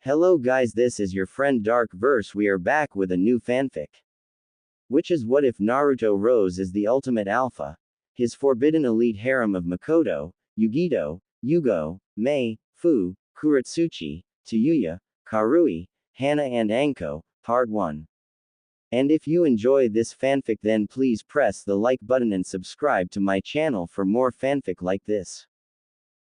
Hello guys, this is your friend Dark Verse. We are back with a new fanfic. Which is what if Naruto Rose is the ultimate alpha? His forbidden elite harem of Mikoto, Yugito, Yugo, Mei, Fu, Kuratsuchi, Tayuya, Karui, Hana and Anko, Part 1. And if you enjoy this fanfic then please press the like button and subscribe to my channel for more fanfic like this.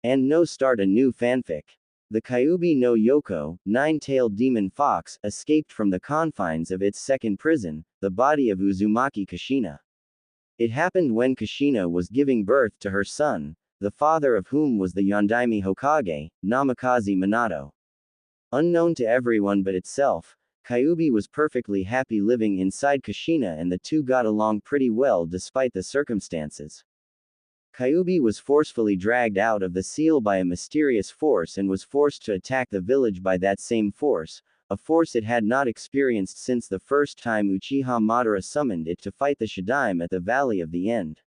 And no start a new fanfic. The Kyuubi no Yoko, nine-tailed demon fox, escaped from the confines of its second prison, the body of Uzumaki Kushina. It happened when Kushina was giving birth to her son, the father of whom was the Yondaime Hokage, Namikaze Minato. Unknown to everyone but itself, Kyuubi was perfectly happy living inside Kushina and the two got along pretty well despite the circumstances. Kyuubi was forcefully dragged out of the seal by a mysterious force and was forced to attack the village by that same force, a force it had not experienced since the first time Uchiha Madara summoned it to fight the Shadaime at the Valley of the End.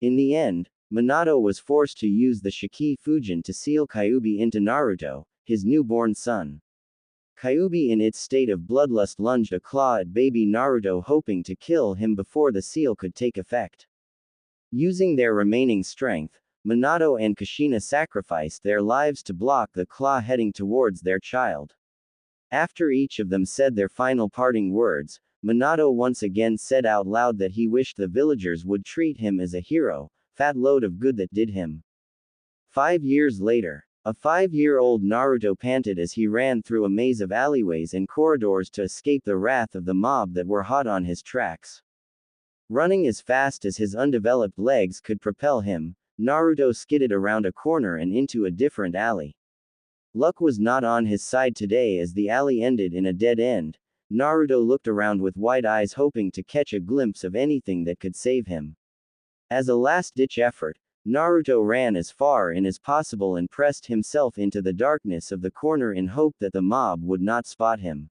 In the end, Minato was forced to use the Shiki Fujin to seal Kyuubi into Naruto, his newborn son. Kyuubi in its state of bloodlust lunged a claw at baby Naruto hoping to kill him before the seal could take effect. Using their remaining strength, Minato and Kushina sacrificed their lives to block the claw heading towards their child. After each of them said their final parting words, Minato once again said out loud that he wished the villagers would treat him as a hero, fat load of good that did him. 5 years later, a 5-year-old Naruto panted as he ran through a maze of alleyways and corridors to escape the wrath of the mob that were hot on his tracks. Running as fast as his undeveloped legs could propel him, Naruto skidded around a corner and into a different alley. Luck was not on his side today as the alley ended in a dead end. Naruto looked around with wide eyes hoping to catch a glimpse of anything that could save him. As a last-ditch effort, Naruto ran as far in as possible and pressed himself into the darkness of the corner in hope that the mob would not spot him.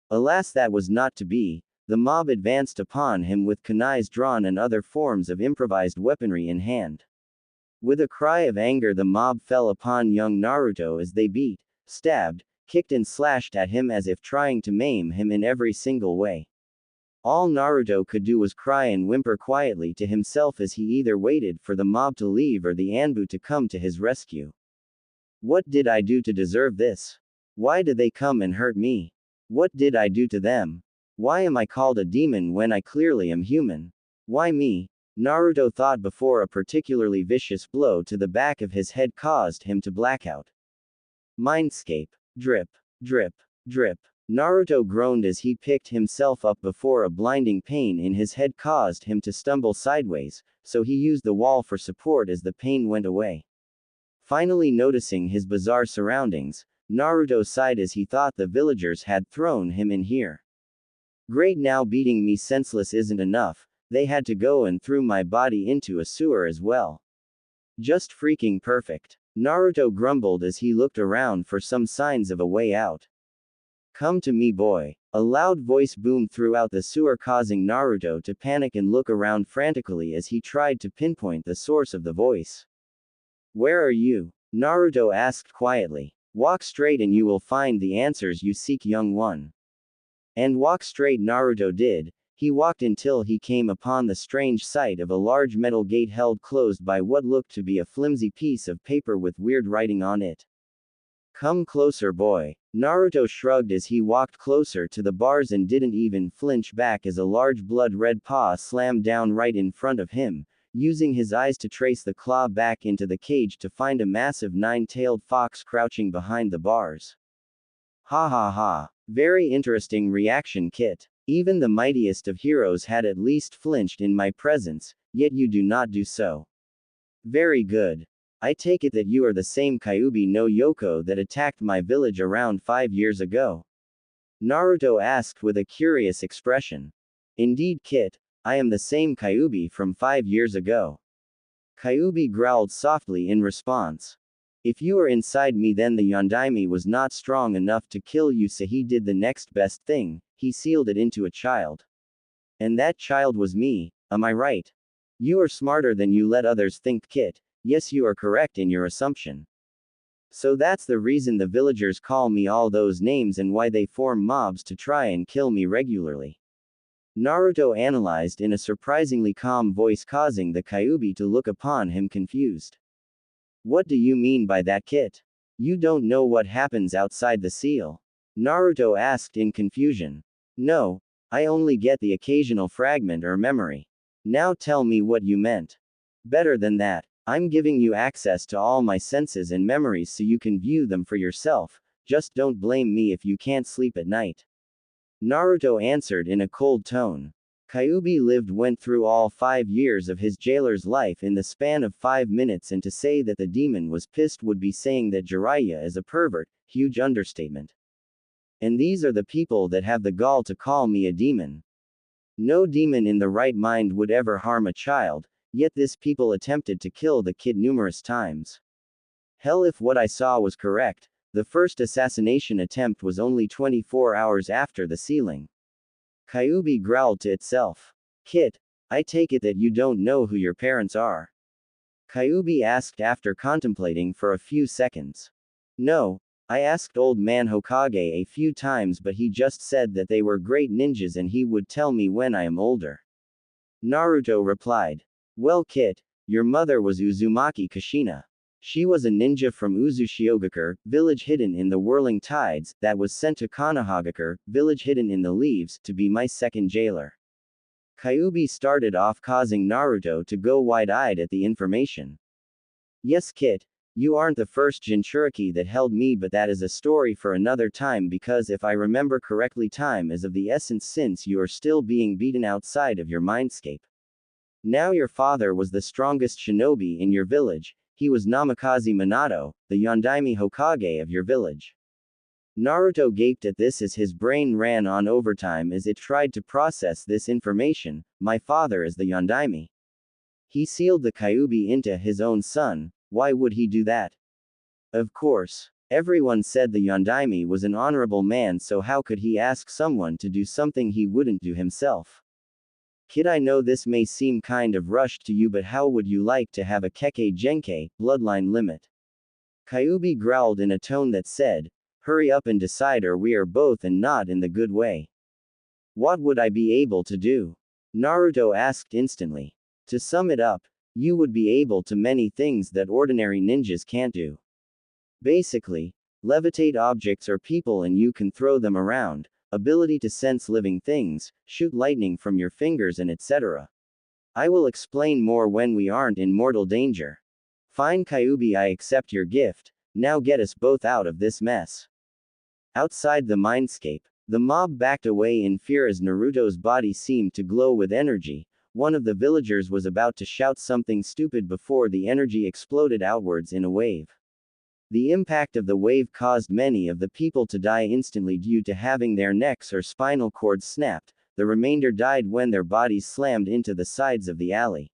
Alas, that was not to be. The mob advanced upon him with kunais drawn and other forms of improvised weaponry in hand. With a cry of anger the mob fell upon young Naruto as they beat, stabbed, kicked and slashed at him as if trying to maim him in every single way. All Naruto could do was cry and whimper quietly to himself as he either waited for the mob to leave or the Anbu to come to his rescue. What did I do to deserve this? Why did they come and hurt me? What did I do to them? Why am I called a demon when I clearly am human? Why me? Naruto thought before a particularly vicious blow to the back of his head caused him to blackout. Mindscape. Drip. Drip. Drip. Naruto groaned as he picked himself up before a blinding pain in his head caused him to stumble sideways, so he used the wall for support as the pain went away. Finally noticing his bizarre surroundings, Naruto sighed as he thought the villagers had thrown him in here. Great, now beating me senseless isn't enough, they had to go and threw my body into a sewer as well. Just freaking perfect. Naruto grumbled as he looked around for some signs of a way out. Come to me, boy. A loud voice boomed throughout the sewer causing Naruto to panic and look around frantically as he tried to pinpoint the source of the voice. Where are you? Naruto asked quietly. Walk straight and you will find the answers you seek, young one. And walk straight Naruto did. He walked until he came upon the strange sight of a large metal gate held closed by what looked to be a flimsy piece of paper with weird writing on it. Come closer, boy. Naruto shrugged as he walked closer to the bars and didn't even flinch back as a large blood-red paw slammed down right in front of him, using his eyes to trace the claw back into the cage to find a massive nine-tailed fox crouching behind the bars. Ha ha ha. Very interesting reaction, Kit. Even the mightiest of heroes had at least flinched in my presence, yet you do not do so. Very good. I take it that you are the same Kyuubi no Yoko that attacked my village around 5 years ago. Naruto asked with a curious expression. Indeed, Kit, I am the same Kyuubi from 5 years ago. Kyuubi growled softly in response. If you are inside me then the Yondaime was not strong enough to kill you, so he did the next best thing, he sealed it into a child. And that child was me, am I right? You are smarter than you let others think, Kit. Yes, you are correct in your assumption. So that's the reason the villagers call me all those names and why they form mobs to try and kill me regularly. Naruto analyzed in a surprisingly calm voice, causing the Kyuubi to look upon him confused. What do you mean by that, Kit? You don't know what happens outside the seal? Naruto asked in confusion. No, I only get the occasional fragment or memory. Now tell me what you meant. Better than that, I'm giving you access to all my senses and memories so you can view them for yourself, just don't blame me if you can't sleep at night. Naruto answered in a cold tone. Kyuubi went through all 5 years of his jailer's life in the span of 5 minutes, and to say that the demon was pissed would be saying that Jiraiya is a pervert, huge understatement. And these are the people that have the gall to call me a demon. No demon in the right mind would ever harm a child, yet this people attempted to kill the kid numerous times. Hell, if what I saw was correct, the first assassination attempt was only 24 hours after the sealing. Kyuubi growled to itself. Kit, I take it that you don't know who your parents are? Kyuubi asked after contemplating for a few seconds. No, I asked old man Hokage a few times, but he just said that they were great ninjas and he would tell me when I am older. Naruto replied. Well, Kit, your mother was Uzumaki Kushina. She was a ninja from Uzushiogakure, village hidden in the whirling tides, that was sent to Konohagakure, village hidden in the leaves, to be my second jailer. Kyuubi started off, causing Naruto to go wide-eyed at the information. Yes, Kit, you aren't the first Jinchuriki that held me, but that is a story for another time, because if I remember correctly, time is of the essence since you are still being beaten outside of your mindscape. Now your father was the strongest shinobi in your village. He was Namikaze Minato, the Yondaime Hokage of your village. Naruto gaped at this as his brain ran on overtime as it tried to process this information. My father is the Yondaime. He sealed the Kyuubi into his own son. Why would he do that? Of course. Everyone said the Yondaime was an honorable man, so how could he ask someone to do something he wouldn't do himself? Kid, I know this may seem kind of rushed to you, but how would you like to have a Kekkei Genkei, bloodline limit? Kyuubi growled in a tone that said, hurry up and decide, or we are both and not in the good way. What would I be able to do? Naruto asked instantly. To sum it up, you would be able to many things that ordinary ninjas can't do. Basically, levitate objects or people and you can throw them around. Ability to sense living things, shoot lightning from your fingers, and etc. I will explain more when we aren't in mortal danger. Fine, Kyuubi, I accept your gift. Now get us both out of this mess. Outside the mindscape, the mob backed away in fear as Naruto's body seemed to glow with energy. One of the villagers was about to shout something stupid before the energy exploded outwards in a wave. The impact of the wave caused many of the people to die instantly due to having their necks or spinal cords snapped. The remainder died when their bodies slammed into the sides of the alley.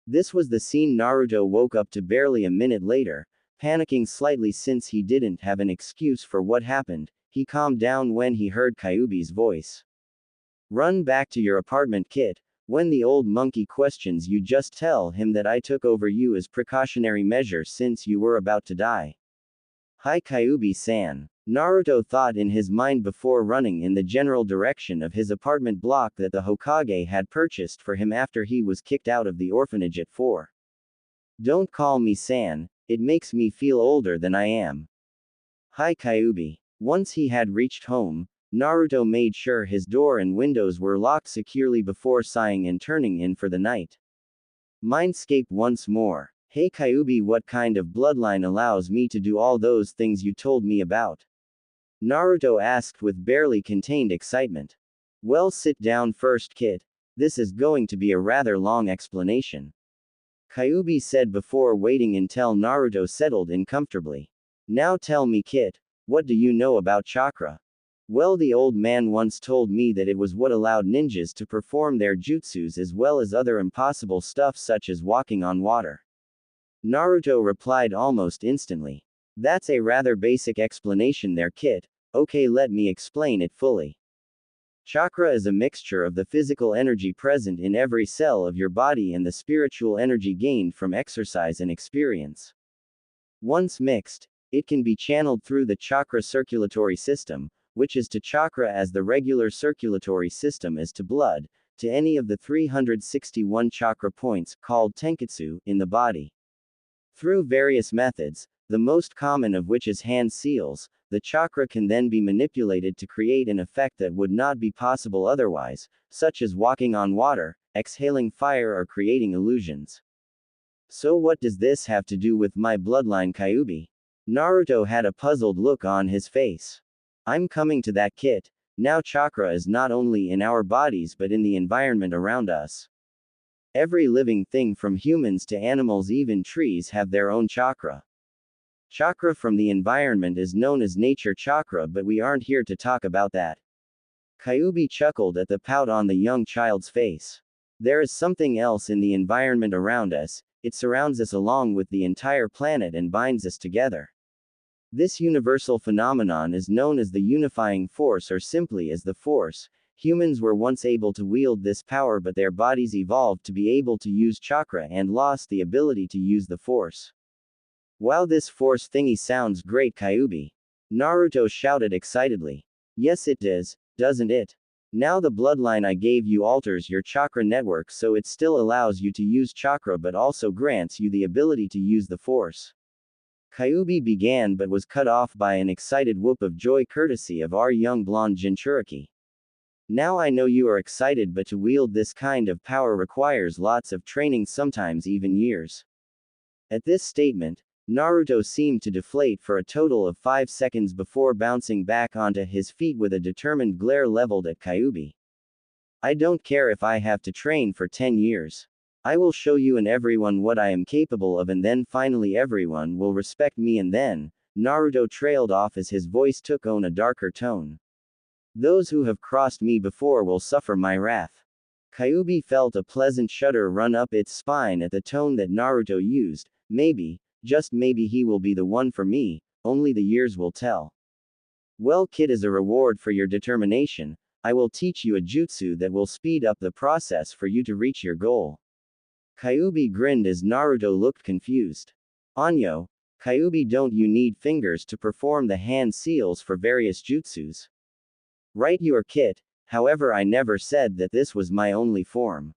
This was the scene Naruto woke up to barely a minute later, panicking slightly since he didn't have an excuse for what happened. He calmed down when he heard Kyuubi's voice. Run back to your apartment, Kit. When the old monkey questions you, just tell him that I took over you as precautionary measure since you were about to die. Hi, Kyuubi-san. Naruto thought in his mind before running in the general direction of his apartment block that the Hokage had purchased for him after he was kicked out of the orphanage at 4. Don't call me san, it makes me feel older than I am. Hi, Kyuubi. Once he had reached home, Naruto made sure his door and windows were locked securely before sighing and turning in for the night. Mindscape once more. Hey Kyuubi, what kind of bloodline allows me to do all those things you told me about? Naruto asked with barely contained excitement. Well, sit down first, kid. This is going to be a rather long explanation. Kyuubi said before waiting until Naruto settled in comfortably. Now tell me, kid, what do you know about chakra? Well, the old man once told me that it was what allowed ninjas to perform their jutsus as well as other impossible stuff such as walking on water. Naruto replied almost instantly. That's a rather basic explanation there, kid. Okay, let me explain it fully. Chakra is a mixture of the physical energy present in every cell of your body and the spiritual energy gained from exercise and experience. Once mixed, It can be channeled through the chakra circulatory system, which is to chakra as the regular circulatory system is to blood, to any of the 361 chakra points, called tenketsu, in the body. Through various methods, the most common of which is hand seals, the chakra can then be manipulated to create an effect that would not be possible otherwise, such as walking on water, exhaling fire, or creating illusions. So what does this have to do with my bloodline, Kyuubi? Naruto had a puzzled look on his face. I'm coming to that, Kit. Now chakra is not only in our bodies but in the environment around us. Every living thing from humans to animals, even trees, have their own chakra. Chakra from the environment is known as nature chakra, but we aren't here to talk about that. Kyuubi chuckled at the pout on the young child's face. There is something else in the environment around us. It surrounds us along with the entire planet and binds us together. This universal phenomenon is known as the unifying force, or simply as the force. Humans were once able to wield this power, but their bodies evolved to be able to use chakra and lost the ability to use the force. Wow, this force thingy sounds great, Kyuubi. Naruto shouted excitedly. Yes, it does, doesn't it? Now the bloodline I gave you alters your chakra network so it still allows you to use chakra but also grants you the ability to use the force. Kyuubi began but was cut off by an excited whoop of joy courtesy of our young blonde Jinchuriki. Now I know you are excited, but to wield this kind of power requires lots of training, sometimes even years. At this statement, Naruto seemed to deflate for a total of 5 seconds before bouncing back onto his feet with a determined glare leveled at Kyuubi. I don't care if I have to train for 10 years. I will show you and everyone what I am capable of, and then finally everyone will respect me. And then, Naruto trailed off as his voice took on a darker tone. Those who have crossed me before will suffer my wrath. Kyuubi felt a pleasant shudder run up its spine at the tone that Naruto used. Maybe, just maybe he will be the one for me, only the years will tell. Well, kid, as a reward for your determination, I will teach you a jutsu that will speed up the process for you to reach your goal. Kyuubi grinned as Naruto looked confused. Anyo, Kyuubi, don't you need fingers to perform the hand seals for various jutsus? Right, your kit, however I never said that this was my only form.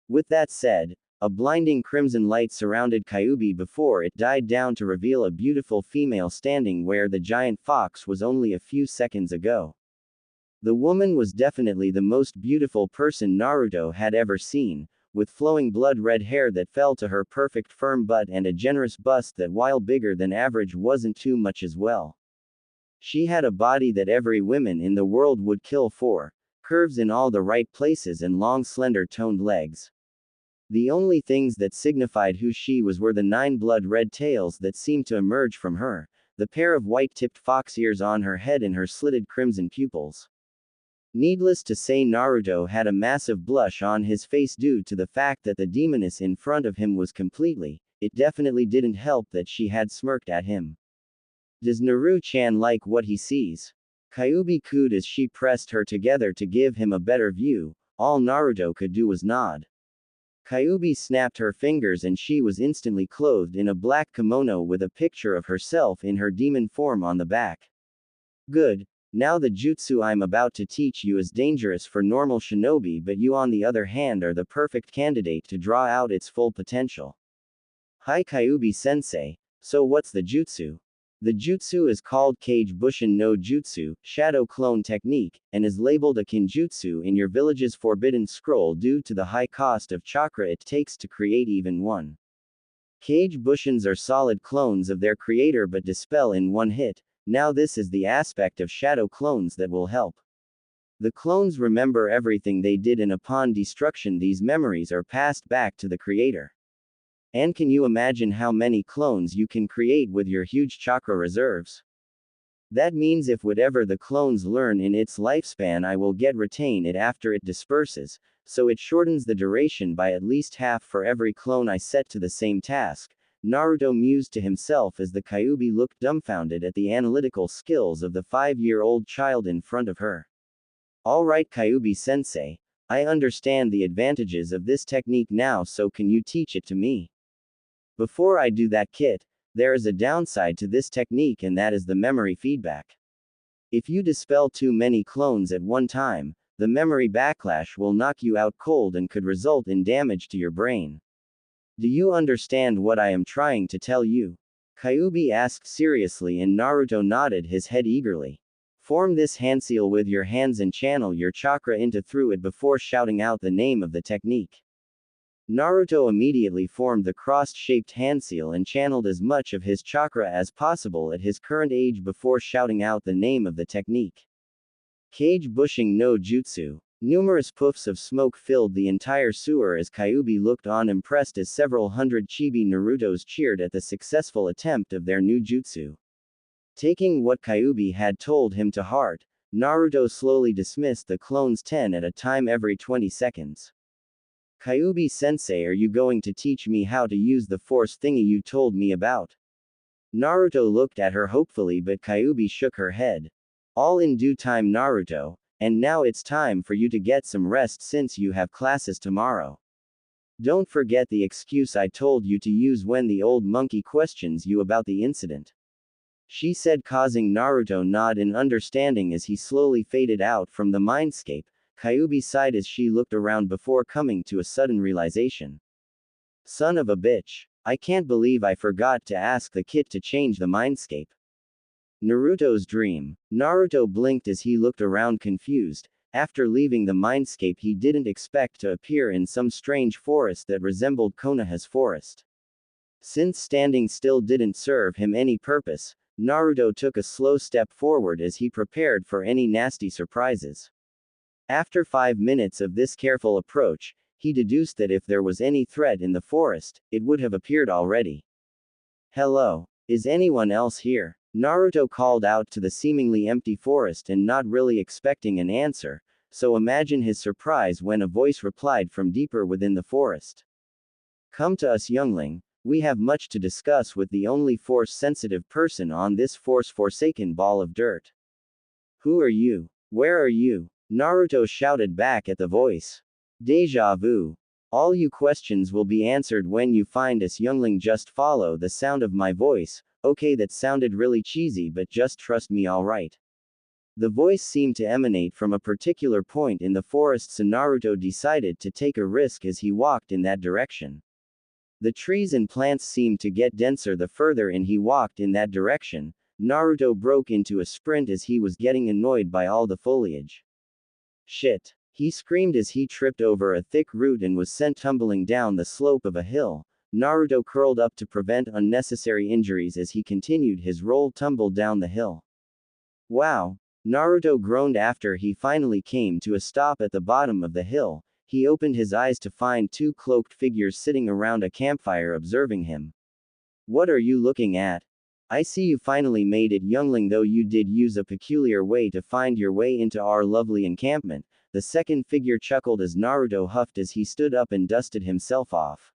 With that said, a blinding crimson light surrounded Kyuubi before it died down to reveal a beautiful female standing where the giant fox was only a few seconds ago. The woman was definitely the most beautiful person Naruto had ever seen, with flowing blood-red hair that fell to her perfect firm butt and a generous bust that, while bigger than average, wasn't too much as well. She had a body that every woman in the world would kill for, curves in all the right places and long slender toned legs. The only things that signified who she was were the 9 blood-red tails that seemed to emerge from her, the pair of white-tipped fox ears on her head and her slitted crimson pupils. Needless to say, Naruto had a massive blush on his face due to the fact that the demoness in front of him was completely. It definitely didn't help that she had smirked at him. Does Naru-chan like what he sees? Kyuubi cooed as she pressed her together to give him a better view. All Naruto could do was nod. Kyuubi snapped her fingers and she was instantly clothed in a black kimono with a picture of herself in her demon form on the back. Good. Now the jutsu I'm about to teach you is dangerous for normal shinobi, but you on the other hand are the perfect candidate to draw out its full potential. Hi Kyuubi-sensei, so what's the jutsu? The jutsu is called Kage Bushin no Jutsu, Shadow Clone Technique, and is labeled a kinjutsu in your village's forbidden scroll due to the high cost of chakra it takes to create even one. Kage Bushins are solid clones of their creator but dispel in one hit. Now this is the aspect of shadow clones that will help. The clones remember everything they did, and upon destruction these memories are passed back to the creator. And can you imagine how many clones you can create with your huge chakra reserves? That means if whatever the clones learn in its lifespan I will retain it after it disperses, so it shortens the duration by at least half for every clone I set to the same task. Naruto mused to himself as the Kyuubi looked dumbfounded at the analytical skills of the 5-year-old child in front of her. Alright Kyuubi-sensei, I understand the advantages of this technique now, so can you teach it to me? Before I do that, Kit, There is a downside to this technique, and that is the memory feedback. If you dispel too many clones at one time, the memory backlash will knock you out cold and could result in damage to your brain. Do you understand what I am trying to tell you? Kyuubi asked seriously, and Naruto nodded his head eagerly. Form this hand seal with your hands and channel your chakra into through it before shouting out the name of the technique. Naruto immediately formed the cross-shaped hand seal and channeled as much of his chakra as possible at his current age before shouting out the name of the technique. Kage Bushing no Jutsu. Numerous puffs of smoke filled the entire sewer as Kyuubi looked on, impressed as several hundred chibi Narutos cheered at the successful attempt of their new jutsu. Taking what Kyuubi had told him to heart, Naruto slowly dismissed the clones 10 at a time every 20 seconds. Kyuubi-sensei, are you going to teach me how to use the force thingy you told me about? Naruto looked at her hopefully, but Kyuubi shook her head. All in due time, Naruto, and now it's time for you to get some rest since you have classes tomorrow. Don't forget the excuse I told you to use when the old monkey questions you about the incident. She said, causing Naruto nod in understanding as he slowly faded out from the mindscape. Kyuubi sighed as she looked around before coming to a sudden realization. Son of a bitch. I can't believe I forgot to ask the kid to change the mindscape. Naruto's dream. Naruto blinked as he looked around confused. After leaving the mindscape, he didn't expect to appear in some strange forest that resembled Konoha's forest. Since standing still didn't serve him any purpose, Naruto took a slow step forward as he prepared for any nasty surprises. After 5 minutes of this careful approach, he deduced that if there was any threat in the forest, it would have appeared already. Hello. Is anyone else here? Naruto called out to the seemingly empty forest and not really expecting an answer, so imagine his surprise when a voice replied from deeper within the forest. Come to us, youngling. We have much to discuss with the only force-sensitive person on this force-forsaken ball of dirt. Who are you? Where are you? Naruto shouted back at the voice. Deja vu. All you questions will be answered when you find us, youngling. Just follow the sound of my voice. Okay, that sounded really cheesy, but just trust me, alright. The voice seemed to emanate from a particular point in the forest, so Naruto decided to take a risk as he walked in that direction. The trees and plants seemed to get denser the further in he walked in that direction. Naruto broke into a sprint as he was getting annoyed by all the foliage. Shit! He screamed as he tripped over a thick root and was sent tumbling down the slope of a hill. Naruto curled up to prevent unnecessary injuries as he continued his roll-tumble down the hill. Wow! Naruto groaned after he finally came to a stop at the bottom of the hill. He opened his eyes to find 2 cloaked figures sitting around a campfire observing him. What are you looking at? I see you finally made it, youngling, though you did use a peculiar way to find your way into our lovely encampment. The second figure chuckled as Naruto huffed as he stood up and dusted himself off.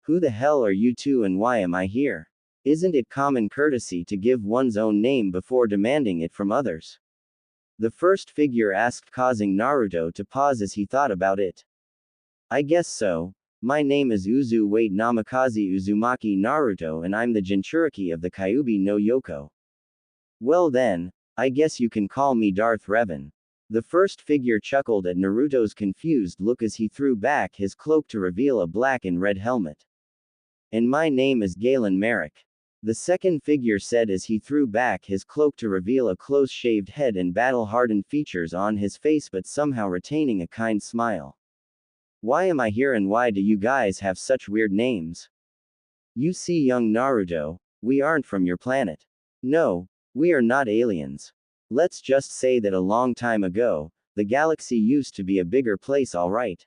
Who the hell are you two and why am I here? Isn't it common courtesy to give one's own name before demanding it from others? The first figure asked, causing Naruto to pause as he thought about it. I guess so. My name is Uzu Wait Namikaze Uzumaki Naruto, and I'm the Jinchuriki of the Kyuubi no Yoko. Well then, I guess you can call me Darth Revan. The first figure chuckled at Naruto's confused look as he threw back his cloak to reveal a black and red helmet. And my name is Galen Merrick. The second figure said as he threw back his cloak to reveal a close-shaved head and battle-hardened features on his face, but somehow retaining a kind smile. Why am I here and why do you guys have such weird names? You see, young Naruto, we aren't from your planet. No, we are not aliens. Let's just say that a long time ago, the galaxy used to be a bigger place, alright.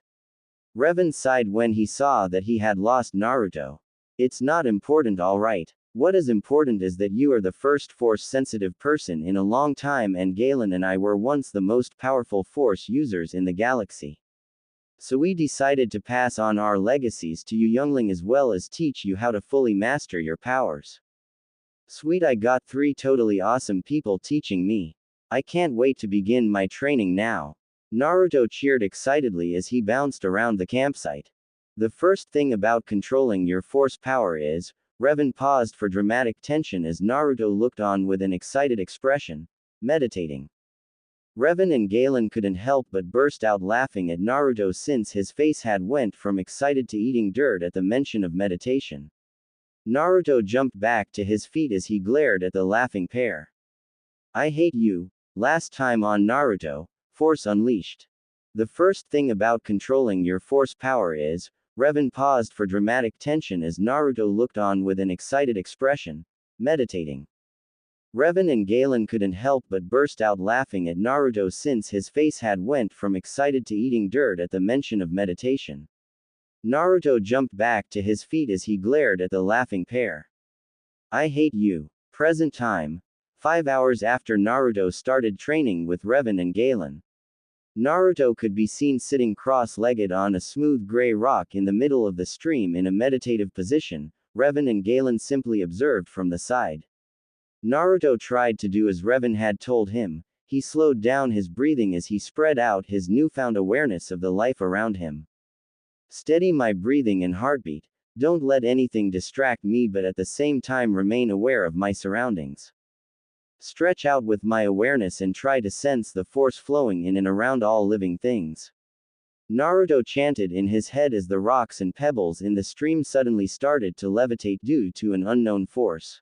Revan sighed when he saw that he had lost Naruto. It's not important, alright. What is important is that you are the first force-sensitive person in a long time, and Galen and I were once the most powerful force users in the galaxy. So we decided to pass on our legacies to you, youngling, as well as teach you how to fully master your powers. Sweet, I got 3 totally awesome people teaching me. I can't wait to begin my training now. Naruto cheered excitedly as he bounced around the campsite. The first thing about controlling your force power is, Revan paused for dramatic tension as Naruto looked on with an excited expression, meditating. Revan and Galen couldn't help but burst out laughing at Naruto since his face had went from excited to eating dirt at the mention of meditation. Naruto jumped back to his feet as he glared at the laughing pair. I hate you. Last time on Naruto, Force Unleashed. The first thing about controlling your force power is, Revan paused for dramatic tension as Naruto looked on with an excited expression, meditating. Revan and Galen couldn't help but burst out laughing at Naruto since his face had went from excited to eating dirt at the mention of meditation. Naruto jumped back to his feet as he glared at the laughing pair. I hate you. Present time. 5 hours after Naruto started training with Revan and Galen. Naruto could be seen sitting cross-legged on a smooth gray rock in the middle of the stream in a meditative position. Revan and Galen simply observed from the side. Naruto tried to do as Revan had told him. He slowed down his breathing as he spread out his newfound awareness of the life around him. Steady my breathing and heartbeat. Don't let anything distract me, but at the same time remain aware of my surroundings. Stretch out with my awareness and try to sense the force flowing in and around all living things. Naruto chanted in his head as the rocks and pebbles in the stream suddenly started to levitate due to an unknown force.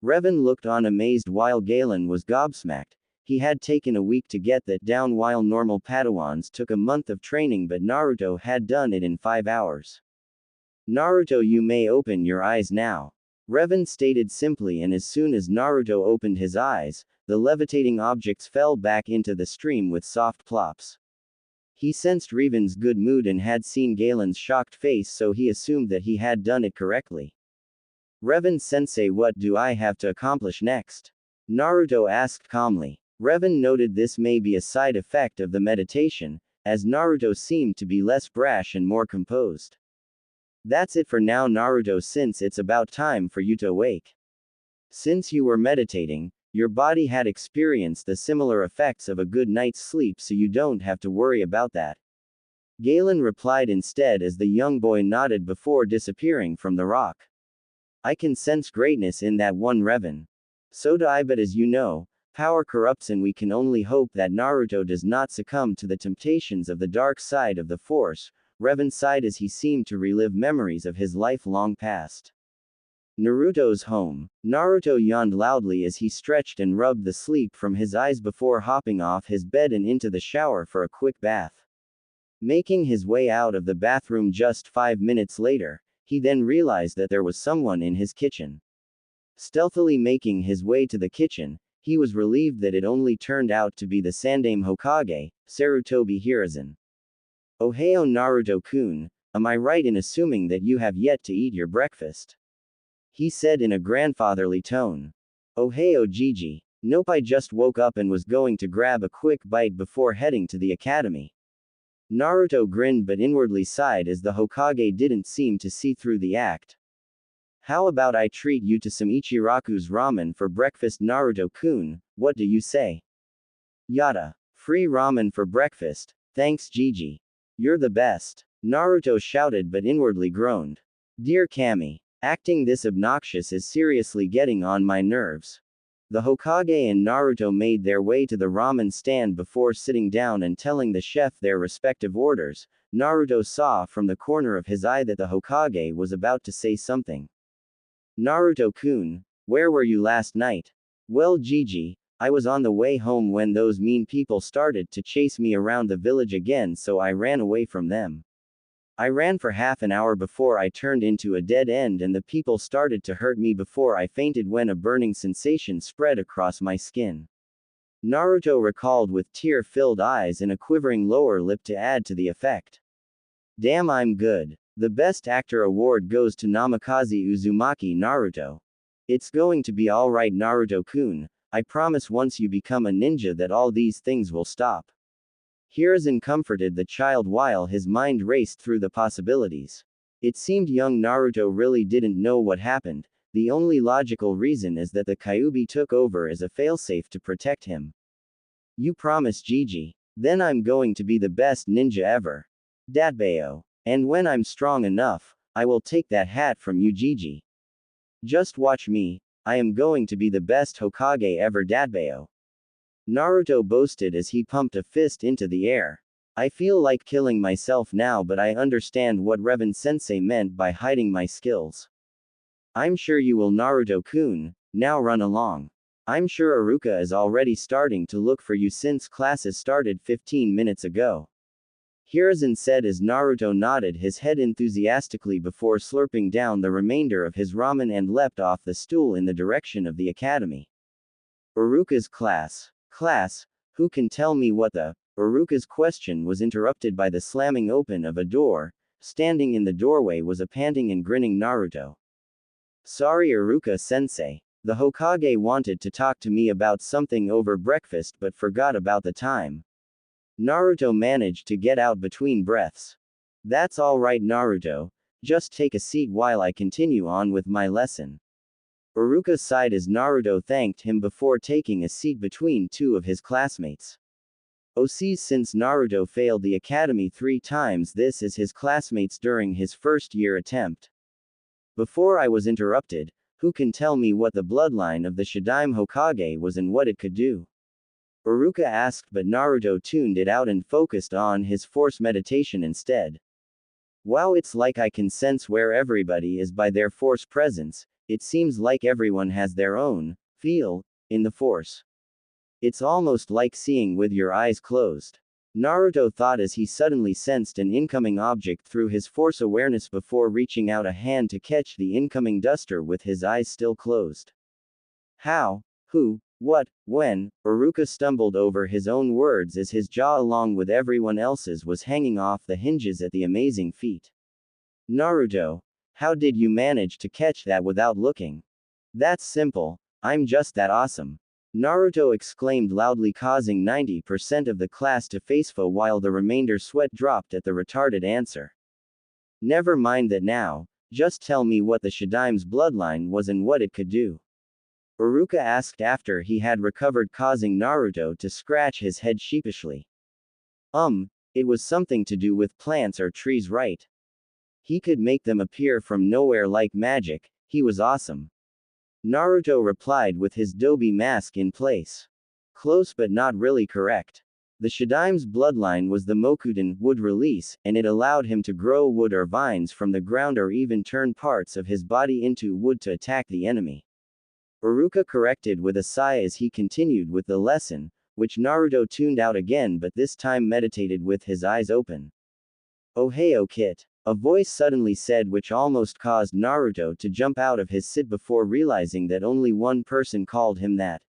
Revan looked on amazed while Galen was gobsmacked. He had taken a week to get that down while normal Padawans took a month of training, but Naruto had done it in 5 hours. Naruto, you may open your eyes now. Revan stated simply, and as soon as Naruto opened his eyes, the levitating objects fell back into the stream with soft plops. He sensed Revan's good mood and had seen Galen's shocked face, so he assumed that he had done it correctly. Revan-sensei, what do I have to accomplish next? Naruto asked calmly. Revan noted this may be a side effect of the meditation, as Naruto seemed to be less brash and more composed. That's it for now, Naruto, since it's about time for you to awake. Since you were meditating, your body had experienced the similar effects of a good night's sleep, so you don't have to worry about that. Galen replied instead as the young boy nodded before disappearing from the rock. I can sense greatness in that one, Revan. So do I, but as you know, power corrupts and we can only hope that Naruto does not succumb to the temptations of the dark side of the Force. Revan sighed as he seemed to relive memories of his life long past. Naruto's home. Naruto yawned loudly as he stretched and rubbed the sleep from his eyes before hopping off his bed and into the shower for a quick bath. Making his way out of the bathroom just 5 minutes later, he then realized that there was someone in his kitchen. Stealthily making his way to the kitchen, he was relieved that it only turned out to be the Sandaime Hokage, Sarutobi Hiruzen. Ohio Naruto-kun, am I right in assuming that you have yet to eat your breakfast? He said in a grandfatherly tone. Ohio Gigi. Nope, I just woke up and was going to grab a quick bite before heading to the academy. Naruto grinned but inwardly sighed as the Hokage didn't seem to see through the act. How about I treat you to some Ichiraku's ramen for breakfast, Naruto-kun, what do you say? Yada. Free ramen for breakfast, thanks Gigi. You're the best. Naruto shouted but inwardly groaned. Dear Kami, acting this obnoxious is seriously getting on my nerves. The Hokage and Naruto made their way to the ramen stand before sitting down and telling the chef their respective orders. Naruto saw from the corner of his eye that the Hokage was about to say something. Naruto-kun, where were you last night? Well, Gigi, I was on the way home when those mean people started to chase me around the village again, so I ran away from them. I ran for half an hour before I turned into a dead end and the people started to hurt me before I fainted when a burning sensation spread across my skin. Naruto recalled with tear-filled eyes and a quivering lower lip to add to the effect. Damn, I'm good. The Best Actor award goes to Namikaze Uzumaki. Naruto. It's going to be alright, Naruto-kun. I promise once you become a ninja that all these things will stop. Hiruzen comforted the child while his mind raced through the possibilities. It seemed young Naruto really didn't know what happened. The only logical reason is that the Kyuubi took over as a failsafe to protect him. You promise, Gigi? Then I'm going to be the best ninja ever. Datbeo. And when I'm strong enough, I will take that hat from you, Gigi. Just watch me, I am going to be the best Hokage ever Datbeo. Naruto boasted as he pumped a fist into the air. I feel like killing myself now, but I understand what Revan-sensei meant by hiding my skills. I'm sure you will, Naruto-kun, now run along. I'm sure Iruka is already starting to look for you since classes started 15 minutes ago. Hiruzen said as Naruto nodded his head enthusiastically before slurping down the remainder of his ramen and leapt off the stool in the direction of the academy. Iruka's class. Class, who can tell me what the... Iruka's question was interrupted by the slamming open of a door. Standing in the doorway was a panting and grinning Naruto. Sorry Iruka-sensei. The Hokage wanted to talk to me about something over breakfast but forgot about the time. Naruto managed to get out between breaths. That's all right, Naruto. Just take a seat while I continue on with my lesson. Iruka sighed as Naruto thanked him before taking a seat between two of his classmates. Since Naruto failed the academy 3 times, this is his classmates during his first year attempt. Before I was interrupted, who can tell me what the bloodline of the Shadaime Hokage was and what it could do? Iruka asked, but Naruto tuned it out and focused on his force meditation instead. Wow, it's like I can sense where everybody is by their force presence. It seems like everyone has their own feel in the force. It's almost like seeing with your eyes closed. Naruto thought as he suddenly sensed an incoming object through his force awareness before reaching out a hand to catch the incoming duster with his eyes still closed. How? Who? What? When? Iruka stumbled over his own words as his jaw along with everyone else's was hanging off the hinges at the amazing feat. Naruto, how did you manage to catch that without looking? That's simple. I'm just that awesome. Naruto exclaimed loudly, causing 90% of the class to facefo while the remainder sweat dropped at the retarded answer. Never mind that now, just tell me what the Shadaime's bloodline was and what it could do. Iruka asked after he had recovered, causing Naruto to scratch his head sheepishly. It was something to do with plants or trees, right? He could make them appear from nowhere like magic. He was awesome. Naruto replied with his Dobi mask in place. Close but not really correct. The Shadaime's bloodline was the Mokuden wood release, and it allowed him to grow wood or vines from the ground or even turn parts of his body into wood to attack the enemy. Iruka corrected with a sigh as he continued with the lesson, which Naruto tuned out again but this time meditated with his eyes open. "Ohio Kit," a voice suddenly said, which almost caused Naruto to jump out of his sit before realizing that only one person called him that.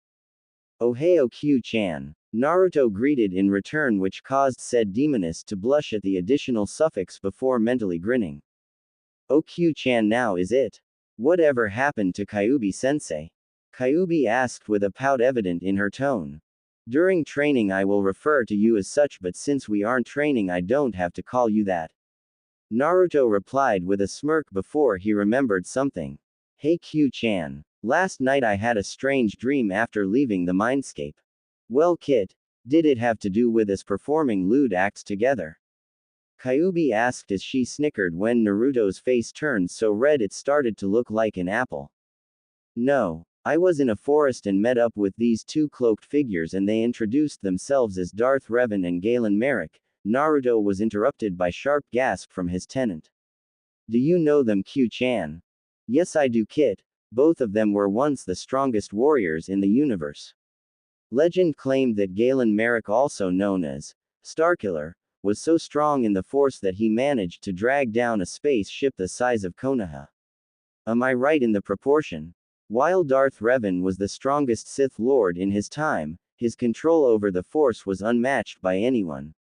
"Ohio Q-chan." Naruto greeted in return, which caused said demoness to blush at the additional suffix before mentally grinning. "Oh, Q-chan now is it? Whatever happened to Kyuubi-sensei?" Kyuubi asked with a pout evident in her tone. "During training I will refer to you as such, but since we aren't training I don't have to call you that." Naruto replied with a smirk before he remembered something. "Hey Q-chan. Last night I had a strange dream after leaving the mindscape." "Well Kit, did it have to do with us performing lewd acts together?" Kyuubi asked as she snickered when Naruto's face turned so red it started to look like an apple. "No. I was in a forest and met up with these 2 cloaked figures and they introduced themselves as Darth Revan and Galen Merrick." Naruto was interrupted by sharp gasp from his tenant. "Do you know them, Q-chan?" "Yes I do Kit. Both of them were once the strongest warriors in the universe. Legend claimed that Galen Merrick, also known as Starkiller, was so strong in the force that he managed to drag down a space ship the size of Konoha. Am I right in the proportion? While Darth Revan was the strongest Sith Lord in his time, his control over the Force was unmatched by anyone."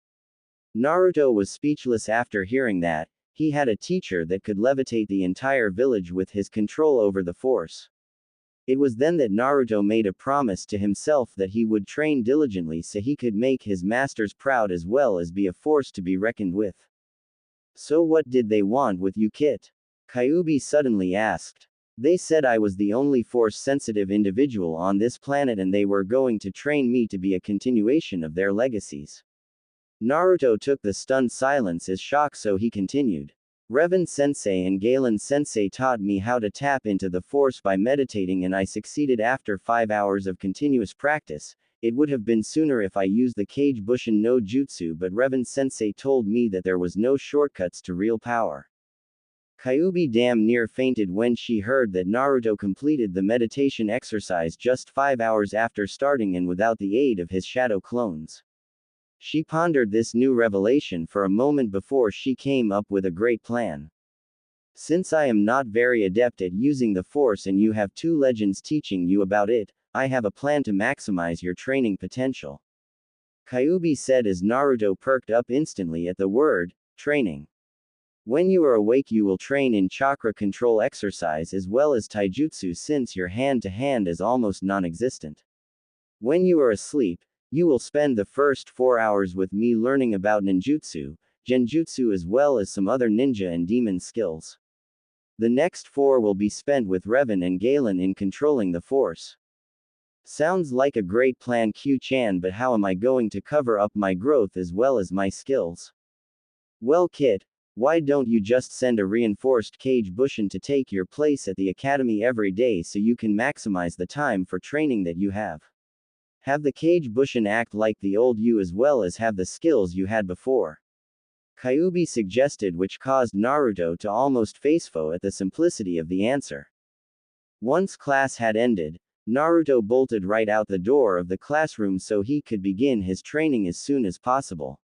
Naruto was speechless after hearing that. He had a teacher that could levitate the entire village with his control over the Force. It was then that Naruto made a promise to himself that he would train diligently so he could make his masters proud as well as be a force to be reckoned with. "So what did they want with you Kit?" Kyuubi suddenly asked. "They said I was the only force-sensitive individual on this planet and they were going to train me to be a continuation of their legacies." Naruto took the stunned silence as shock, so he continued. Revan Sensei and Galen Sensei taught me how to tap into the Force by meditating, and I succeeded after 5 hours of continuous practice. It would have been sooner if I used the Kage Bushin no Jutsu, but Revan Sensei told me that there was no shortcuts to real power. Kyuubi damn near fainted when she heard that Naruto completed the meditation exercise just 5 hours after starting and without the aid of his shadow clones. She pondered this new revelation for a moment before she came up with a great plan. Since I am not very adept at using the Force and you have 2 legends teaching you about it, I have a plan to maximize your training potential. Kyuubi said as Naruto perked up instantly at the word, training. When you are awake you will train in chakra control exercise as well as taijutsu, since your hand-to-hand is almost non-existent. When you are asleep, you will spend the first 4 hours with me learning about ninjutsu, genjutsu as well as some other ninja and demon skills. The next 4 will be spent with Revan and Galen in controlling the Force. Sounds like a great plan, Q-chan, but how am I going to cover up my growth as well as my skills? Well kid, why don't you just send a reinforced Kage Bushin to take your place at the academy every day so you can maximize the time for training that you have? Have the Kage Bushin act like the old you as well as have the skills you had before. Kyuubi suggested, which caused Naruto to almost facefo at the simplicity of the answer. Once class had ended, Naruto bolted right out the door of the classroom so he could begin his training as soon as possible.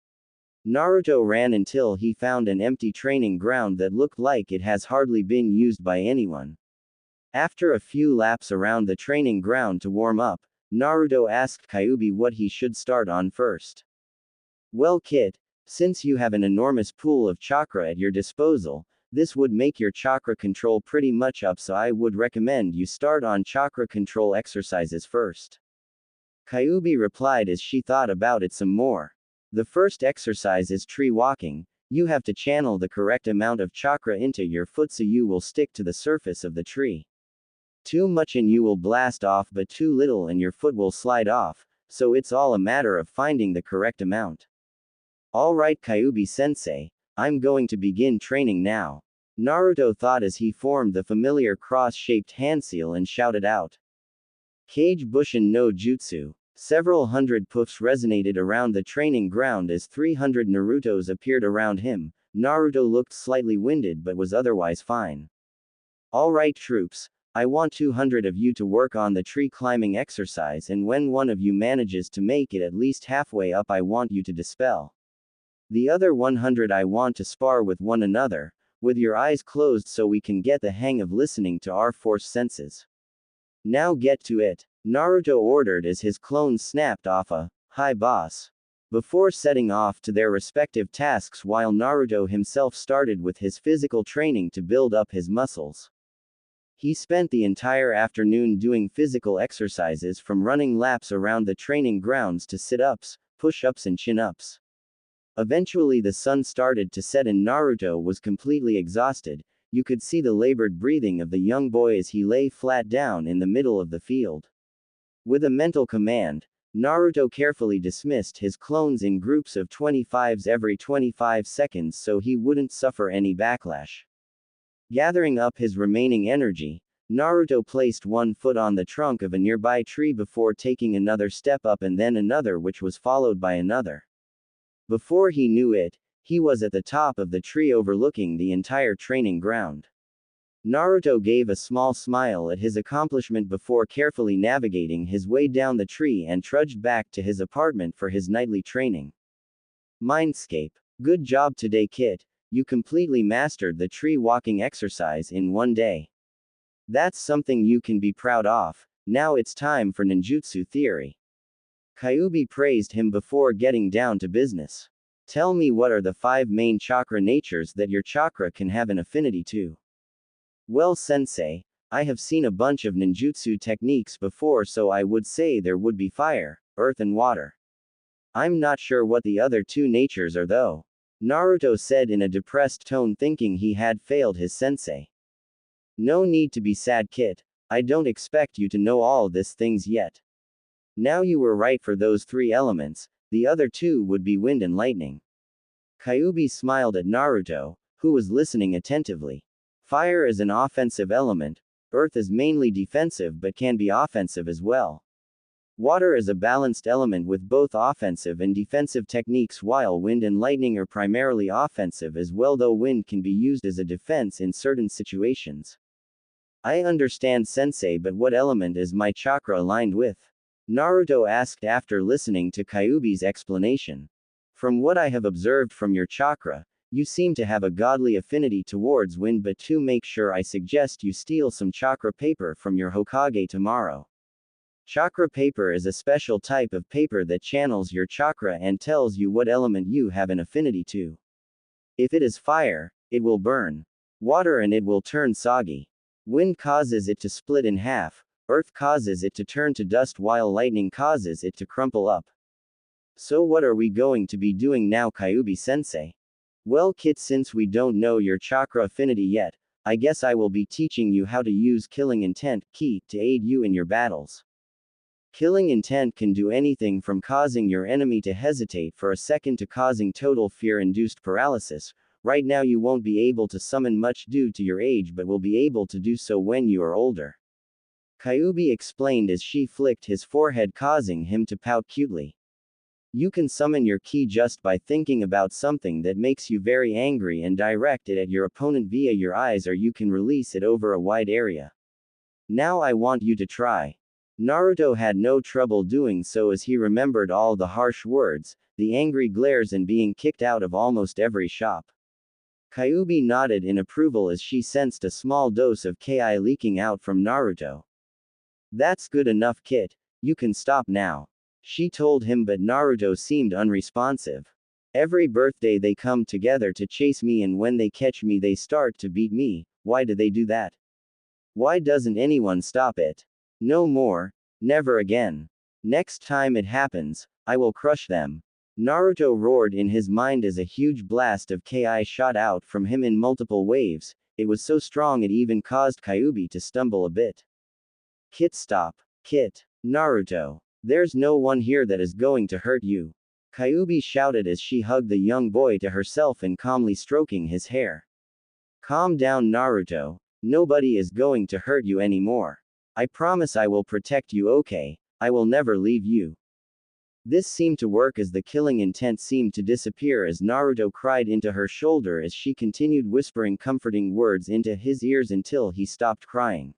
Naruto ran until he found an empty training ground that looked like it has hardly been used by anyone. After a few laps around the training ground to warm up, Naruto asked Kyuubi what he should start on first. Well kid, since you have an enormous pool of chakra at your disposal, this would make your chakra control pretty much up, so I would recommend you start on chakra control exercises first. Kyuubi replied as she thought about it some more. The first exercise is tree walking. You have to channel the correct amount of chakra into your foot so you will stick to the surface of the tree. Too much and you will blast off, but too little and your foot will slide off, so it's all a matter of finding the correct amount. Alright Kyuubi sensei, I'm going to begin training now. Naruto thought as he formed the familiar cross-shaped hand seal and shouted out. Kage Bushin no Jutsu. Several hundred poofs resonated around the training ground as 300 Narutos appeared around him. Naruto looked slightly winded but was otherwise fine. Alright troops, I want 200 of you to work on the tree climbing exercise, and when one of you manages to make it at least halfway up I want you to dispel. The other 100 I want to spar with one another, with your eyes closed so we can get the hang of listening to our Force senses. Now get to it, Naruto ordered as his clones snapped off a, "Hi boss." Before setting off to their respective tasks, while Naruto himself started with his physical training to build up his muscles. He spent the entire afternoon doing physical exercises, from running laps around the training grounds to sit-ups, push-ups and chin-ups. Eventually the sun started to set and Naruto was completely exhausted. You could see the labored breathing of the young boy as he lay flat down in the middle of the field. With a mental command, Naruto carefully dismissed his clones in groups of 25s every 25 seconds so he wouldn't suffer any backlash. Gathering up his remaining energy, Naruto placed one foot on the trunk of a nearby tree before taking another step up and then another, which was followed by another. Before he knew it, he was at the top of the tree overlooking the entire training ground. Naruto gave a small smile at his accomplishment before carefully navigating his way down the tree and trudged back to his apartment for his nightly training. Mindscape. Good job today kid, you completely mastered the tree walking exercise in one day. That's something you can be proud of. Now it's time for ninjutsu theory. Kyuubi praised him before getting down to business. Tell me, what are the 5 main chakra natures that your chakra can have an affinity to? Well sensei, I have seen a bunch of ninjutsu techniques before, so I would say there would be fire, earth and water. I'm not sure what the other 2 natures are though. Naruto said in a depressed tone, thinking he had failed his sensei. No need to be sad kid, I don't expect you to know all these things yet. Now you were right for those 3 elements, the other 2 would be wind and lightning. Kyuubi smiled at Naruto, who was listening attentively. Fire is an offensive element, earth is mainly defensive but can be offensive as well. Water is a balanced element with both offensive and defensive techniques, while wind and lightning are primarily offensive as well, though wind can be used as a defense in certain situations. I understand, sensei, but what element is my chakra aligned with? Naruto asked after listening to Kyuubi's explanation. From what I have observed from your chakra, you seem to have a godly affinity towards wind, but to make sure, I suggest you steal some chakra paper from your Hokage tomorrow. Chakra paper is a special type of paper that channels your chakra and tells you what element you have an affinity to. If it is fire, it will burn. Water, and it will turn soggy. Wind causes it to split in half, earth causes it to turn to dust, while lightning causes it to crumple up. So what are we going to be doing now, Kyuubi-sensei? Well, Kit, since we don't know your chakra affinity yet, I guess I will be teaching you how to use killing intent, ki, to aid you in your battles. Killing intent can do anything from causing your enemy to hesitate for a second to causing total fear-induced paralysis. Right now you won't be able to summon much due to your age, but will be able to do so when you are older. Kyuubi explained as she flicked his forehead, causing him to pout cutely. You can summon your ki just by thinking about something that makes you very angry and direct it at your opponent via your eyes, or you can release it over a wide area. Now I want you to try. Naruto had no trouble doing so as he remembered all the harsh words, the angry glares, and being kicked out of almost every shop. Kyuubi nodded in approval as she sensed a small dose of ki leaking out from Naruto. That's good enough, Kit. You can stop now. She told him, but Naruto seemed unresponsive. Every birthday they come together to chase me, and when they catch me they start to beat me. Why do they do that? Why doesn't anyone stop it? No more. Never again. Next time it happens, I will crush them. Naruto roared in his mind as a huge blast of ki shot out from him in multiple waves. It was so strong it even caused Kyuubi to stumble a bit. Kit, stop. Kit. Naruto. There's no one here that is going to hurt you. Kyuubi shouted as she hugged the young boy to herself and calmly stroking his hair. Calm down, Naruto. Nobody is going to hurt you anymore. I promise I will protect you, okay? I will never leave you. This seemed to work as the killing intent seemed to disappear as Naruto cried into her shoulder as she continued whispering comforting words into his ears until he stopped crying.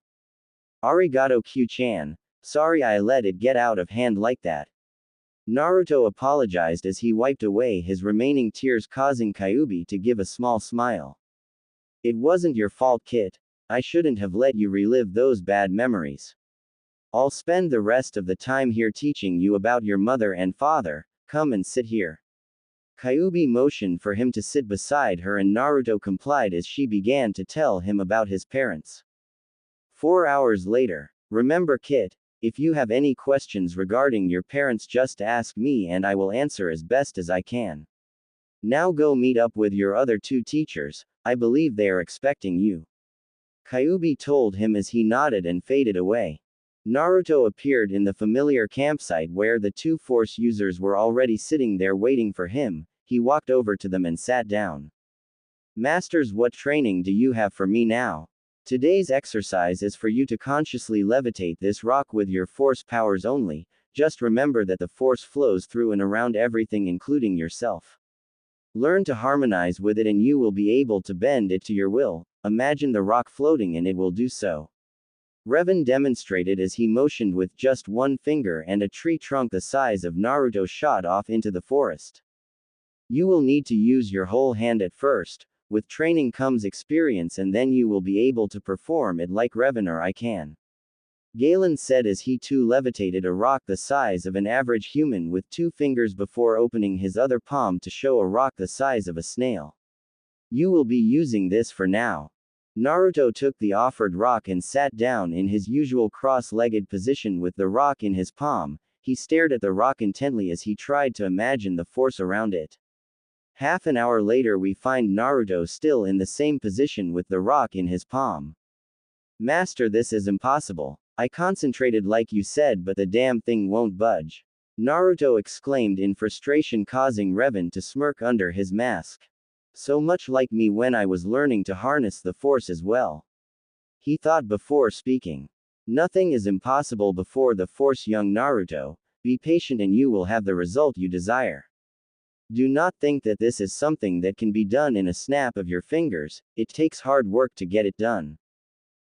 Arigato, Q-chan. Sorry I let it get out of hand like that. Naruto apologized as he wiped away his remaining tears, causing Kyuubi to give a small smile. It wasn't your fault, Kit. I shouldn't have let you relive those bad memories. I'll spend the rest of the time here teaching you about your mother and father. Come and sit here. Kyuubi motioned for him to sit beside her, and Naruto complied as she began to tell him about his parents. 4 hours later. Remember, Kit, if you have any questions regarding your parents, just ask me and I will answer as best as I can. Now go meet up with your other 2 teachers, I believe they are expecting you. Kyuubi told him as he nodded and faded away. Naruto appeared in the familiar campsite where the 2 force users were already sitting there waiting for him. He walked over to them and sat down. Masters, what training do you have for me now? Today's exercise is for you to consciously levitate this rock with your force powers only. Just remember that the force flows through and around everything, including yourself. Learn to harmonize with it and you will be able to bend it to your will. Imagine the rock floating and it will do so. Revan demonstrated as he motioned with just one finger, and a tree trunk the size of Naruto shot off into the forest. You will need to use your whole hand at first. With training comes experience, and then you will be able to perform it like Revan or I can. Galen said as he too levitated a rock the size of an average human with 2 fingers before opening his other palm to show a rock the size of a snail. You will be using this for now. Naruto took the offered rock and sat down in his usual cross-legged position with the rock in his palm. He stared at the rock intently as he tried to imagine the force around it. Half an hour later we find Naruto still in the same position with the rock in his palm. Master, this is impossible. I concentrated like you said, but the damn thing won't budge. Naruto exclaimed in frustration, causing Revan to smirk under his mask. So much like me when I was learning to harness the force as well. He thought before speaking. Nothing is impossible before the force, young Naruto. Be patient and you will have the result you desire. Do not think that this is something that can be done in a snap of your fingers, it takes hard work to get it done.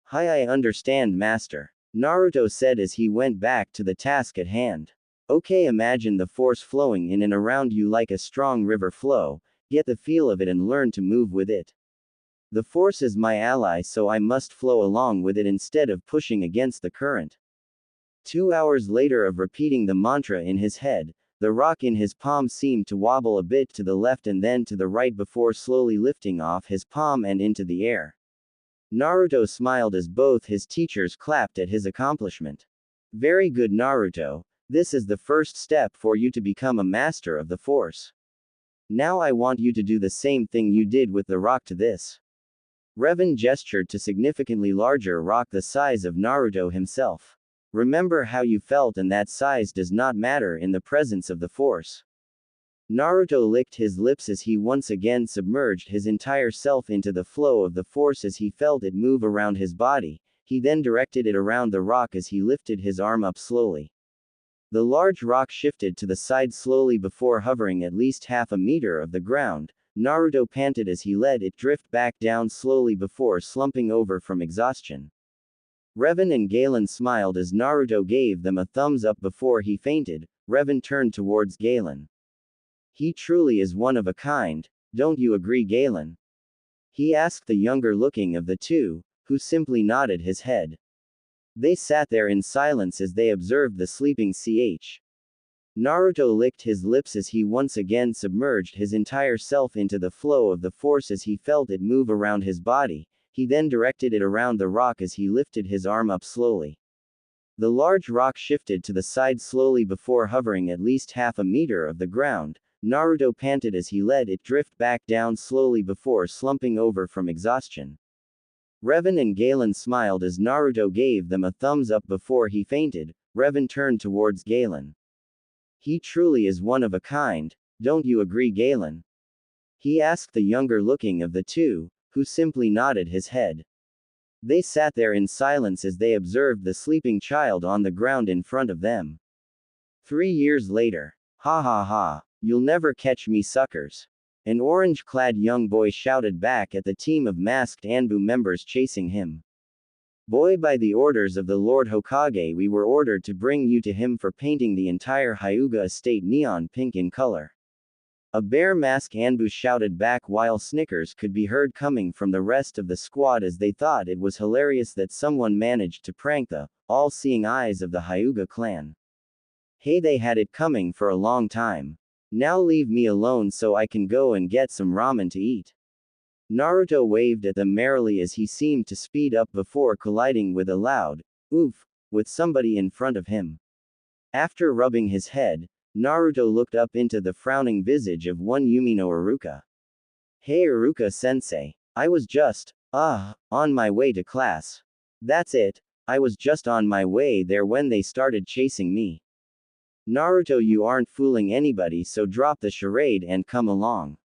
Hi, I understand, master. Naruto said as he went back to the task at hand. Okay, imagine the force flowing in and around you like a strong river flow, get the feel of it and learn to move with it. The force is my ally, so I must flow along with it instead of pushing against the current. 2 hours later of repeating the mantra in his head, the rock in his palm seemed to wobble a bit to the left and then to the right before slowly lifting off his palm and into the air. Naruto smiled as both his teachers clapped at his accomplishment. Very good, Naruto. This is the first step for you to become a master of the force. Now I want you to do the same thing you did with the rock to this. Revan gestured to significantly larger rock the size of Naruto himself. Remember how you felt, and that size does not matter in the presence of the force. Naruto licked his lips as he once again submerged his entire self into the flow of the force as he felt it move around his body. He then directed it around the rock as he lifted his arm up slowly. The large rock shifted to the side slowly before hovering at least half a meter of the ground. Naruto panted as he let it drift back down slowly before slumping over from exhaustion. Revan and Galen smiled as Naruto gave them a thumbs up before he fainted. Revan turned towards Galen. He truly is one of a kind, don't you agree, Galen? He asked the younger looking of the two, who simply nodded his head. They sat there in silence as they observed the sleeping CH. Naruto licked his lips as he once again submerged his entire self into the flow of the force as he felt it move around his body. He then directed it around the rock as he lifted his arm up slowly. The large rock shifted to the side slowly before hovering at least half a meter of the ground. Naruto panted as he let it drift back down slowly before slumping over from exhaustion. Revan and Galen smiled as Naruto gave them a thumbs up before he fainted. Revan turned towards Galen. He truly is one of a kind, don't you agree, Galen? He asked the younger looking of the two, who simply nodded his head. They sat there in silence as they observed the sleeping child on the ground in front of them. 3 years later. Ha ha ha, you'll never catch me, suckers. An orange-clad young boy shouted back at the team of masked Anbu members chasing him. Boy, by the orders of the Lord Hokage, we were ordered to bring you to him for painting the entire Hyuga estate neon pink in color. A bear-masked Anbu shouted back while snickers could be heard coming from the rest of the squad as they thought it was hilarious that someone managed to prank the all-seeing eyes of the Hyuga clan. Hey, they had it coming for a long time. Now leave me alone so I can go and get some ramen to eat. Naruto waved at them merrily as he seemed to speed up before colliding with a loud oof with somebody in front of him. After rubbing his head, Naruto looked up into the frowning visage of one Yumino Iruka. Hey Iruka-sensei. I was just, on my way to class. That's it, I was just on my way there when they started chasing me. Naruto, you aren't fooling anybody, so drop the charade and come along.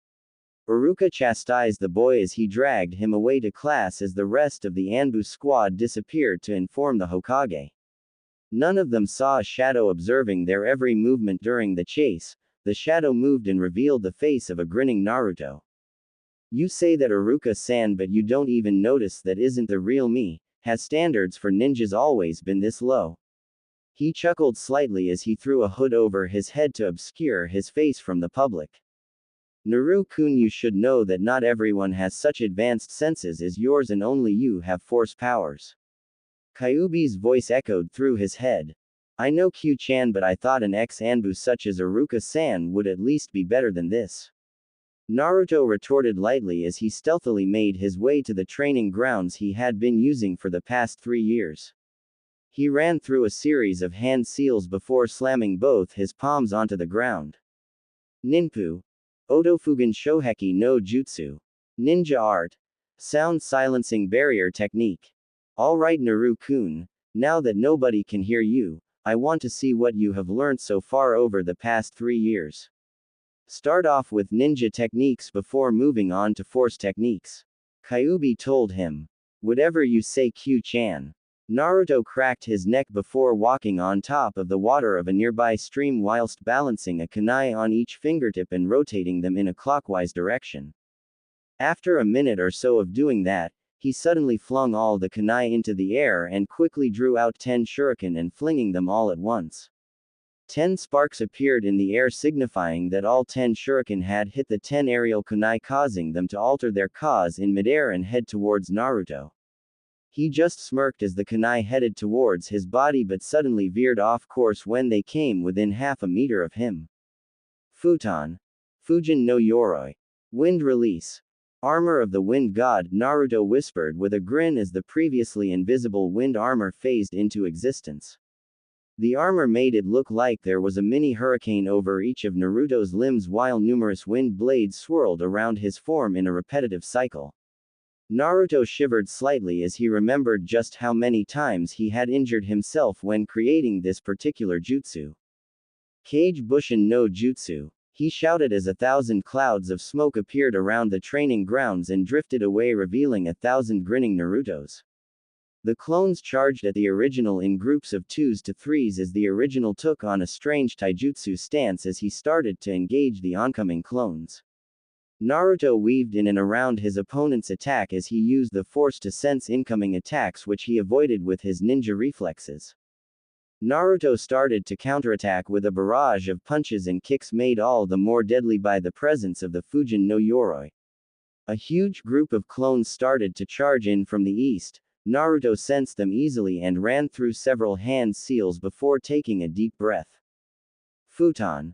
Iruka chastised the boy as he dragged him away to class as the rest of the Anbu squad disappeared to inform the Hokage. None of them saw a shadow observing their every movement during the chase. The shadow moved and revealed the face of a grinning Naruto. You say that, Iruka-san, but you don't even notice that isn't the real me. Has standards for ninjas always been this low? He chuckled slightly as he threw a hood over his head to obscure his face from the public. Naru-kun, you should know that not everyone has such advanced senses as yours and only you have force powers. Kyuubi's voice echoed through his head. I know Q-chan, but I thought an ex-Anbu such as Iruka-san would at least be better than this. Naruto retorted lightly as he stealthily made his way to the training grounds he had been using for the past 3 years. He ran through a series of hand seals before slamming both his palms onto the ground. Ninpu. Otofugen Shoheki no Jutsu. Ninja art. Sound silencing barrier technique. Alright Naru-kun, now that nobody can hear you, I want to see what you have learned so far over the past 3 years. Start off with ninja techniques before moving on to force techniques. Kyuubi told him. Whatever you say, Q-chan. Naruto cracked his neck before walking on top of the water of a nearby stream whilst balancing a kunai on each fingertip and rotating them in a clockwise direction. After a minute or so of doing that, he suddenly flung all the kunai into the air and quickly drew out 10 shuriken and flinging them all at once. 10 sparks appeared in the air signifying that all 10 shuriken had hit the 10 aerial kunai, causing them to alter their cause in midair and head towards Naruto. He just smirked as the kunai headed towards his body but suddenly veered off course when they came within half a meter of him. Futon. Fujin no Yoroi. Wind release. Armor of the wind god, Naruto whispered with a grin as the previously invisible wind armor phased into existence. The armor made it look like there was a mini hurricane over each of Naruto's limbs while numerous wind blades swirled around his form in a repetitive cycle. Naruto shivered slightly as he remembered just how many times he had injured himself when creating this particular jutsu. Kage Bushin no Jutsu. He shouted as 1,000 clouds of smoke appeared around the training grounds and drifted away, revealing 1,000 grinning Narutos. The clones charged at the original in groups of 2s to 3s as the original took on a strange taijutsu stance as he started to engage the oncoming clones. Naruto weaved in and around his opponent's attack as he used the force to sense incoming attacks, which he avoided with his ninja reflexes. Naruto started to counterattack with a barrage of punches and kicks made all the more deadly by the presence of the Fujin no Yoroi. A huge group of clones started to charge in from the east. Naruto sensed them easily and ran through several hand seals before taking a deep breath. Futon.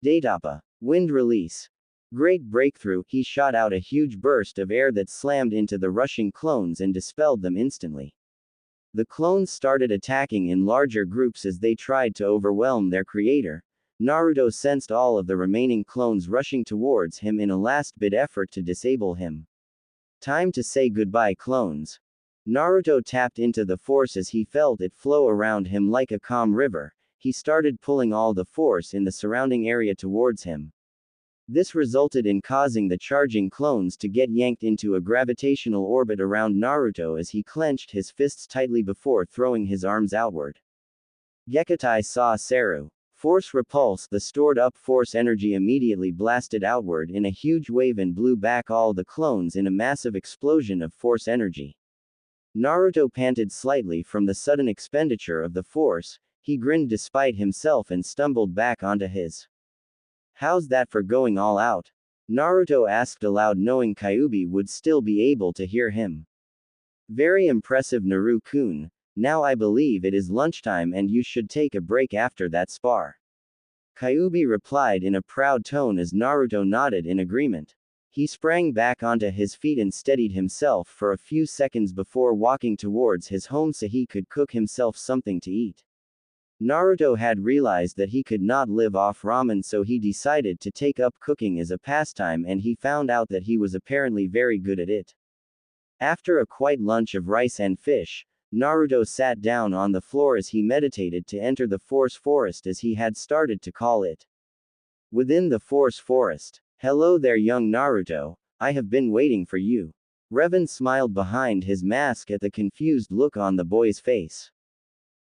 Datapa. Wind release. Great breakthrough, he shot out a huge burst of air that slammed into the rushing clones and dispelled them instantly. The clones started attacking in larger groups as they tried to overwhelm their creator. Naruto sensed all of the remaining clones rushing towards him in a last-bit effort to disable him. Time to say goodbye, clones. Naruto tapped into the force as he felt it flow around him like a calm river. He started pulling all the force in the surrounding area towards him. This resulted in causing the charging clones to get yanked into a gravitational orbit around Naruto as he clenched his fists tightly before throwing his arms outward. Gekitai saw Seru. Force repulse, the stored up force energy immediately blasted outward in a huge wave and blew back all the clones in a massive explosion of force energy. Naruto panted slightly from the sudden expenditure of the force. He grinned despite himself and stumbled back onto his. How's that for going all out? Naruto asked aloud, knowing Kyuubi would still be able to hear him. Very impressive, Naru-kun. Now I believe it is lunchtime and you should take a break after that spar. Kyuubi replied in a proud tone as Naruto nodded in agreement. He sprang back onto his feet and steadied himself for a few seconds before walking towards his home so he could cook himself something to eat. Naruto had realized that he could not live off ramen, so he decided to take up cooking as a pastime, and he found out that he was apparently very good at it. After a quiet lunch of rice and fish, Naruto sat down on the floor as he meditated to enter the Force Forest, as he had started to call it. Within the Force Forest. Hello there, young Naruto, I have been waiting for you. Revan smiled behind his mask at the confused look on the boy's face.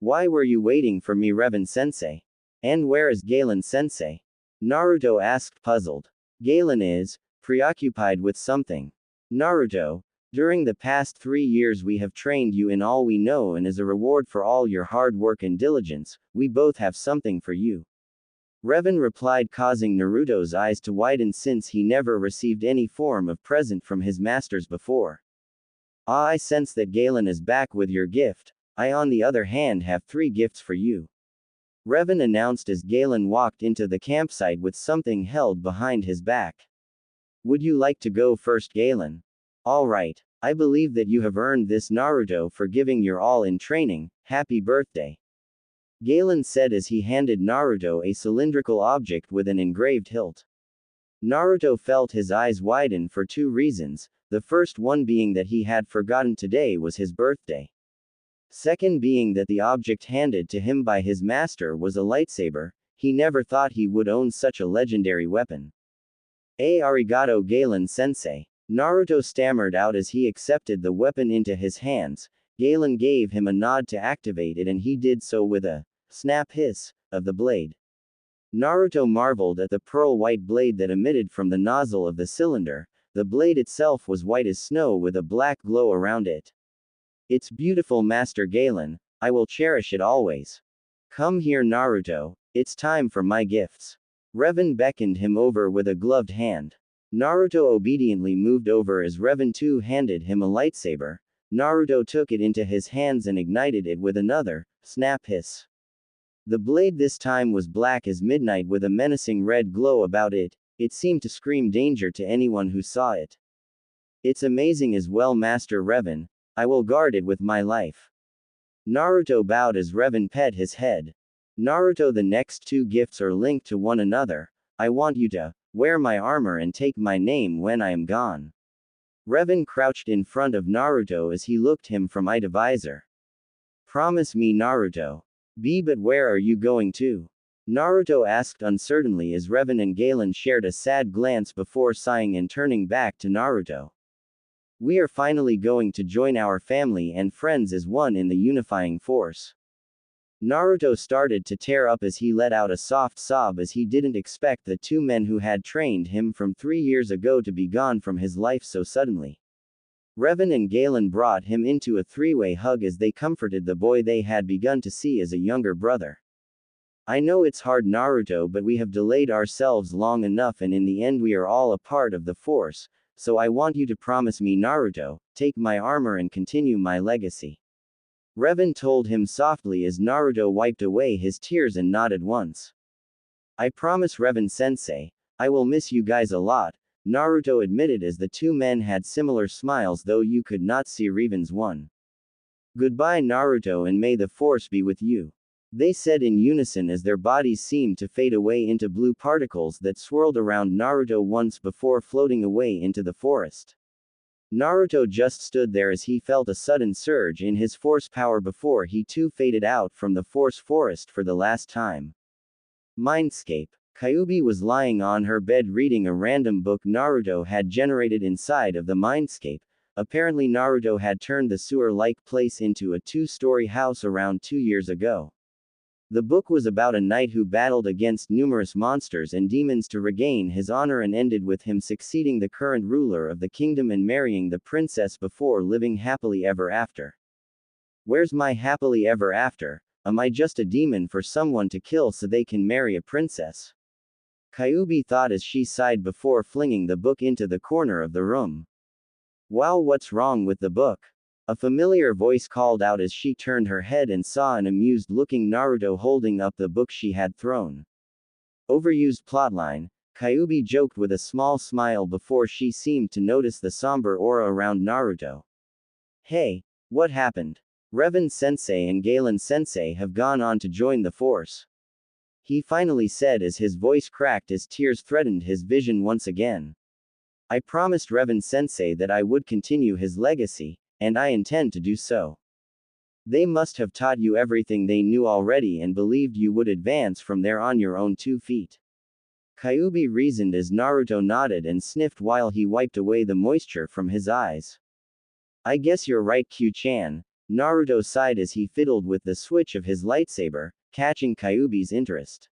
Why were you waiting for me, Revan-sensei? And where is Galen-sensei? Naruto asked, puzzled. Galen is preoccupied with something. Naruto, during the past 3 years we have trained you in all we know, and as a reward for all your hard work and diligence, we both have something for you. Revan replied, causing Naruto's eyes to widen since he never received any form of present from his masters before. Ah, I sense that Galen is back with your gift. I on the other hand have 3 gifts for you. Revan announced as Galen walked into the campsite with something held behind his back. Would you like to go first, Galen? Alright, I believe that you have earned this, Naruto, for giving your all in training. Happy birthday. Galen said as he handed Naruto a cylindrical object with an engraved hilt. Naruto felt his eyes widen for 2 reasons, the first one being that he had forgotten today was his birthday. Second being that the object handed to him by his master was a lightsaber. He never thought he would own such a legendary weapon. Arigato Galen sensei. Naruto stammered out as he accepted the weapon into his hands. Galen gave him a nod to activate it and he did so with a snap hiss of the blade. Naruto marveled at the pearl-white blade that emitted from the nozzle of the cylinder. The blade itself was white as snow with a black glow around it. It's beautiful, Master Galen. I will cherish it always. Come here, Naruto. It's time for my gifts. Revan beckoned him over with a gloved hand. Naruto obediently moved over as Revan too handed him a lightsaber. Naruto took it into his hands and ignited it with another snap hiss. The blade this time was black as midnight with a menacing red glow about it. It seemed to scream danger to anyone who saw it. It's amazing as well, Master Revan. I will guard it with my life. Naruto bowed as Revan pet his head. Naruto, the next two gifts are linked to one another. I want you to wear my armor and take my name when I am gone. Revan crouched in front of Naruto as he looked him from eye to visor. Promise me, Naruto. But where are you going to? Naruto asked uncertainly as Revan and Galen shared a sad glance before sighing and turning back to Naruto. We are finally going to join our family and friends as one in the unifying force. Naruto started to tear up as he let out a soft sob as he didn't expect the two men who had trained him from 3 years ago to be gone from his life so suddenly. Revan and Galen brought him into a three-way hug as they comforted the boy they had begun to see as a younger brother. I know it's hard, Naruto, but we have delayed ourselves long enough and in the end we are all a part of the force, so I want you to promise me, Naruto, take my armor and continue my legacy. Revan told him softly as Naruto wiped away his tears and nodded once. I promise, Revan-sensei. I will miss you guys a lot, Naruto admitted as the two men had similar smiles though you could not see Revan's one. Goodbye, Naruto, and may the force be with you. They said in unison as their bodies seemed to fade away into blue particles that swirled around Naruto once before floating away into the forest. Naruto just stood there as he felt a sudden surge in his force power before he too faded out from the force forest for the last time. Mindscape. Kyuubi was lying on her bed reading a random book Naruto had generated inside of the mindscape. Apparently Naruto had turned the sewer-like place into a 2-story house around 2 years ago. The book was about a knight who battled against numerous monsters and demons to regain his honor and ended with him succeeding the current ruler of the kingdom and marrying the princess before living happily ever after. Where's my happily ever after? Am I just a demon for someone to kill so they can marry a princess? Kyuubi thought as she sighed before flinging the book into the corner of the room. Wow, what's wrong with the book? A familiar voice called out as she turned her head and saw an amused-looking Naruto holding up the book she had thrown. Overused plotline, Kyuubi joked with a small smile before she seemed to notice the somber aura around Naruto. Hey, what happened? Revan-sensei and Galen-sensei have gone on to join the force. He finally said as his voice cracked as tears threatened his vision once again. I promised Revan-sensei that I would continue his legacy, and I intend to do so. They must have taught you everything they knew already and believed you would advance from there on your own 2 feet. Kyuubi reasoned as Naruto nodded and sniffed while he wiped away the moisture from his eyes. I guess you're right, Q-chan. Naruto sighed as he fiddled with the switch of his lightsaber, catching Kyuubi's interest.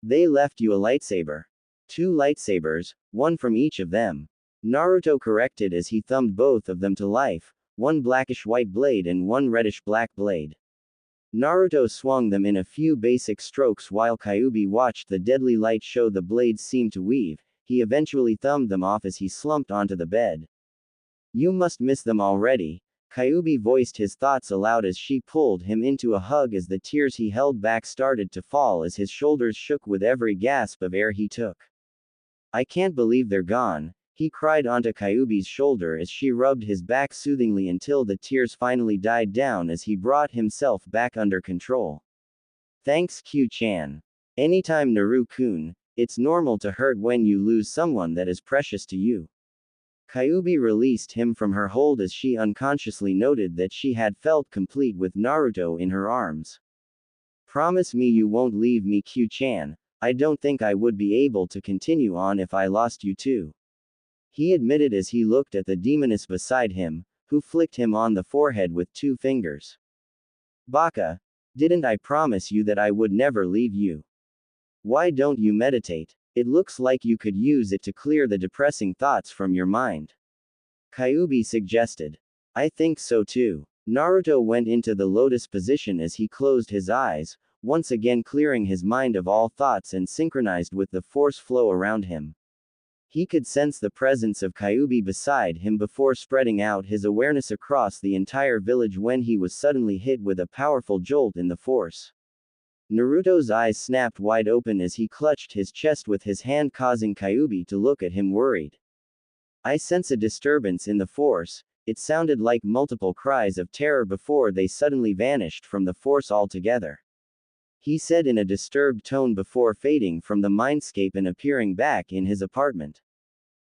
They left you a lightsaber. 2 lightsabers, one from each of them. Naruto corrected as he thumbed both of them to life, one blackish-white blade and one reddish-black blade. Naruto swung them in a few basic strokes while Kyuubi watched the deadly light show the blades seem to weave. He eventually thumbed them off as he slumped onto the bed. You must miss them already. Kyuubi voiced his thoughts aloud as she pulled him into a hug as the tears he held back started to fall as his shoulders shook with every gasp of air he took. I can't believe they're gone. He cried onto Kyuubi's shoulder as she rubbed his back soothingly until the tears finally died down as he brought himself back under control. Thanks, Q-chan. Anytime, Naru-kun. It's normal to hurt when you lose someone that is precious to you. Kyuubi released him from her hold as she unconsciously noted that she had felt complete with Naruto in her arms. Promise me you won't leave me, Q-chan. I don't think I would be able to continue on if I lost you too. He admitted as he looked at the demoness beside him, who flicked him on the forehead with 2 fingers. Baka, didn't I promise you that I would never leave you? Why don't you meditate? It looks like you could use it to clear the depressing thoughts from your mind. Kyubi suggested. I think so too. Naruto went into the lotus position as he closed his eyes, once again clearing his mind of all thoughts and synchronized with the force flow around him. He could sense the presence of Kyubi beside him before spreading out his awareness across the entire village when he was suddenly hit with a powerful jolt in the force. Naruto's eyes snapped wide open as he clutched his chest with his hand, causing Kyubi to look at him worried. I sense a disturbance in the force. It sounded like multiple cries of terror before they suddenly vanished from the force altogether. He said in a disturbed tone before fading from the mindscape and appearing back in his apartment.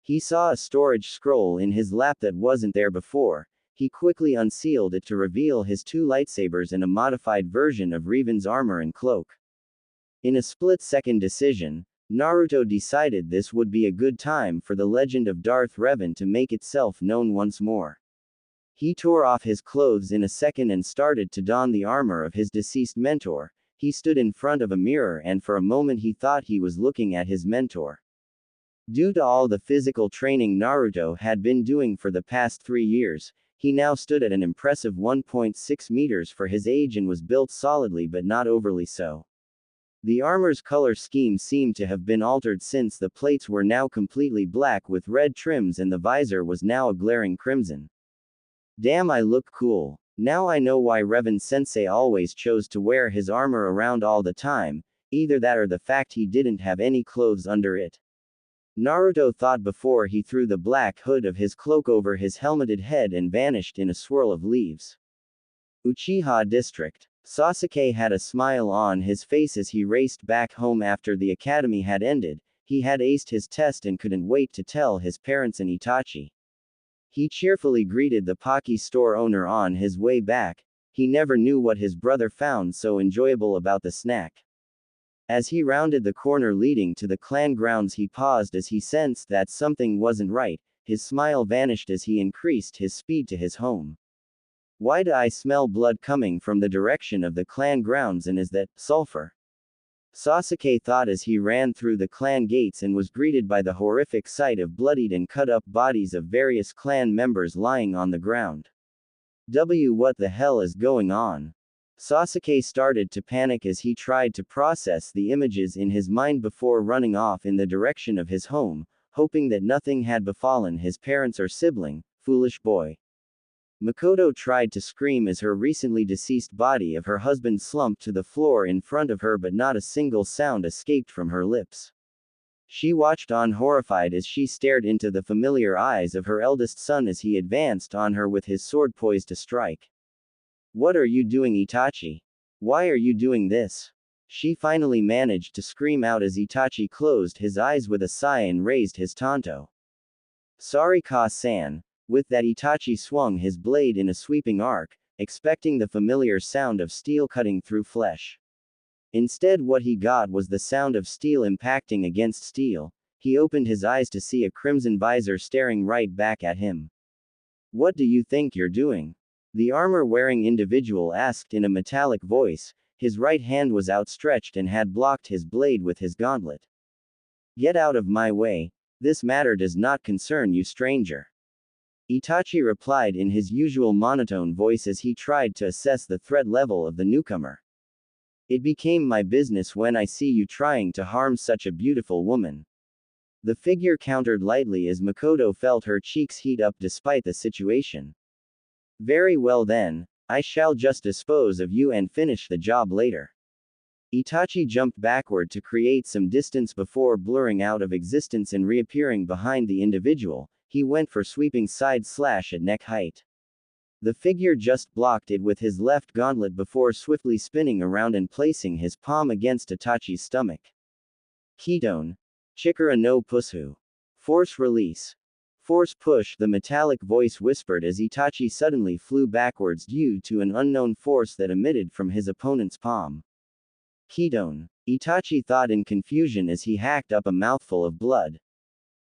He saw a storage scroll in his lap that wasn't there before. He quickly unsealed it to reveal his 2 lightsabers and a modified version of Revan's armor and cloak. In a split-second decision, Naruto decided this would be a good time for the legend of Darth Revan to make itself known once more. He tore off his clothes in a second and started to don the armor of his deceased mentor. He stood in front of a mirror and for a moment he thought he was looking at his mentor. Due to all the physical training Naruto had been doing for the past 3 years, he now stood at an impressive 1.6 meters for his age and was built solidly but not overly so. The armor's color scheme seemed to have been altered since the plates were now completely black with red trims and the visor was now a glaring crimson. Damn, I look cool. Now I know why Revan-sensei always chose to wear his armor around all the time, either that or the fact he didn't have any clothes under it. Naruto thought before he threw the black hood of his cloak over his helmeted head and vanished in a swirl of leaves. Uchiha District. Sasuke had a smile on his face as he raced back home after the academy had ended. He had aced his test and couldn't wait to tell his parents and Itachi. He cheerfully greeted the Pocky store owner on his way back. He never knew what his brother found so enjoyable about the snack. As he rounded the corner leading to the clan grounds, he paused as he sensed that something wasn't right. His smile vanished as he increased his speed to his home. Why do I smell blood coming from the direction of the clan grounds, and is that sulfur? Sasuke thought as he ran through the clan gates and was greeted by the horrific sight of bloodied and cut-up bodies of various clan members lying on the ground. What the hell is going on? Sasuke started to panic as he tried to process the images in his mind before running off in the direction of his home, hoping that nothing had befallen his parents or sibling. Foolish boy. Mikoto tried to scream as her recently deceased body of her husband slumped to the floor in front of her, but not a single sound escaped from her lips. She watched on horrified as she stared into the familiar eyes of her eldest son as he advanced on her with his sword poised to strike. What are you doing, Itachi? Why are you doing this? She finally managed to scream out as Itachi closed his eyes with a sigh and raised his tanto. Sorry, Ka-san. With that, Itachi swung his blade in a sweeping arc, expecting the familiar sound of steel cutting through flesh. Instead, what he got was the sound of steel impacting against steel. He opened his eyes to see a crimson visor staring right back at him. What do you think you're doing? The armor-wearing individual asked in a metallic voice. His right hand was outstretched and had blocked his blade with his gauntlet. Get out of my way. This matter does not concern you, stranger. Itachi replied in his usual monotone voice as he tried to assess the threat level of the newcomer. It became my business when I see you trying to harm such a beautiful woman. The figure countered lightly as Mikoto felt her cheeks heat up despite the situation. Very well then, I shall just dispose of you and finish the job later. Itachi jumped backward to create some distance before blurring out of existence and reappearing behind the individual. He went for sweeping side slash at neck height. The figure just blocked it with his left gauntlet before swiftly spinning around and placing his palm against Itachi's stomach. Ketone. Chikara no Pushu. Force release. Force push, the metallic voice whispered as Itachi suddenly flew backwards due to an unknown force that emitted from his opponent's palm. Ketone. Itachi thought in confusion as he hacked up a mouthful of blood.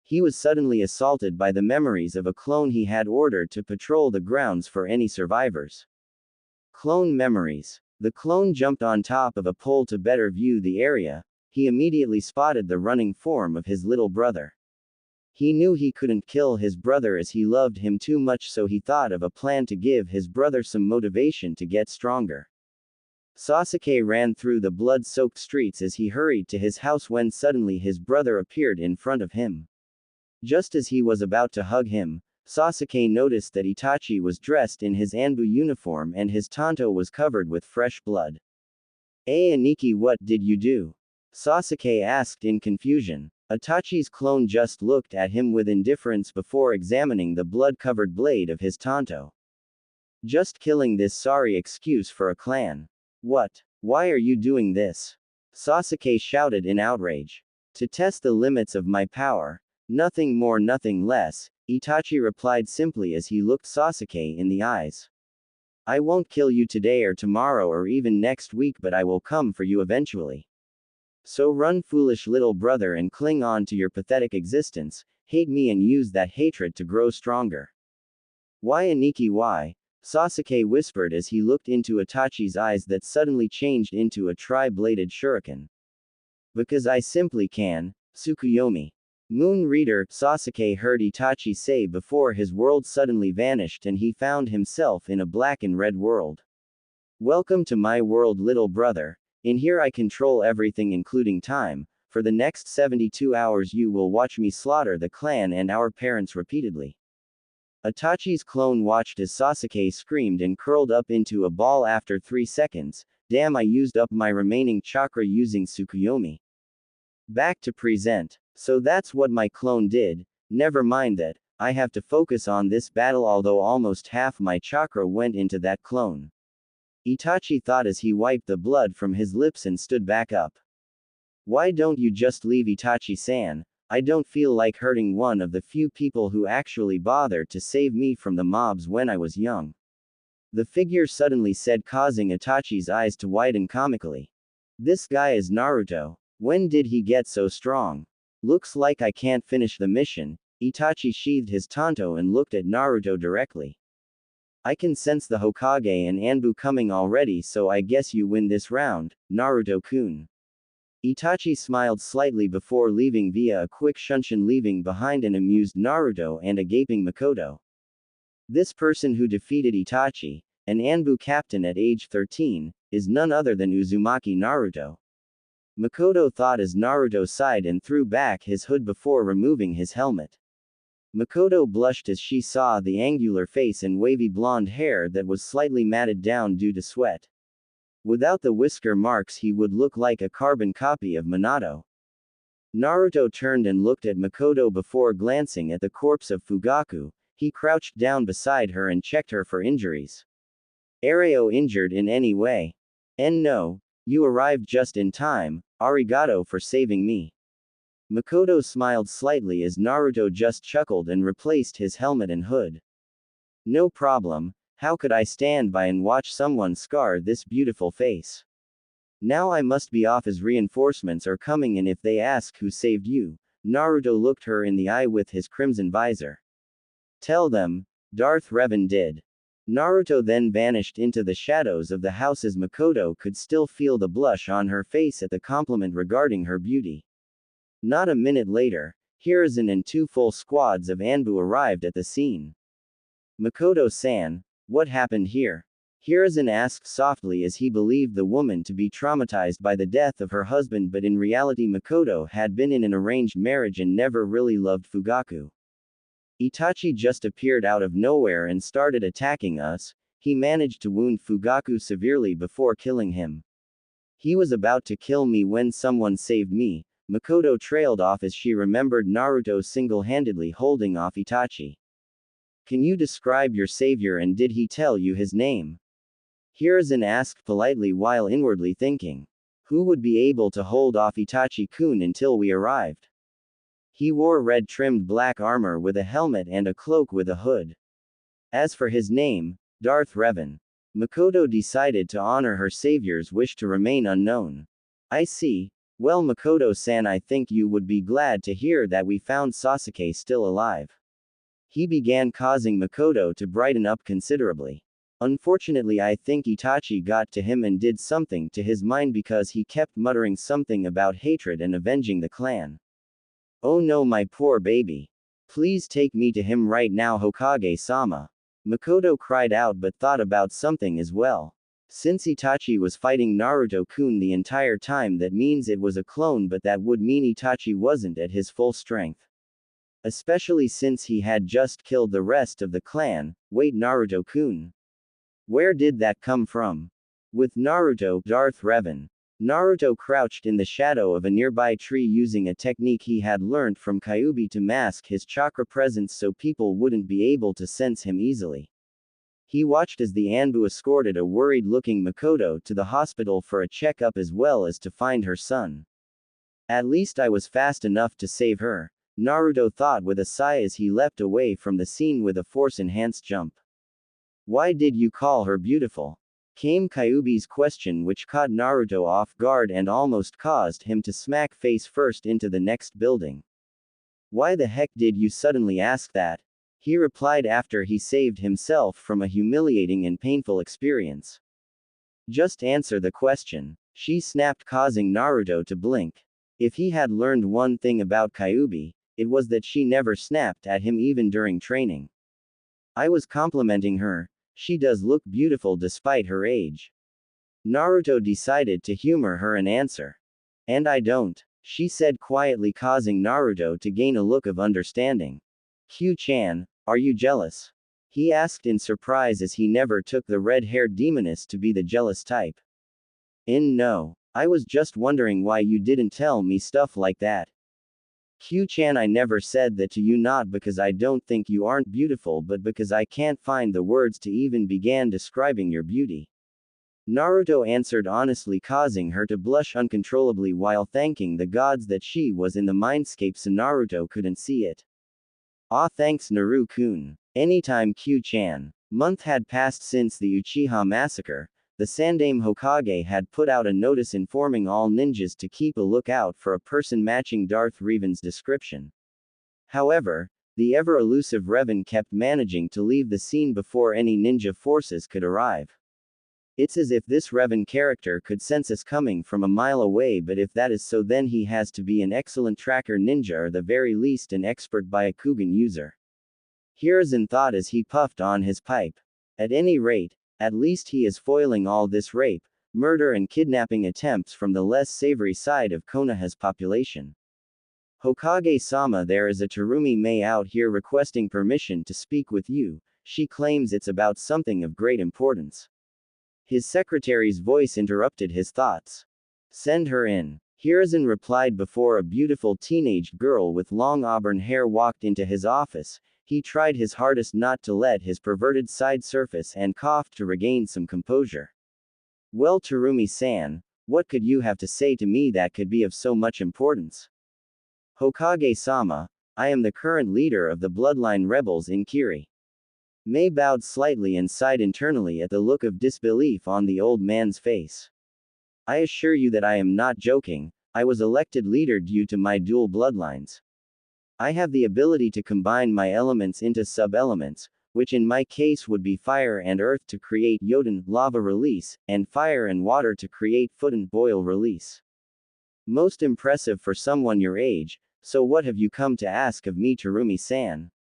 He was suddenly assaulted by the memories of a clone he had ordered to patrol the grounds for any survivors. Clone memories. The clone jumped on top of a pole to better view the area. He immediately spotted the running form of his little brother. He knew he couldn't kill his brother as he loved him too much, so he thought of a plan to give his brother some motivation to get stronger. Sasuke ran through the blood-soaked streets as he hurried to his house when suddenly his brother appeared in front of him. Just as he was about to hug him, Sasuke noticed that Itachi was dressed in his Anbu uniform and his tanto was covered with fresh blood. Aniki, what did you do? Sasuke asked in confusion. Itachi's clone just looked at him with indifference before examining the blood-covered blade of his tanto. Just killing this sorry excuse for a clan. What? Why are you doing this? Sasuke shouted in outrage. To test the limits of my power. Nothing more, nothing less, Itachi replied simply as he looked Sasuke in the eyes. I won't kill you today or tomorrow or even next week, but I will come for you eventually. So run, foolish little brother, and cling on to your pathetic existence, hate me and use that hatred to grow stronger. Why, Aniki, why? Sasuke whispered as he looked into Itachi's eyes that suddenly changed into a tri-bladed shuriken. Because I simply can, Tsukuyomi. Moon Reader, Sasuke heard Itachi say before his world suddenly vanished and he found himself in a black and red world. Welcome to my world, little brother. In here I control everything including time. For the next 72 hours you will watch me slaughter the clan and our parents repeatedly. Itachi's clone watched as Sasuke screamed and curled up into a ball after 3 seconds. Damn, I used up my remaining chakra using Tsukuyomi. Back to present. So that's what my clone did. Never mind that. I have to focus on this battle, although almost half my chakra went into that clone. Itachi thought as he wiped the blood from his lips and stood back up. Why don't you just leave, Itachi-san? I don't feel like hurting one of the few people who actually bothered to save me from the mobs when I was young. The figure suddenly said, causing Itachi's eyes to widen comically. This guy is Naruto. When did he get so strong? Looks like I can't finish the mission. Itachi sheathed his tanto and looked at Naruto directly. I can sense the Hokage and Anbu coming already, so I guess you win this round, Naruto-kun. Itachi smiled slightly before leaving via a quick shunshin, leaving behind an amused Naruto and a gaping Mikoto. This person who defeated Itachi, an Anbu captain at age 13, is none other than Uzumaki Naruto. Mikoto thought as Naruto sighed and threw back his hood before removing his helmet. Mikoto blushed as she saw the angular face and wavy blonde hair that was slightly matted down due to sweat. Without the whisker marks he would look like a carbon copy of Minato. Naruto turned and looked at Mikoto before glancing at the corpse of Fugaku. He crouched down beside her and checked her for injuries. Areo injured in any way? No. You arrived just in time, arigato for saving me. Mikoto smiled slightly as Naruto just chuckled and replaced his helmet and hood. No problem, how could I stand by and watch someone scar this beautiful face? Now I must be off as reinforcements are coming in if they ask who saved you. Naruto looked her in the eye with his crimson visor. Tell them, Darth Revan did. Naruto then vanished into the shadows of the house as Mikoto could still feel the blush on her face at the compliment regarding her beauty. Not a minute later, Hiruzen and 2 full squads of Anbu arrived at the scene. Mikoto-san, what happened here? Hiruzen asked softly as he believed the woman to be traumatized by the death of her husband, but in reality Mikoto had been in an arranged marriage and never really loved Fugaku. Itachi just appeared out of nowhere and started attacking us. He managed to wound Fugaku severely before killing him. He was about to kill me when someone saved me. Mikoto trailed off as she remembered Naruto single-handedly holding off Itachi. Can you describe your savior, and did he tell you his name? Hiruzen asked politely while inwardly thinking. Who would be able to hold off Itachi-kun until we arrived? He wore red-trimmed black armor with a helmet and a cloak with a hood. As for his name, Darth Revan. Mikoto decided to honor her savior's wish to remain unknown. I see. Well, Makoto-san, I think you would be glad to hear that we found Sasuke still alive. He began, causing Mikoto to brighten up considerably. Unfortunately, I think Itachi got to him and did something to his mind because he kept muttering something about hatred and avenging the clan. Oh no, my poor baby. Please take me to him right now, Hokage-sama. Mikoto cried out but thought about something as well. Since Itachi was fighting Naruto-kun the entire time, that means it was a clone, but that would mean Itachi wasn't at his full strength. Especially since he had just killed the rest of the clan. Wait, Naruto-kun. Where did that come from? With Naruto, Darth Revan. Naruto crouched in the shadow of a nearby tree using a technique he had learned from Kyuubi to mask his chakra presence so people wouldn't be able to sense him easily. He watched as the Anbu escorted a worried-looking Mikoto to the hospital for a checkup as well as to find her son. At least I was fast enough to save her, Naruto thought with a sigh as he leapt away from the scene with a force-enhanced jump. Why did you call her beautiful? Came Kyuubi's question, which caught Naruto off guard and almost caused him to smack face first into the next building. Why the heck did you suddenly ask that? He replied after he saved himself from a humiliating and painful experience. Just answer the question, she snapped, causing Naruto to blink. If he had learned one thing about Kyuubi, it was that she never snapped at him even during training. I was complimenting her. She does look beautiful despite her age. Naruto decided to humor her and answer. And I don't, she said quietly, causing Naruto to gain a look of understanding. Q-chan, are you jealous? He asked in surprise as he never took the red-haired demoness to be the jealous type. No. I was just wondering why you didn't tell me stuff like that. Q-chan, I never said that to you, not because I don't think you aren't beautiful, but because I can't find the words to even begin describing your beauty. Naruto answered honestly, causing her to blush uncontrollably while thanking the gods that she was in the mindscape so Naruto couldn't see it. Ah, thanks Naru-kun. Anytime, Q-chan. Month had passed since the Uchiha massacre. The Sandaime Hokage had put out a notice informing all ninjas to keep a lookout for a person matching Darth Revan's description. However, the ever-elusive Revan kept managing to leave the scene before any ninja forces could arrive. It's as if this Revan character could sense us coming from a mile away, but if that is so, then he has to be an excellent tracker ninja, or the very least an expert Byakugan user. Hiruzen thought as he puffed on his pipe. At any rate, at least he is foiling all this rape, murder and kidnapping attempts from the less savory side of Konoha's population. Hokage-sama, there is a Terumi Mei out here requesting permission to speak with you. She claims it's about something of great importance. His secretary's voice interrupted his thoughts. Send her in. Hiruzen replied before a beautiful teenage girl with long auburn hair walked into his office. He tried his hardest not to let his perverted side surface and coughed to regain some composure. Well, Terumi-san, what could you have to say to me that could be of so much importance? Hokage-sama, I am the current leader of the bloodline rebels in Kiri. Mei bowed slightly and sighed internally at the look of disbelief on the old man's face. I assure you that I am not joking. I was elected leader due to my dual bloodlines. I have the ability to combine my elements into sub-elements, which in my case would be fire and earth to create Yoden, lava release, and fire and water to create Futen, boil release. Most impressive for someone your age, so what have you come to ask of me, Terumi-san?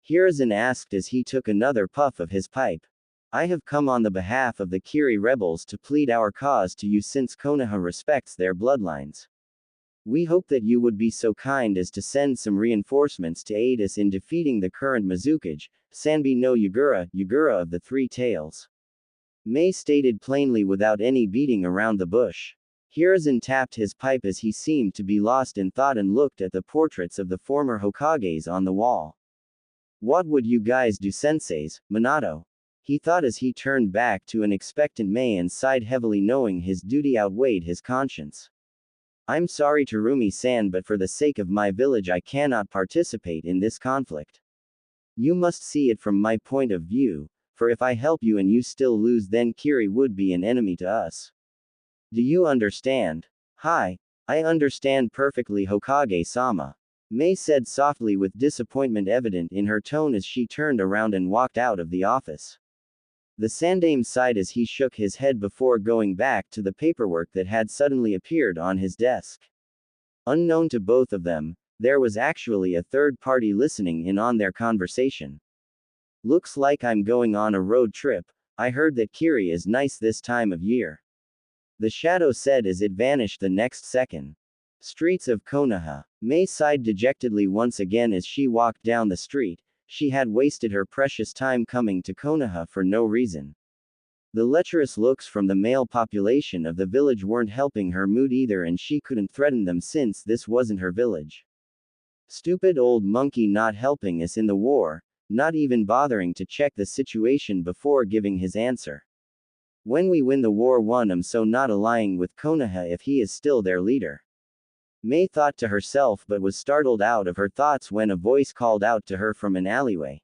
Hiruzen asked as he took another puff of his pipe. I have come on the behalf of the Kiri rebels to plead our cause to you since Konoha respects their bloodlines. We hope that you would be so kind as to send some reinforcements to aid us in defeating the current Mizukage, Sanbi no Yagura of the Three Tails. Mei stated plainly without any beating around the bush. Hiruzen tapped his pipe as he seemed to be lost in thought and looked at the portraits of the former Hokages on the wall. What would you guys do, senseis, Minato? He thought as he turned back to an expectant Mei and sighed heavily, knowing his duty outweighed his conscience. I'm sorry, Terumi-san, but for the sake of my village I cannot participate in this conflict. You must see it from my point of view, for if I help you and you still lose, then Kiri would be an enemy to us. Do you understand? Hi, I understand perfectly Hokage-sama. Mei said softly with disappointment evident in her tone as she turned around and walked out of the office. The Sandame sighed as he shook his head before going back to the paperwork that had suddenly appeared on his desk. Unknown to both of them, there was actually a third party listening in on their conversation. Looks like I'm going on a road trip. I heard that Kiri is nice this time of year. The shadow said as it vanished the next second. Streets of Konoha. Mei sighed dejectedly once again as she walked down the street. She had wasted her precious time coming to Konoha for no reason. The lecherous looks from the male population of the village weren't helping her mood either, and she couldn't threaten them since this wasn't her village. Stupid old monkey not helping us in the war, not even bothering to check the situation before giving his answer. When we win the war, I'm so not allying with Konoha if he is still their leader. Mei thought to herself, but was startled out of her thoughts when a voice called out to her from an alleyway.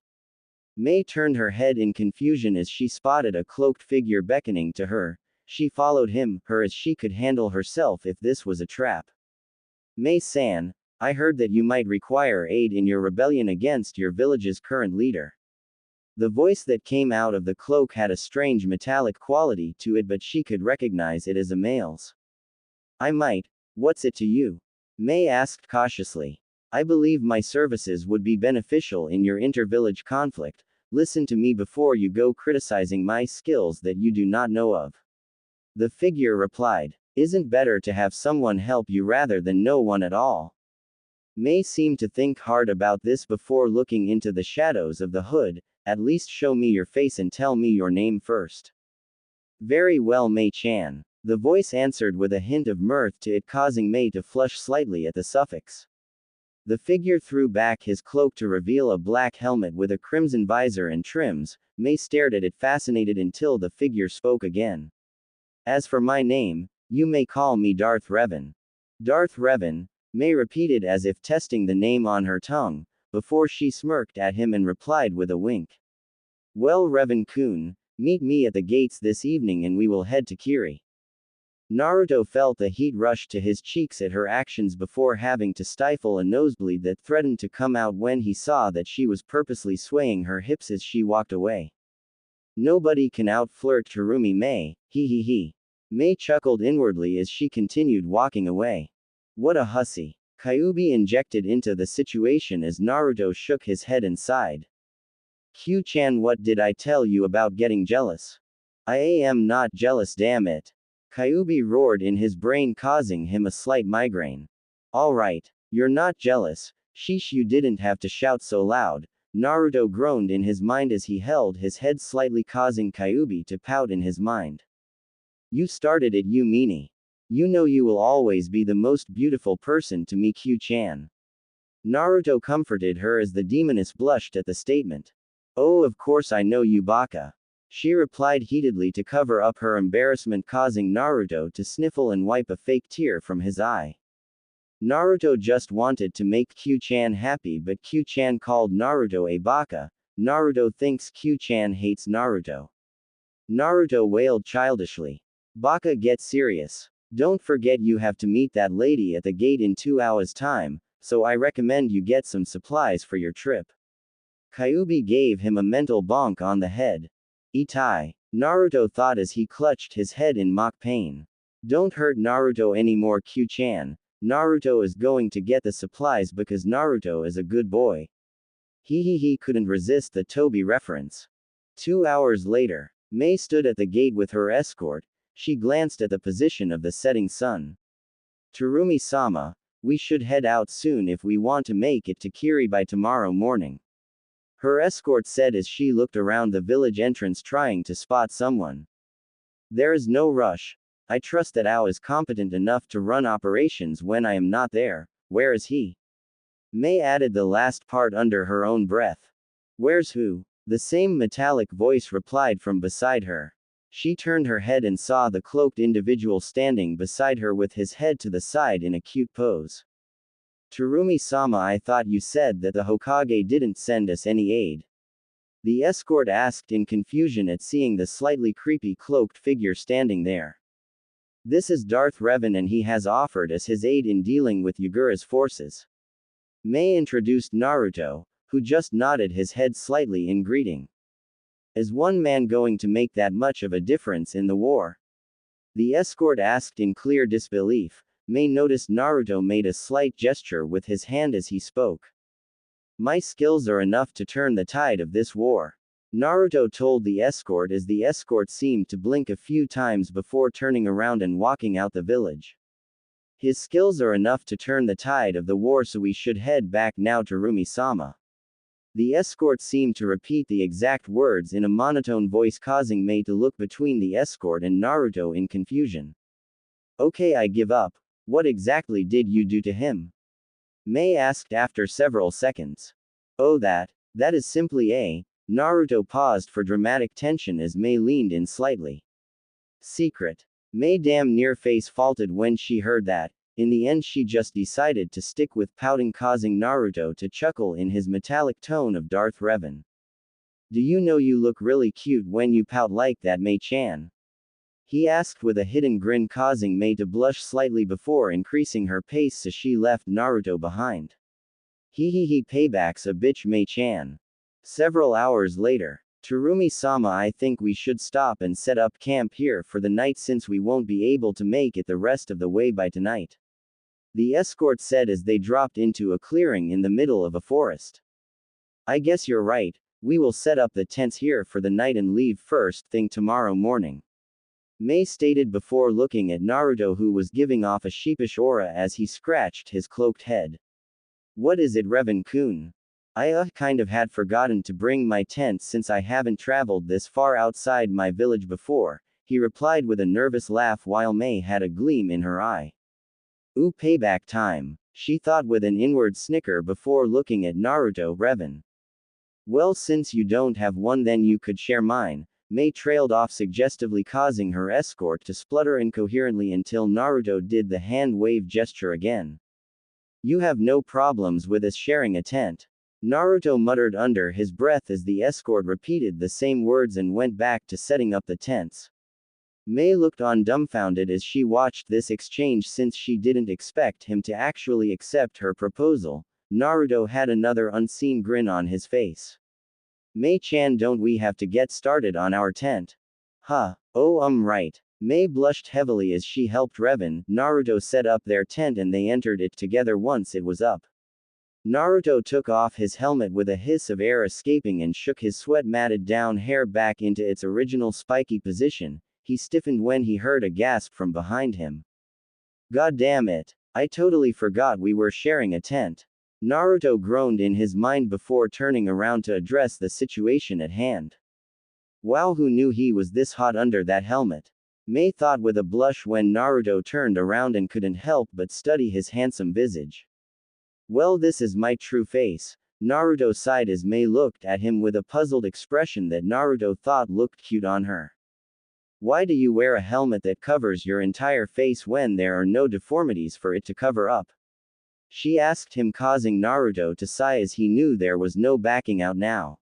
Mei turned her head in confusion as she spotted a cloaked figure beckoning to her. She followed him, as she could handle herself if this was a trap. Mei-san, I heard that you might require aid in your rebellion against your village's current leader. The voice that came out of the cloak had a strange metallic quality to it, but she could recognize it as a male's. I might. What's it to you? Mei asked cautiously. I believe my services would be beneficial in your inter-village conflict. Listen to me before you go criticizing my skills that you do not know of. The figure replied. Isn't better to have someone help you rather than no one at all? Mei seemed to think hard about this before looking into the shadows of the hood. At least show me your face and tell me your name first. Very well, Mei-chan. The voice answered with a hint of mirth to it, causing Mei to flush slightly at the suffix. The figure threw back his cloak to reveal a black helmet with a crimson visor and trims. Mei stared at it fascinated until the figure spoke again. As for my name, you may call me Darth Revan. Darth Revan, Mei repeated as if testing the name on her tongue, before she smirked at him and replied with a wink. Well, Revan-kun, meet me at the gates this evening and we will head to Kiri. Naruto felt the heat rush to his cheeks at her actions before having to stifle a nosebleed that threatened to come out when he saw that she was purposely swaying her hips as she walked away. Nobody can out-flirt Terumi Mei, he. Mei chuckled inwardly as she continued walking away. What a hussy. Kyuubi injected into the situation as Naruto shook his head and sighed. Q-chan, what did I tell you about getting jealous? I am not jealous, damn it. Kyuubi roared in his brain, causing him a slight migraine. Alright, you're not jealous. Sheesh, you didn't have to shout so loud. Naruto groaned in his mind as he held his head slightly, causing Kyuubi to pout in his mind. You started it, you meanie. You know you will always be the most beautiful person to me, Q-chan. Naruto comforted her as the demoness blushed at the statement. Oh, of course I know you, baka. She replied heatedly to cover up her embarrassment, causing Naruto to sniffle and wipe a fake tear from his eye. Naruto just wanted to make Q-chan happy, but Q-chan called Naruto a baka. Naruto thinks Q-chan hates Naruto. Naruto wailed childishly. Baka, get serious. Don't forget you have to meet that lady at the gate in 2 hours' time, so I recommend you get some supplies for your trip. Kyuubi gave him a mental bonk on the head. Itai. Naruto thought as he clutched his head in mock pain. Don't hurt Naruto anymore, Q-chan. Naruto is going to get the supplies because Naruto is a good boy. He couldn't resist the Toby reference. 2 hours later, Mei stood at the gate with her escort. She glanced at the position of the setting sun. Terumi-sama, we should head out soon if we want to make it to Kiri by tomorrow morning. Her escort said as she looked around the village entrance trying to spot someone. There is no rush. I trust that Ao is competent enough to run operations when I am not there. Where is he? Mei added the last part under her own breath. Where's who? The same metallic voice replied from beside her. She turned her head and saw the cloaked individual standing beside her with his head to the side in a cute pose. Terumi-sama, I thought you said that the Hokage didn't send us any aid. The escort asked in confusion at seeing the slightly creepy cloaked figure standing there. This is Darth Revan and he has offered us his aid in dealing with Yugura's forces. Mei introduced Naruto, who just nodded his head slightly in greeting. Is one man going to make that much of a difference in the war? The escort asked in clear disbelief. Mei noticed Naruto made a slight gesture with his hand as he spoke. My skills are enough to turn the tide of this war, Naruto told the escort as the escort seemed to blink a few times before turning around and walking out the village. His skills are enough to turn the tide of the war, so we should head back now to Rumi-sama. The escort seemed to repeat the exact words in a monotone voice, causing Mei to look between the escort and Naruto in confusion. Okay, I give up. What exactly did you do to him? Mei asked after several seconds. Oh, that is simply a. Naruto paused for dramatic tension as Mei leaned in slightly. Secret. Mei damn near face faulted when she heard that. In the end she just decided to stick with pouting, causing Naruto to chuckle in his metallic tone of Darth Revan. Do you know you look really cute when you pout like that, Mei-chan? He asked with a hidden grin, causing Mei to blush slightly before increasing her pace as she left Naruto behind. He payback's a bitch, Mei-chan. Several hours later. Terumi-sama, I think we should stop and set up camp here for the night since we won't be able to make it the rest of the way by tonight. The escort said as they dropped into a clearing in the middle of a forest. I guess you're right, we will set up the tents here for the night and leave first thing tomorrow morning. Mei stated before looking at Naruto, who was giving off a sheepish aura as he scratched his cloaked head. What is it, Revan-kun? I kind of had forgotten to bring my tent since I haven't traveled this far outside my village before, he replied with a nervous laugh while Mei had a gleam in her eye. Ooh, payback time, she thought with an inward snicker before looking at Naruto. Revan. Well, since you don't have one, then you could share mine. Mei trailed off suggestively, causing her escort to splutter incoherently until Naruto did the hand wave gesture again. You have no problems with us sharing a tent? Naruto muttered under his breath as the escort repeated the same words and went back to setting up the tents. Mei looked on dumbfounded as she watched this exchange since she didn't expect him to actually accept her proposal. Naruto had another unseen grin on his face. Mei-chan, don't we have to get started on our tent? Huh, oh right. Mei blushed heavily as she helped Revan, Naruto set up their tent and they entered it together once it was up. Naruto took off his helmet with a hiss of air escaping and shook his sweat-matted down hair back into its original spiky position. He stiffened when he heard a gasp from behind him. God damn it. I totally forgot we were sharing a tent. Naruto groaned in his mind before turning around to address the situation at hand. Wow, who knew he was this hot under that helmet? Mei thought with a blush when Naruto turned around and couldn't help but study his handsome visage. Well, this is my true face. Naruto sighed as Mei looked at him with a puzzled expression that Naruto thought looked cute on her. Why do you wear a helmet that covers your entire face when there are no deformities for it to cover up? She asked him, causing Naruto to sigh as he knew there was no backing out now.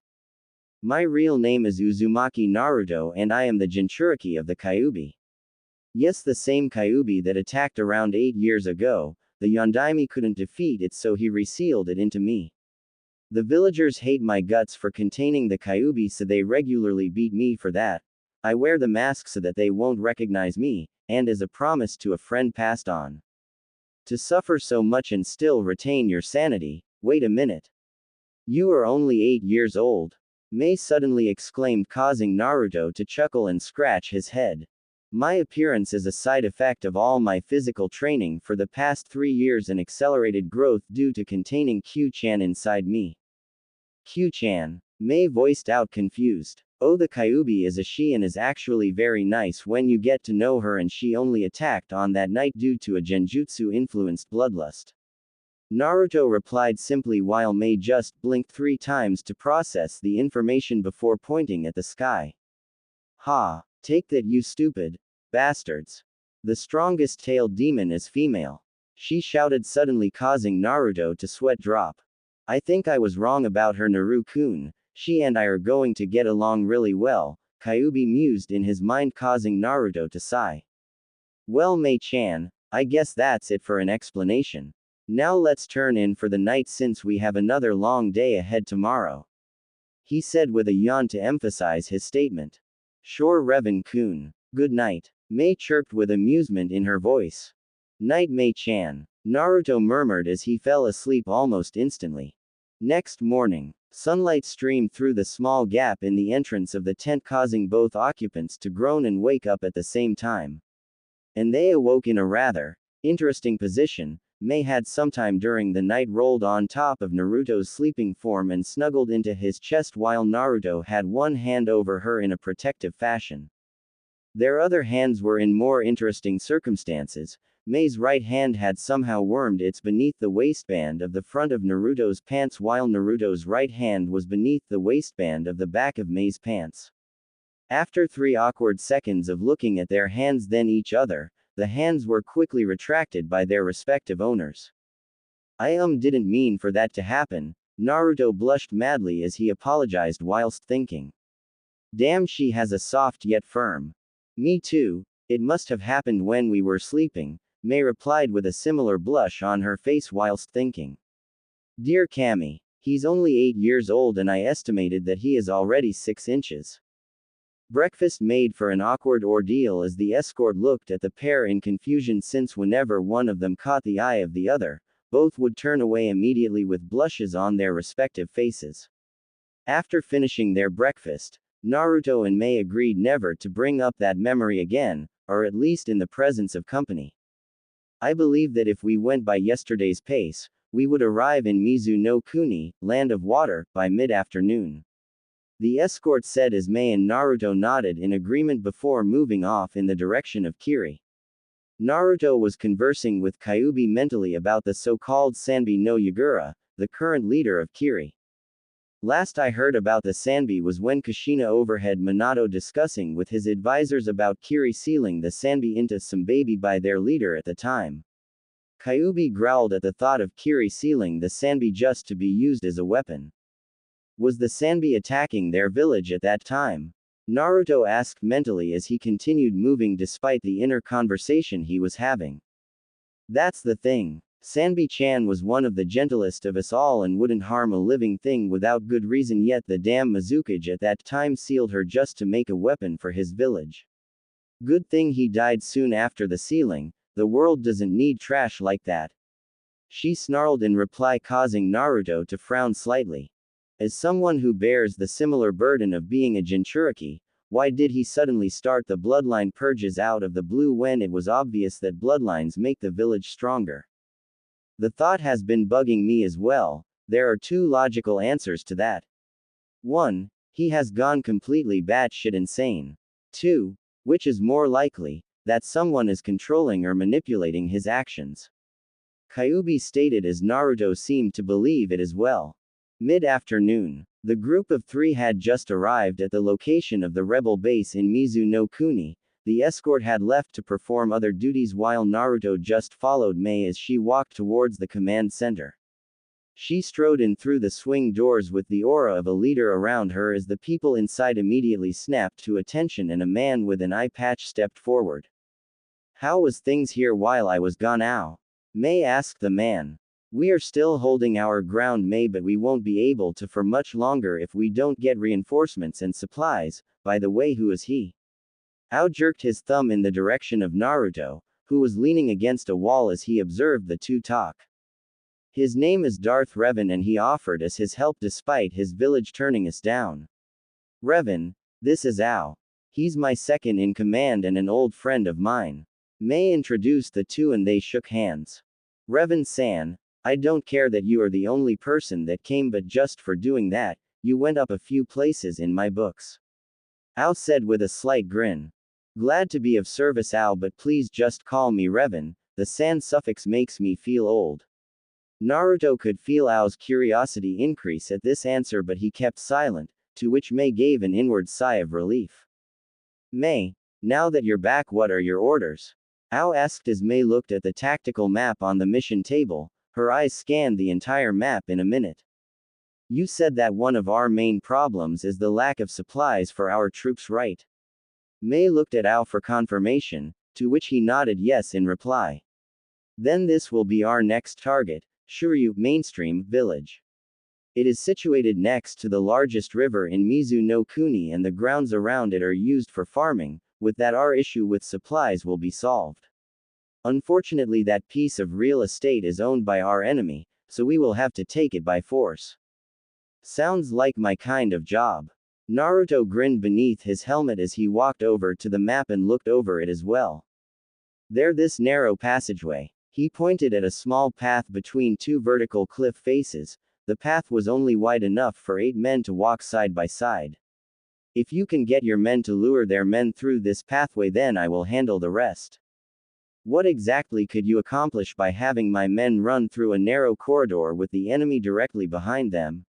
My real name is Uzumaki Naruto and I am the Jinchuriki of the Kyuubi. Yes, the same Kyuubi that attacked around 8 years ago. The Yondaime couldn't defeat it, so he resealed it into me. The villagers hate my guts for containing the Kyuubi, so they regularly beat me for that. I wear the mask so that they won't recognize me, and as a promise to a friend passed on. To suffer so much and still retain your sanity. Wait a minute. You are only 8 years old. Mei suddenly exclaimed, causing Naruto to chuckle and scratch his head. My appearance is a side effect of all my physical training for the past 3 years and accelerated growth due to containing Q-chan inside me. Q-chan. Mei voiced out, confused. Oh, the Kyuubi is a she and is actually very nice when you get to know her, and she only attacked on that night due to a genjutsu-influenced bloodlust. Naruto replied simply while Mei just blinked 3 times to process the information before pointing at the sky. Ha! Take that, you stupid bastards. The strongest tailed demon is female. She shouted suddenly, causing Naruto to sweat drop. I think I was wrong about her, Naru-kun. She and I are going to get along really well, Kyuubi mused in his mind, causing Naruto to sigh. Well, Mei-chan, I guess that's it for an explanation. Now let's turn in for the night since we have another long day ahead tomorrow. He said with a yawn to emphasize his statement. Sure, Revan-kun. Good night. Mei chirped with amusement in her voice. Night, Mei-chan. Naruto murmured as he fell asleep almost instantly. Next morning, sunlight streamed through the small gap in the entrance of the tent, causing both occupants to groan and wake up at the same time. And they awoke in a rather interesting position. Mei had sometime during the night rolled on top of Naruto's sleeping form and snuggled into his chest while Naruto had one hand over her in a protective fashion. Their other hands were in more interesting circumstances. Mei's right hand had somehow wormed its beneath the waistband of the front of Naruto's pants while Naruto's right hand was beneath the waistband of the back of Mei's pants. After 3 awkward seconds of looking at their hands then each other, the hands were quickly retracted by their respective owners. I didn't mean for that to happen. Naruto blushed madly as he apologized whilst thinking. Damn, she has a soft yet firm. Me too, it must have happened when we were sleeping, Mei replied with a similar blush on her face whilst thinking. Dear Cammy, he's only 8 years old and I estimated that he is already 6 inches. Breakfast made for an awkward ordeal as the escort looked at the pair in confusion since whenever one of them caught the eye of the other, both would turn away immediately with blushes on their respective faces. After finishing their breakfast, Naruto and Mei agreed never to bring up that memory again, or at least in the presence of company. I believe that if we went by yesterday's pace, we would arrive in Mizu no Kuni, Land of Water, by mid-afternoon. The escort said as Mei and Naruto nodded in agreement before moving off in the direction of Kiri. Naruto was conversing with Kyuubi mentally about the so-called Sanbi no Yagura, the current leader of Kiri. Last I heard about the Sanbi was when Kushina overheard Minato discussing with his advisors about Kiri sealing the Sanbi into some baby by their leader at the time. Kyuubi growled at the thought of Kiri sealing the Sanbi just to be used as a weapon. Was the Sanbi attacking their village at that time? Naruto asked mentally as he continued moving despite the inner conversation he was having. That's the thing. Sanbi-chan was one of the gentlest of us all and wouldn't harm a living thing without good reason, yet the damn Mizukage at that time sealed her just to make a weapon for his village. Good thing he died soon after the sealing, the world doesn't need trash like that. She snarled in reply, causing Naruto to frown slightly. As someone who bears the similar burden of being a Jinchuriki, why did he suddenly start the bloodline purges out of the blue when it was obvious that bloodlines make the village stronger? The thought has been bugging me as well. There are 2 logical answers to that. 1. He has gone completely batshit insane. 2. Which is more likely, that someone is controlling or manipulating his actions. Kyuubi stated as Naruto seemed to believe it as well. Mid-afternoon. The group of 3 had just arrived at the location of the rebel base in Mizu no Kuni. The escort had left to perform other duties while Naruto just followed Mei as she walked towards the command center. She strode in through the swing doors with the aura of a leader around her as the people inside immediately snapped to attention and a man with an eye patch stepped forward. How was things here while I was gone, Ao? Mei asked the man. We are still holding our ground, Mei, but we won't be able to for much longer if we don't get reinforcements and supplies. By the way, who is he? Ao jerked his thumb in the direction of Naruto, who was leaning against a wall as he observed the 2 talk. His name is Darth Revan and he offered us his help despite his village turning us down. Revan, this is Ao. He's my second in command and an old friend of mine. Mei introduced the 2 and they shook hands. Revan-san, I don't care that you are the only person that came, but just for doing that, you went up a few places in my books. Ao said with a slight grin. Glad to be of service, Ao, but please just call me Revan, the san suffix makes me feel old. Naruto could feel Ao's curiosity increase at this answer, but he kept silent, to which Mei gave an inward sigh of relief. Mei, now that you're back, what are your orders? Ao asked as Mei looked at the tactical map on the mission table. Her eyes scanned the entire map in a minute. You said that one of our main problems is the lack of supplies for our troops, right? Mei looked at Ao for confirmation. to which he nodded yes in reply. Then this will be our next target, Shuryu Mainstream Village. It is situated next to the largest river in Mizu no Kuni and the grounds around it are used for farming, with that our issue with supplies will be solved. Unfortunately that piece of real estate is owned by our enemy, so we will have to take it by force. Sounds like my kind of job. Naruto grinned beneath his helmet as he walked over to the map and looked over it as well. There this narrow passageway. He pointed at a small path between two vertical cliff faces. The path was only wide enough for 8 men to walk side by side. If you can get your men to lure their men through this pathway, then I will handle the rest. What exactly could you accomplish by having my men run through a narrow corridor with the enemy directly behind them?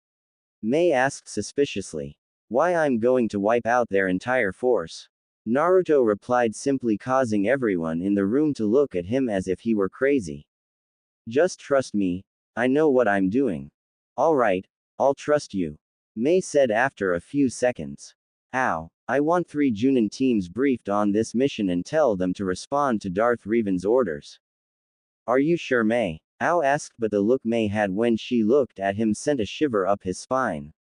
Mei asked suspiciously. Why, I'm going to wipe out their entire force. Naruto replied, simply causing everyone in the room to look at him as if he were crazy. Just trust me, I know what I'm doing. Alright, I'll trust you. Mei said after a few seconds. Ow, I want 3 Junin teams briefed on this mission and tell them to respond to Darth Revan's orders. Are you sure, Mei? Ao asked, but the look Mei had when she looked at him sent a shiver up his spine.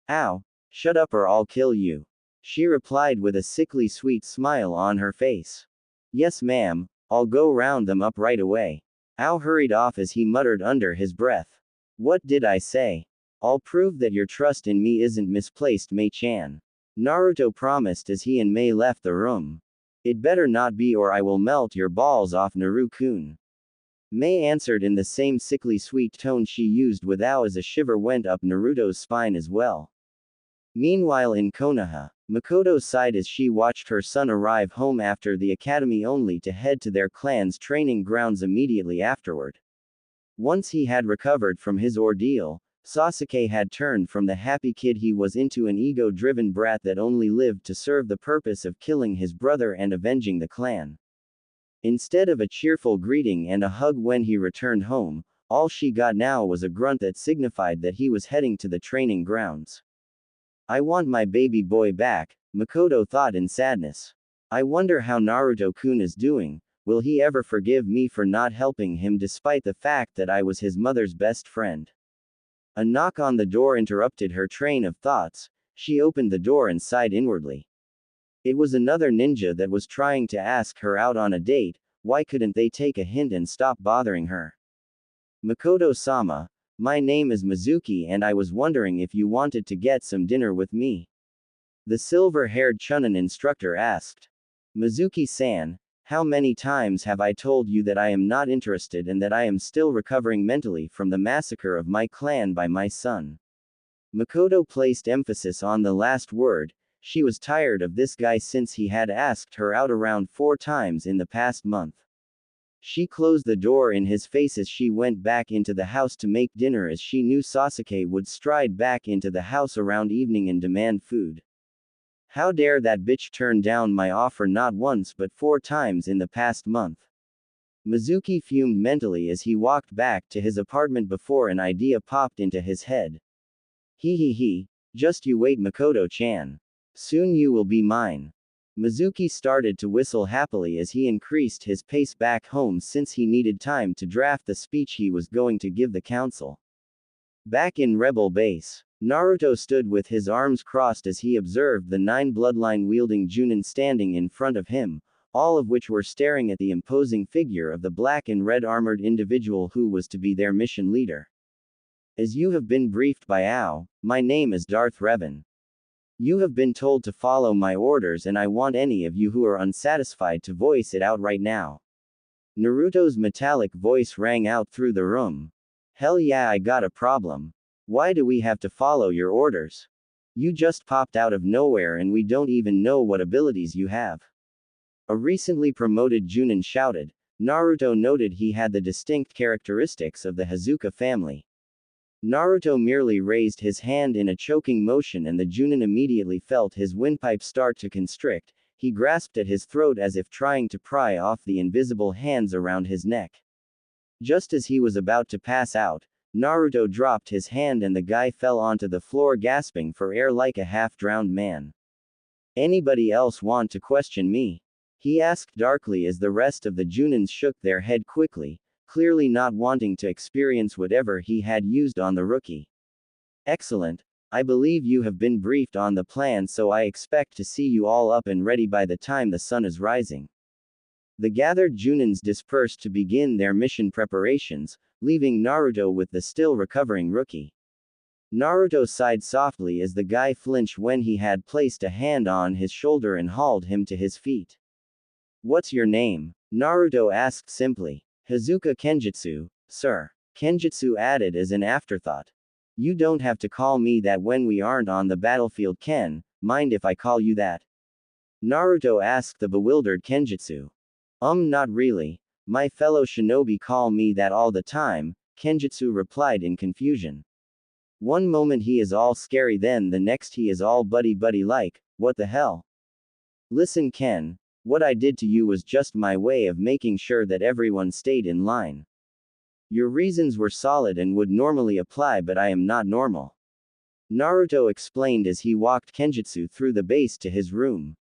Ow, shut up or I'll kill you. She replied with a sickly sweet smile on her face. Yes ma'am, I'll go round them up right away. Ao hurried off as he muttered under his breath. What did I say? I'll prove that your trust in me isn't misplaced, Mei-chan. Naruto promised as he and Mei left the room. It better not be or I will melt your balls off, Naru-kun. Mei answered in the same sickly sweet tone she used with Ao as a shiver went up Naruto's spine as well. Meanwhile in Konoha, Mikoto sighed as she watched her son arrive home after the academy only to head to their clan's training grounds immediately afterward. Once he had recovered from his ordeal, Sasuke had turned from the happy kid he was into an ego-driven brat that only lived to serve the purpose of killing his brother and avenging the clan. Instead of a cheerful greeting and a hug when he returned home, all she got now was a grunt that signified that he was heading to the training grounds. I want my baby boy back, Mikoto thought in sadness. I wonder how Naruto-kun is doing. Will he ever forgive me for not helping him despite the fact that I was his mother's best friend? A knock on the door interrupted her train of thoughts. She opened the door and sighed inwardly. It was another ninja that was trying to ask her out on a date. Why couldn't they take a hint and stop bothering her? Mikoto-sama, my name is Mizuki and I was wondering if you wanted to get some dinner with me. The silver-haired Chunin instructor asked. Mizuki-san, how many times have I told you that I am not interested and that I am still recovering mentally from the massacre of my clan by my son? Mikoto placed emphasis on the last word. She was tired of this guy since he had asked her out around 4 times in the past month. She closed the door in his face as she went back into the house to make dinner as she knew Sasuke would stride back into the house around evening and demand food. How dare that bitch turn down my offer not once but 4 times in the past month. Mizuki fumed mentally as he walked back to his apartment before an idea popped into his head. He, just you wait, Mikoto-chan. Soon you will be mine. Mizuki started to whistle happily as he increased his pace back home since he needed time to draft the speech he was going to give the council. Back in Rebel Base, Naruto stood with his arms crossed as he observed the 9 bloodline-wielding Junin standing in front of him, all of which were staring at the imposing figure of the black and red armored individual who was to be their mission leader. As you have been briefed by Ao, my name is Darth Revan. You have been told to follow my orders and I want any of you who are unsatisfied to voice it out right now. Naruto's metallic voice rang out through the room. Hell yeah, I got a problem. Why do we have to follow your orders? You just popped out of nowhere and we don't even know what abilities you have. A recently promoted Junin shouted. Naruto noted he had the distinct characteristics of the Hazuka family. Naruto merely raised his hand in a choking motion and the Junin immediately felt his windpipe start to constrict. He grasped at his throat as if trying to pry off the invisible hands around his neck. Just as he was about to pass out, Naruto dropped his hand and the guy fell onto the floor gasping for air like a half-drowned man. Anybody else want to question me? He asked darkly as the rest of the Junins shook their head quickly, clearly not wanting to experience whatever he had used on the rookie. Excellent. I believe you have been briefed on the plan, so I expect to see you all up and ready by the time the sun is rising. The gathered Junins dispersed to begin their mission preparations, leaving Naruto with the still recovering rookie. Naruto sighed softly as the guy flinched when he had placed a hand on his shoulder and hauled him to his feet. What's your name? Naruto asked simply. Hazuka Kenjutsu, sir. Kenjutsu added as an afterthought. You don't have to call me that when we aren't on the battlefield, Ken. Mind if I call you that? Naruto asked the bewildered Kenjutsu. Not really. My fellow shinobi call me that all the time, Kenjutsu replied in confusion. One moment he is all scary, then the next he is all buddy like, what the hell? Listen, Ken, what I did to you was just my way of making sure that everyone stayed in line. Your reasons were solid and would normally apply, but I am not normal. Naruto explained as he walked Kenjutsu through the base to his room.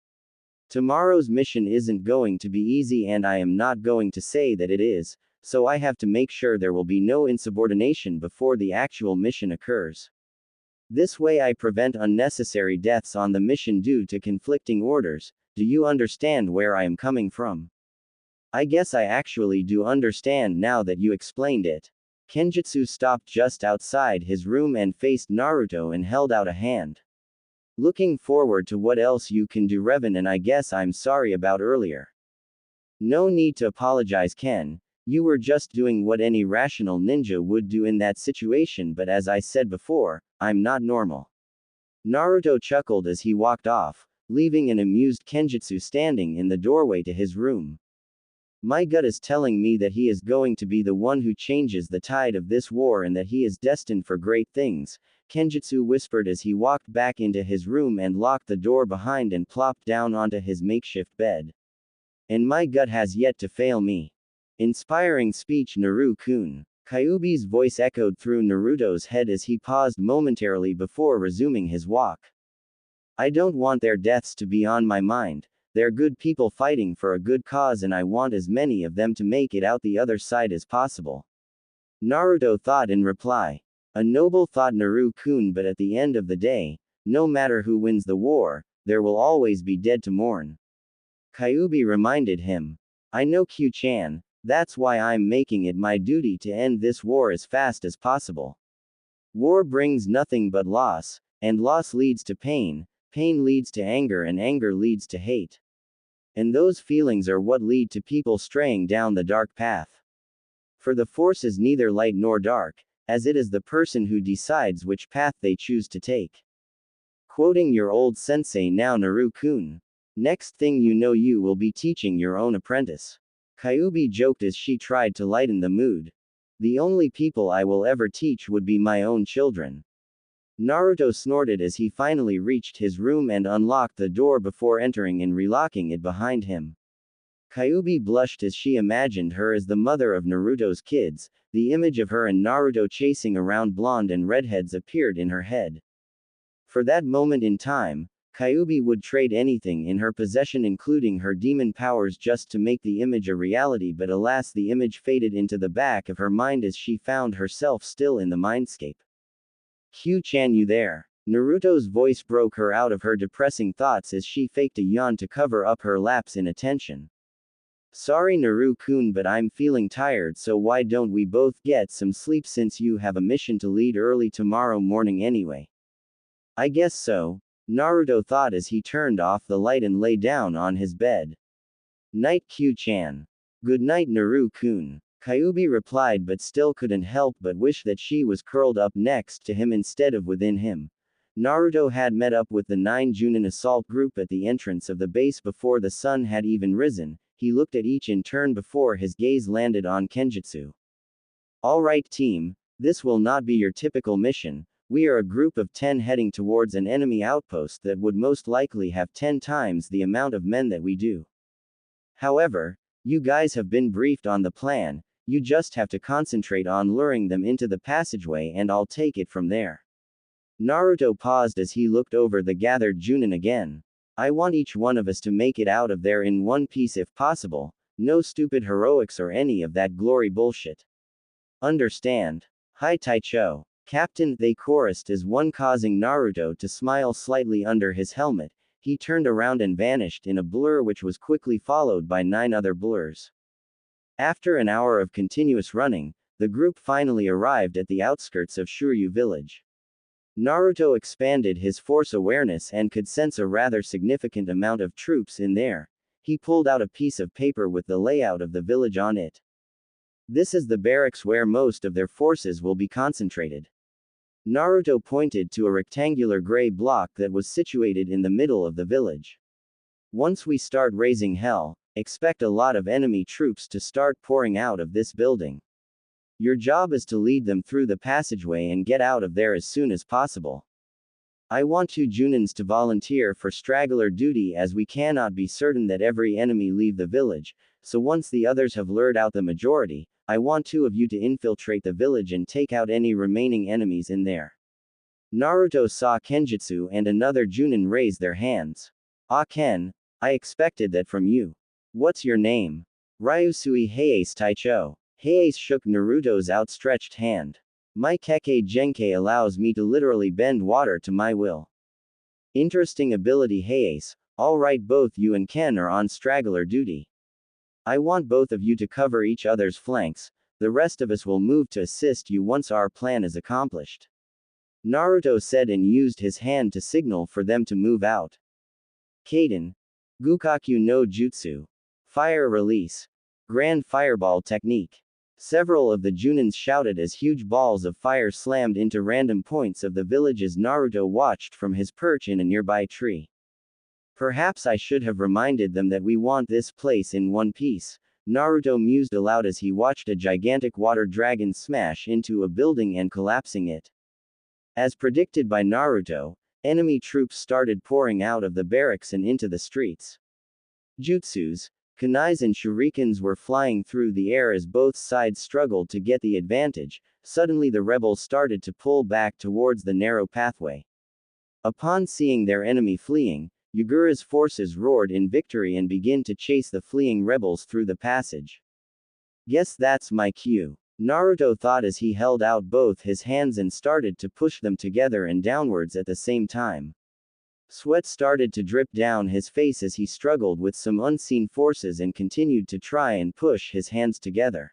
Tomorrow's mission isn't going to be easy, and I am not going to say that it is, so I have to make sure there will be no insubordination before the actual mission occurs. This way I prevent unnecessary deaths on the mission due to conflicting orders. Do you understand where I am coming from? I guess I actually do understand now that you explained it. Kenjutsu stopped just outside his room and faced Naruto and held out a hand. Looking forward to what else you can do, Revan, and I guess I'm sorry about earlier. No need to apologize, Ken. You were just doing what any rational ninja would do in that situation, but as I said before, I'm not normal. Naruto chuckled as he walked off, leaving an amused Kenjutsu standing in the doorway to his room. My gut is telling me that he is going to be the one who changes the tide of this war and that he is destined for great things, Kenjutsu whispered as he walked back into his room and locked the door behind and plopped down onto his makeshift bed. And my gut has yet to fail me. Inspiring speech, Naru-kun. Kyuubi's voice echoed through Naruto's head as he paused momentarily before resuming his walk. I don't want their deaths to be on my mind. They're good people fighting for a good cause, and I want as many of them to make it out the other side as possible. Naruto thought in reply. A noble thought, Naru-kun, but at the end of the day, no matter who wins the war, there will always be dead to mourn. Kyuubi reminded him. I know, Q-chan, that's why I'm making it my duty to end this war as fast as possible. War brings nothing but loss, and loss leads to pain. Pain leads to anger, and anger leads to hate. And those feelings are what lead to people straying down the dark path. For the force is neither light nor dark, as it is the person who decides which path they choose to take. Quoting your old sensei now, Naru-kun. Next thing you know, you will be teaching your own apprentice. Kyuubi joked as she tried to lighten the mood. The only people I will ever teach would be my own children. Naruto snorted as he finally reached his room and unlocked the door before entering and relocking it behind him. Kyuubi blushed as she imagined her as the mother of Naruto's kids. The image of her and Naruto chasing around blonde and redheads appeared in her head. For that moment in time, Kyuubi would trade anything in her possession, including her demon powers, just to make the image a reality, but alas, the image faded into the back of her mind as she found herself still in the mindscape. Q-chan, you there? Naruto's voice broke her out of her depressing thoughts as she faked a yawn to cover up her lapse in attention. Sorry, Naru-kun, but I'm feeling tired, so why don't we both get some sleep since you have a mission to lead early tomorrow morning anyway? I guess so, Naruto thought as he turned off the light and lay down on his bed. Night, Q-chan. Good night, Naru-kun. Kyuubi replied, but still couldn't help but wish that she was curled up next to him instead of within him. Naruto had met up with the 9 Junin assault group at the entrance of the base before the sun had even risen. He looked at each in turn before his gaze landed on Kenjutsu. Alright team, this will not be your typical mission. We are a group of 10 heading towards an enemy outpost that would most likely have 10 times the amount of men that we do. However, you guys have been briefed on the plan. You just have to concentrate on luring them into the passageway and I'll take it from there. Naruto paused as he looked over the gathered Junin again. I want each one of us to make it out of there in one piece if possible, no stupid heroics or any of that glory bullshit. Understand? Hi Taicho. Captain, they chorused as one, causing Naruto to smile slightly under his helmet. He turned around and vanished in a blur which was quickly followed by 9 other blurs. After an hour of continuous running, the group finally arrived at the outskirts of Shuryu village. Naruto expanded his force awareness and could sense a rather significant amount of troops in there. He pulled out a piece of paper with the layout of the village on it. This is the barracks where most of their forces will be concentrated. Naruto pointed to a rectangular gray block that was situated in the middle of the village. Once we start raising hell, expect a lot of enemy troops to start pouring out of this building. Your job is to lead them through the passageway and get out of there as soon as possible. I want 2 Junins to volunteer for straggler duty as we cannot be certain that every enemy leave the village, so once the others have lured out the majority, I want 2 of you to infiltrate the village and take out any remaining enemies in there. Naruto saw Kenjutsu and another Junin raise their hands. Ah Ken, I expected that from you. What's your name? Ryusui Heiase Taicho. Heiase shook Naruto's outstretched hand. My Kekkei Genkei allows me to literally bend water to my will. Interesting ability Heiase. Alright, both you and Ken are on straggler duty. I want both of you to cover each other's flanks, the rest of us will move to assist you once our plan is accomplished. Naruto said and used his hand to signal for them to move out. Kaden. Gukaku no Jutsu. Fire release. Grand fireball technique. Several of the Junins shouted as huge balls of fire slammed into random points of the village as Naruto watched from his perch in a nearby tree. Perhaps I should have reminded them that we want this place in one piece, Naruto mused aloud as he watched a gigantic water dragon smash into a building and collapsing it. As predicted by Naruto, enemy troops started pouring out of the barracks and into the streets. Jutsus, kunais and shurikens were flying through the air as both sides struggled to get the advantage. Suddenly the rebels started to pull back towards the narrow pathway. Upon seeing their enemy fleeing, Yagura's forces roared in victory and began to chase the fleeing rebels through the passage. Guess that's my cue, Naruto thought as he held out both his hands and started to push them together and downwards at the same time. Sweat started to drip down his face as he struggled with some unseen forces and continued to try and push his hands together.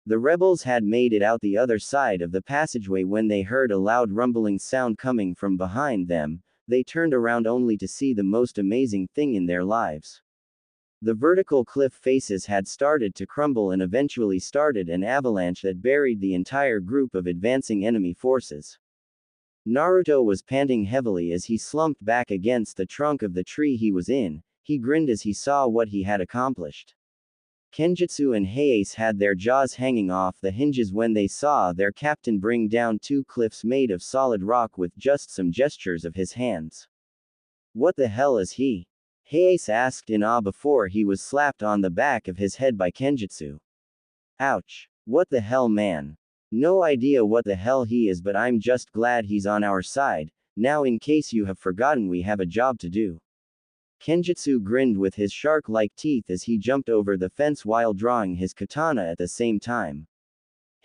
The rebels had made it out the other side of the passageway when they heard a loud rumbling sound coming from behind them. They turned around only to see the most amazing thing in their lives. The vertical cliff faces had started to crumble and eventually started an avalanche that buried the entire group of advancing enemy forces. Naruto was panting heavily as he slumped back against the trunk of the tree he was in. He grinned as he saw what he had accomplished. Kenjutsu and Heiase had their jaws hanging off the hinges when they saw their captain bring down 2 cliffs made of solid rock with just some gestures of his hands. What the hell is he? Heiase asked in awe before he was slapped on the back of his head by Kenjutsu. Ouch. What the hell, man? No idea what the hell he is, but I'm just glad he's on our side. Now, in case you have forgotten, we have a job to do. Kenjutsu grinned with his shark-like teeth as he jumped over the fence while drawing his katana at the same time.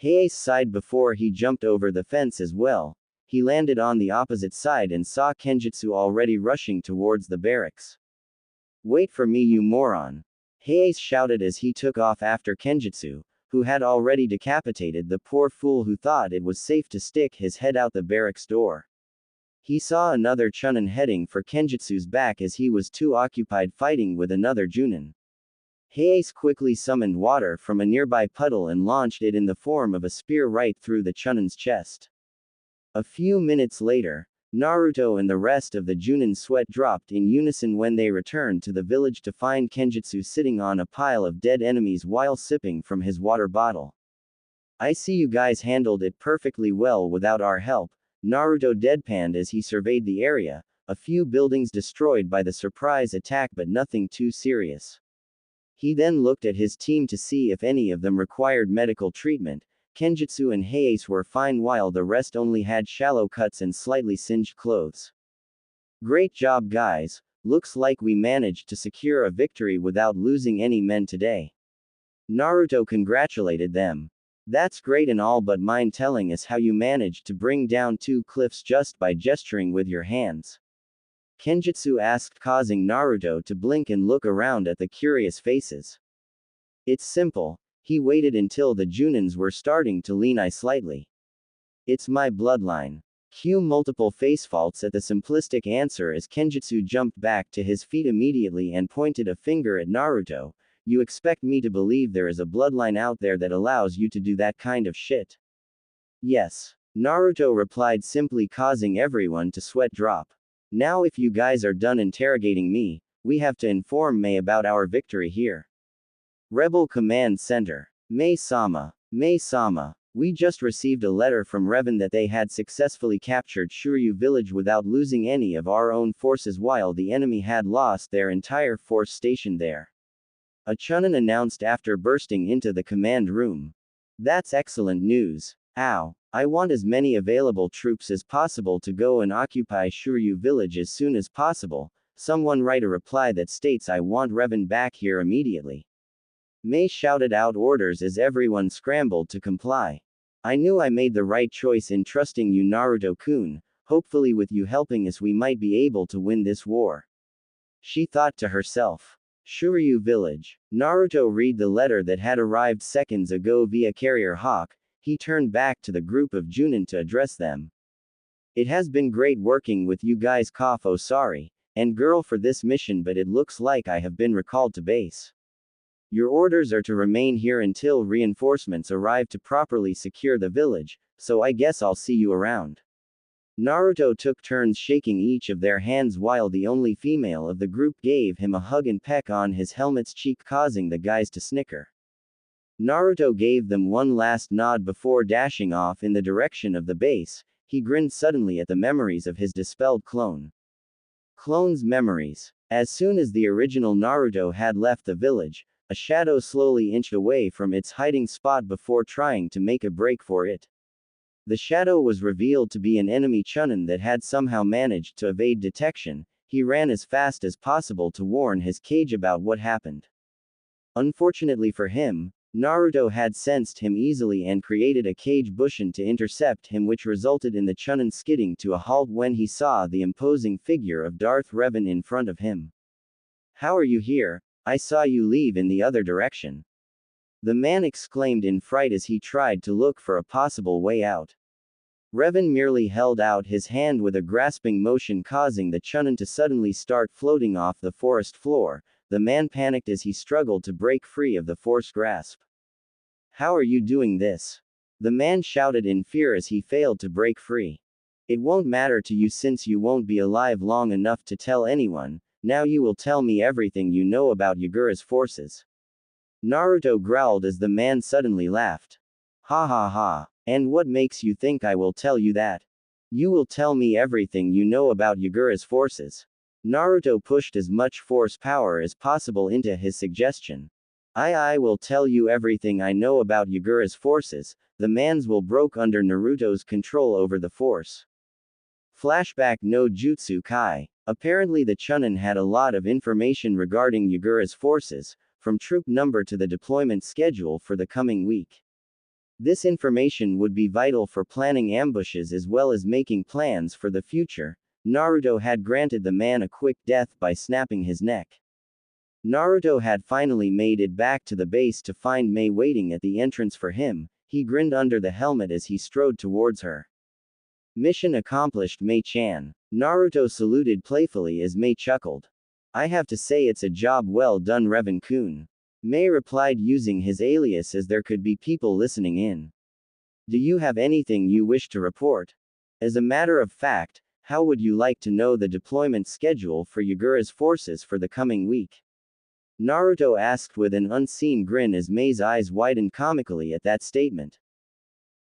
Heiase sighed before he jumped over the fence as well. He landed on the opposite side and saw Kenjutsu already rushing towards the barracks. Wait for me, you moron! Heiase shouted as he took off after Kenjutsu, who had already decapitated the poor fool who thought it was safe to stick his head out the barracks door. He saw another Chunin heading for Kenjutsu's back as he was too occupied fighting with another Junin. Heiase quickly summoned water from a nearby puddle and launched it in the form of a spear right through the Chunin's chest. A few minutes later, Naruto and the rest of the Junin sweat dropped in unison when they returned to the village to find Kenjutsu sitting on a pile of dead enemies while sipping from his water bottle. I see you guys handled it perfectly well without our help, Naruto deadpanned as he surveyed the area, a few buildings destroyed by the surprise attack but nothing too serious. He then looked at his team to see if any of them required medical treatment. Kenjutsu and Heiase were fine while the rest only had shallow cuts and slightly singed clothes. Great job, guys. Looks like we managed to secure a victory without losing any men today. Naruto congratulated them. That's great and all, but mind telling us how you managed to bring down 2 cliffs just by gesturing with your hands? Kenjutsu asked, causing Naruto to blink and look around at the curious faces. It's simple. He waited until the Junins were starting to lean slightly. It's my bloodline. Cue multiple face faults at the simplistic answer as Kenjutsu jumped back to his feet immediately and pointed a finger at Naruto. You expect me to believe there is a bloodline out there that allows you to do that kind of shit? Yes. Naruto replied, simply causing everyone to sweat drop. Now if you guys are done interrogating me, we have to inform Mei about our victory here. Rebel Command Center. Mei-sama. Mei-sama. We just received a letter from Revan that they had successfully captured Shuryu village without losing any of our own forces while the enemy had lost their entire force stationed there. A Chunin announced after bursting into the command room. That's excellent news. Ow. I want as many available troops as possible to go and occupy Shuryu village as soon as possible. Someone write a reply that states I want Revan back here immediately. Mei shouted out orders as everyone scrambled to comply. I knew I made the right choice in trusting you, Naruto-kun. Hopefully with you helping us we might be able to win this war. She thought to herself. Shuryu village. Naruto read the letter that had arrived seconds ago via Carrier Hawk. He turned back to the group of Junin to address them. It has been great working with you guys, sorry, and girl, for this mission, but it looks like I have been recalled to base. Your orders are to remain here until reinforcements arrive to properly secure the village, so I guess I'll see you around. Naruto took turns shaking each of their hands while the only female of the group gave him a hug and peck on his helmet's cheek, causing the guys to snicker. Naruto gave them one last nod before dashing off in the direction of the base. He grinned suddenly at the memories of his dispelled clone. Clone's memories. As soon as the original Naruto had left the village, a shadow slowly inched away from its hiding spot before trying to make a break for it. The shadow was revealed to be an enemy Chunin that had somehow managed to evade detection. He ran as fast as possible to warn his cage about what happened. Unfortunately for him, Naruto had sensed him easily and created a cage bushin to intercept him, which resulted in the Chunin skidding to a halt when he saw the imposing figure of Darth Revan in front of him. How are you here? I saw you leave in the other direction. The man exclaimed in fright as he tried to look for a possible way out. Revan merely held out his hand with a grasping motion, causing the Chunin to suddenly start floating off the forest floor. The man panicked as he struggled to break free of the force grasp. How are you doing this? The man shouted in fear as he failed to break free. It won't matter to you since you won't be alive long enough to tell anyone. Now you will tell me everything you know about Yagura's forces. Naruto growled as the man suddenly laughed. Ha ha ha. And what makes you think I will tell you that? You will tell me everything you know about Yagura's forces. Naruto pushed as much force power as possible into his suggestion. I will tell you everything I know about Yagura's forces. The man's will broke under Naruto's control over the force. Flashback no Jutsu Kai. Apparently the Chunin had a lot of information regarding Yagura's forces, from troop number to the deployment schedule for the coming week. This information would be vital for planning ambushes as well as making plans for the future. Naruto had granted the man a quick death by snapping his neck. Naruto had finally made it back to the base to find Mei waiting at the entrance for him. He grinned under the helmet as he strode towards her. Mission accomplished, Mei-chan. Naruto saluted playfully as Mei chuckled. I have to say it's a job well done, Revan-kun. Mei replied using his alias as there could be people listening in. Do you have anything you wish to report? As a matter of fact, how would you like to know the deployment schedule for Yagura's forces for the coming week? Naruto asked with an unseen grin as Mei's eyes widened comically at that statement.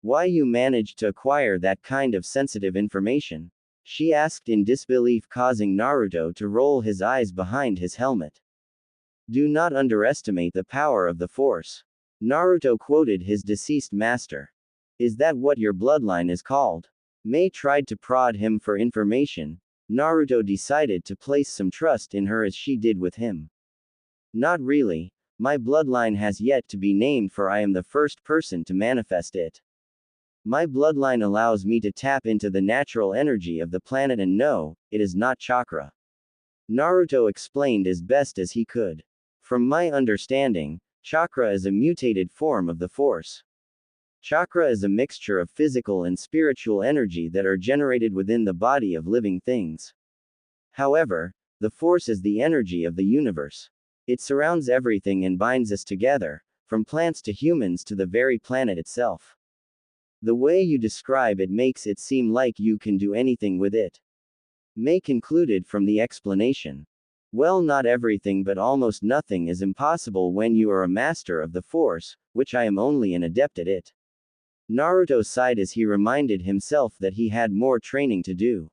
Why you managed to acquire that kind of sensitive information? She asked in disbelief, causing Naruto to roll his eyes behind his helmet. Do not underestimate the power of the Force. Naruto quoted his deceased master. Is that what your bloodline is called? Mei tried to prod him for information. Naruto decided to place some trust in her as she did with him. Not really. My bloodline has yet to be named, for I am the first person to manifest it. My bloodline allows me to tap into the natural energy of the planet, and no, it is not chakra. Naruto explained as best as he could. From my understanding, chakra is a mutated form of the force. Chakra is a mixture of physical and spiritual energy that are generated within the body of living things. However, the force is the energy of the universe. It surrounds everything and binds us together, from plants to humans to the very planet itself. The way you describe it makes it seem like you can do anything with it. May concluded from the explanation. Well, not everything, but almost nothing is impossible when you are a master of the force, which I am only an adept at it. Naruto sighed as he reminded himself that he had more training to do.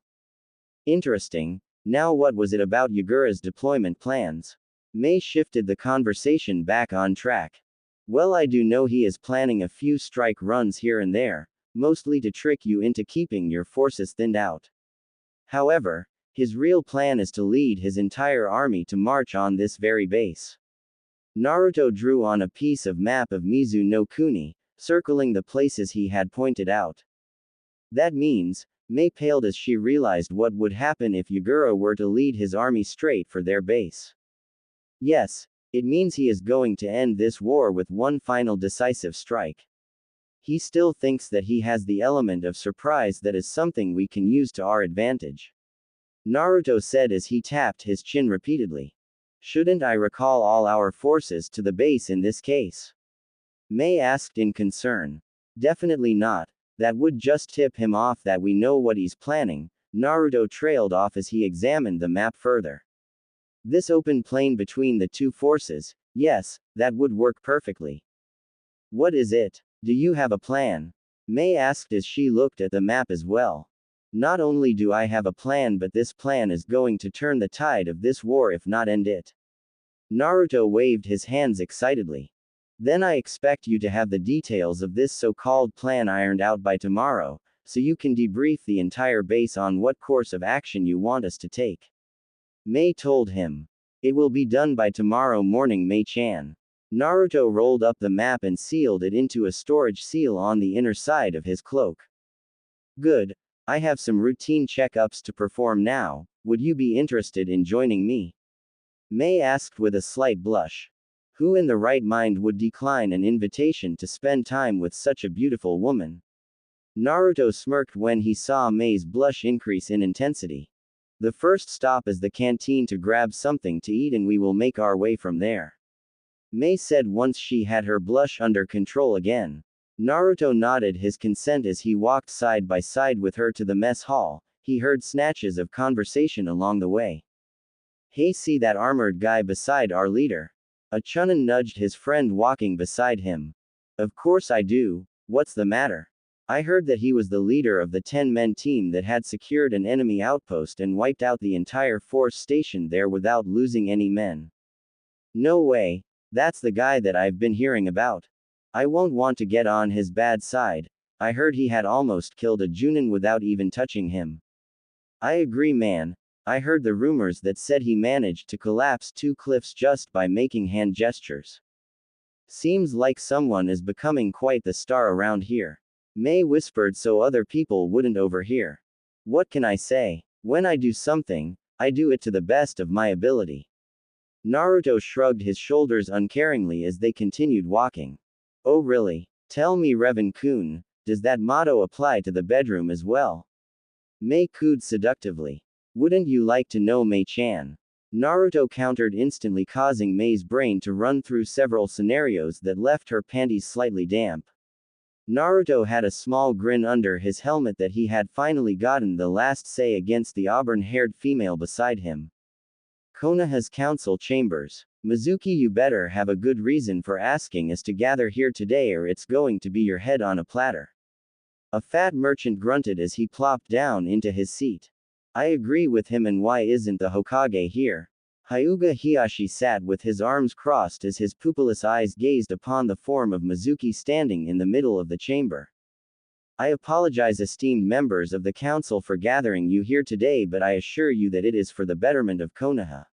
Interesting. Now what was it about Yagura's deployment plans? May shifted the conversation back on track. Well, I do know he is planning a few strike runs here and there, mostly to trick you into keeping your forces thinned out. However, his real plan is to lead his entire army to march on this very base. Naruto drew on a piece of map of Mizu no Kuni, circling the places he had pointed out. That means, May paled as she realized what would happen if Yagura were to lead his army straight for their base. Yes, it means he is going to end this war with one final decisive strike. He still thinks that he has the element of surprise that is something we can use to our advantage. Naruto said as he tapped his chin repeatedly. Shouldn't I recall all our forces to the base in this case? May asked in concern. Definitely not. That would just tip him off that we know what he's planning. Naruto trailed off as he examined the map further. This open plain between the two forces, yes, that would work perfectly. What is it? Do you have a plan? May asked as she looked at the map as well. Not only do I have a plan, but this plan is going to turn the tide of this war, if not end it. Naruto waved his hands excitedly. Then I expect you to have the details of this so-called plan ironed out by tomorrow, so you can debrief the entire base on what course of action you want us to take. May told him. It will be done by tomorrow morning, May-chan. Naruto rolled up the map and sealed it into a storage seal on the inner side of his cloak. Good. I have some routine checkups to perform now. Would you be interested in joining me? May asked with a slight blush. Who in the right mind would decline an invitation to spend time with such a beautiful woman? Naruto smirked when he saw May's blush increase in intensity. The first stop is the canteen to grab something to eat, and we will make our way from there. May said once she had her blush under control again. Naruto nodded his consent as he walked side by side with her to the mess hall. He heard snatches of conversation along the way. Hey, see that armored guy beside our leader? A Chunin nudged his friend walking beside him. Of course I do. What's the matter? I heard that he was the leader of the 10-man team that had secured an enemy outpost and wiped out the entire force stationed there without losing any men. No way. That's the guy that I've been hearing about. I won't want to get on his bad side. I heard he had almost killed a Junin without even touching him. I agree, man. I heard the rumors that said he managed to collapse 2 cliffs just by making hand gestures. Seems like someone is becoming quite the star around here. May whispered so other people wouldn't overhear. What can I say? When I do something, I do it to the best of my ability. Naruto shrugged his shoulders uncaringly as they continued walking. Oh really? Tell me, Revan-kun, does that motto apply to the bedroom as well? May cooed seductively. Wouldn't you like to know, May-chan? Naruto countered instantly, causing May's brain to run through several scenarios that left her panties slightly damp. Naruto had a small grin under his helmet that he had finally gotten the last say against the auburn-haired female beside him. Konoha's council chambers. Mizuki, you better have a good reason for asking us to gather here today, or it's going to be your head on a platter. A fat merchant grunted as he plopped down into his seat. I agree with him, and why isn't the Hokage here? Hyuga Hiyashi sat with his arms crossed as his pupilless eyes gazed upon the form of Mizuki standing in the middle of the chamber. I apologize, esteemed members of the council, for gathering you here today, but I assure you that it is for the betterment of Konoha.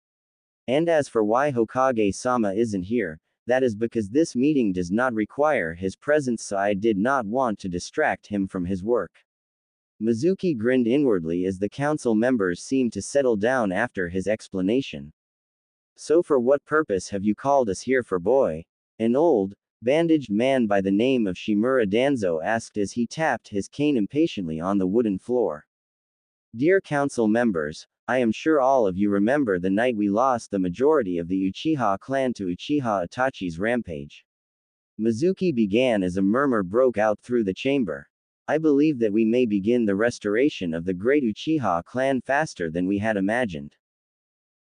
And as for why Hokage-sama isn't here, that is because this meeting does not require his presence, so I did not want to distract him from his work. Mizuki grinned inwardly as the council members seemed to settle down after his explanation. So for what purpose have you called us here for, boy? An old, bandaged man by the name of Shimura Danzo asked as he tapped his cane impatiently on the wooden floor. Dear council members, I am sure all of you remember the night we lost the majority of the Uchiha clan to Uchiha Itachi's rampage. Mizuki began as a murmur broke out through the chamber. I believe that we may begin the restoration of the great Uchiha clan faster than we had imagined.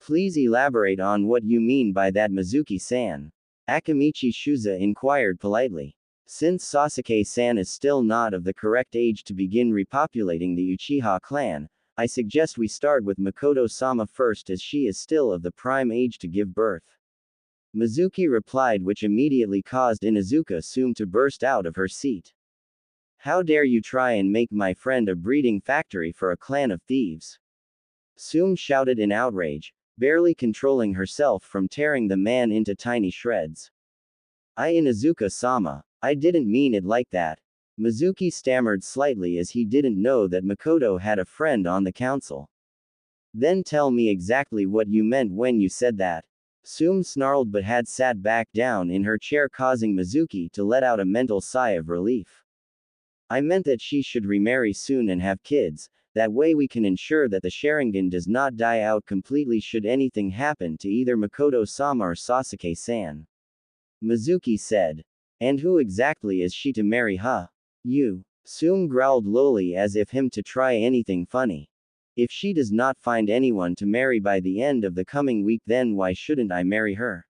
Please elaborate on what you mean by that, Mizuki-san. Akamichi Shuza inquired politely. Since Sasuke-san is still not of the correct age to begin repopulating the Uchiha clan, I suggest we start with Mikoto-sama first, as she is still of the prime age to give birth. Mizuki replied, which immediately caused Inuzuka-sum to burst out of her seat. How dare you try and make my friend a breeding factory for a clan of thieves? Sum shouted in outrage, barely controlling herself from tearing the man into tiny shreds. Inuzuka-sama, I didn't mean it like that. Mizuki stammered slightly as he didn't know that Mikoto had a friend on the council. Then tell me exactly what you meant when you said that. Sum snarled but had sat back down in her chair, causing Mizuki to let out a mental sigh of relief. I meant that she should remarry soon and have kids. That way we can ensure that the Sharingan does not die out completely should anything happen to either Mikoto-sama or Sasuke-san. Mizuki said. And who exactly is she to marry, huh? You. Sum growled lowly as if him to try anything funny. If she does not find anyone to marry by the end of the coming week, then why shouldn't I marry her?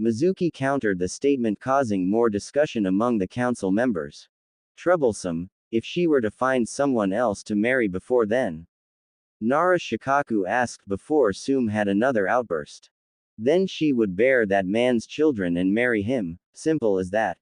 Mizuki countered the statement, causing more discussion among the council members. Troublesome, if she were to find someone else to marry before then. Nara Shikaku asked before Sum had another outburst. Then she would bear that man's children and marry him, simple as that.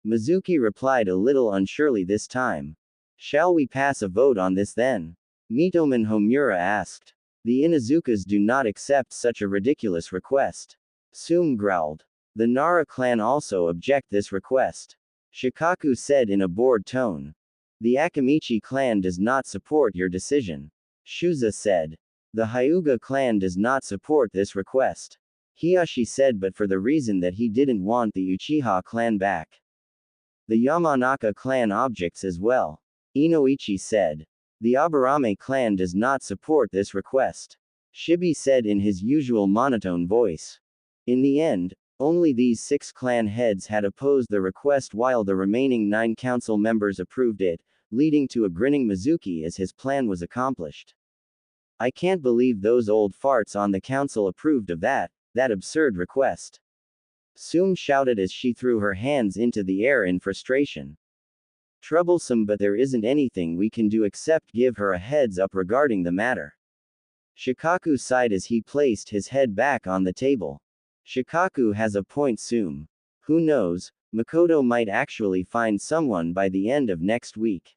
Mizuki replied a little unsurely this time. Shall we pass a vote on this then? Mitoman Homura asked. The Inuzukas do not accept such a ridiculous request. Sum growled. The Nara clan also object this request. Shikaku said in a bored tone. The Akamichi clan does not support your decision. Shuza said. The Hyuga clan does not support this request. Hiyashi said, but for the reason that he didn't want the Uchiha clan back. The Yamanaka clan objects as well. Inoichi said. The Aburame clan does not support this request. Shibi said in his usual monotone voice. In the end, only these 6 clan heads had opposed the request while the remaining 9 council members approved it, leading to a grinning Mizuki as his plan was accomplished. I can't believe those old farts on the council approved of that absurd request. Sum shouted as she threw her hands into the air in frustration. Troublesome, but there isn't anything we can do except give her a heads up regarding the matter. Shikaku sighed as he placed his head back on the table. Shikaku has a point, Sum. Who knows, Mikoto might actually find someone by the end of next week.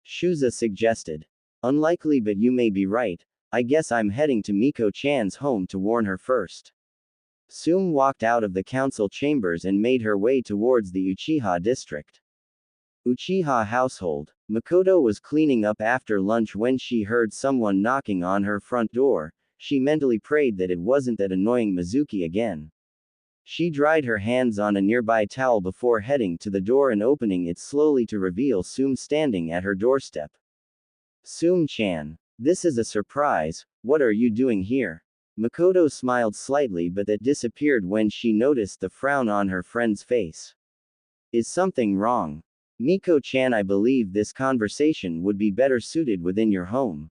Shuza suggested. Unlikely, but you may be right. I guess I'm heading to Miko-chan's home to warn her first. Sum walked out of the council chambers and made her way towards the Uchiha district. Uchiha household. Mikoto was cleaning up after lunch when she heard someone knocking on her front door. She mentally prayed that it wasn't that annoying Mizuki again. She dried her hands on a nearby towel before heading to the door and opening it slowly to reveal Sum standing at her doorstep. Sum-chan. This is a surprise, what are you doing here? Mikoto smiled slightly, but that disappeared when she noticed the frown on her friend's face. Is something wrong? Miko-chan, I believe this conversation would be better suited within your home.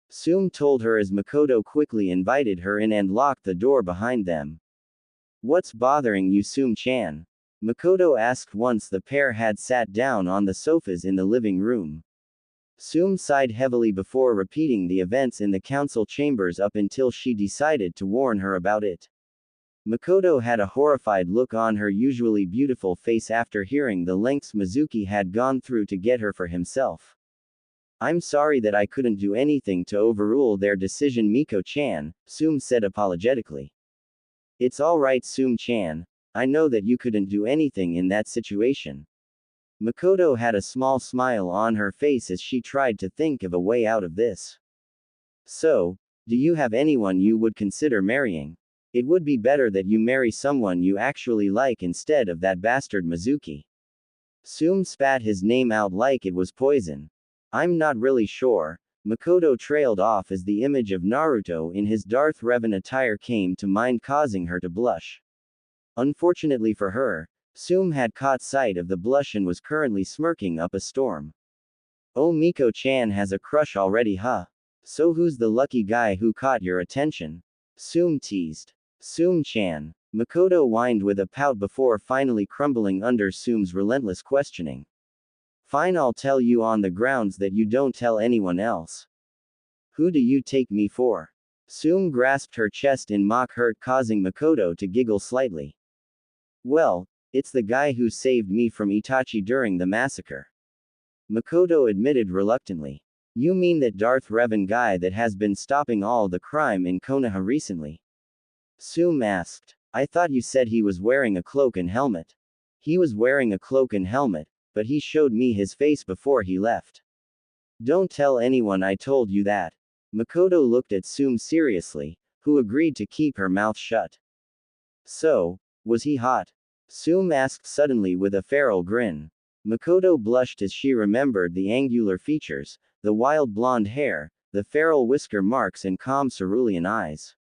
Sum told her as Mikoto quickly invited her in and locked the door behind them. What's bothering you, Sum-chan? Mikoto asked once the pair had sat down on the sofas in the living room. Sum sighed heavily before repeating the events in the council chambers up until she decided to warn her about it. Mikoto had a horrified look on her usually beautiful face after hearing the lengths Mizuki had gone through to get her for himself. I'm sorry that I couldn't do anything to overrule their decision, Miko-chan, Sum said apologetically. It's alright, Sum-chan. I know that you couldn't do anything in that situation. Mikoto had a small smile on her face as she tried to think of a way out of this. So, do you have anyone you would consider marrying? It would be better that you marry someone you actually like instead of that bastard Mizuki. Sum spat his name out like it was poison. I'm not really sure. Mikoto trailed off as the image of Naruto in his Darth Revan attire came to mind, causing her to blush. Unfortunately for her, Sum had caught sight of the blush and was currently smirking up a storm. Oh, Miko-chan has a crush already, huh? So who's the lucky guy who caught your attention? Sum teased. Sum-chan. Mikoto whined with a pout before finally crumbling under Sum's relentless questioning. Fine, I'll tell you on the grounds that you don't tell anyone else. Who do you take me for? Sum grasped her chest in mock hurt, causing Mikoto to giggle slightly. Well, it's the guy who saved me from Itachi during the massacre. Mikoto admitted reluctantly. You mean that Darth Revan guy that has been stopping all the crime in Konoha recently? Sum asked. I thought you said he was wearing a cloak and helmet. He was wearing a cloak and helmet, but he showed me his face before he left. Don't tell anyone I told you that. Mikoto looked at Sum seriously, who agreed to keep her mouth shut. So, was he hot? Sum asked suddenly with a feral grin. Mikoto blushed as she remembered the angular features, the wild blonde hair, the feral whisker marks and calm cerulean eyes.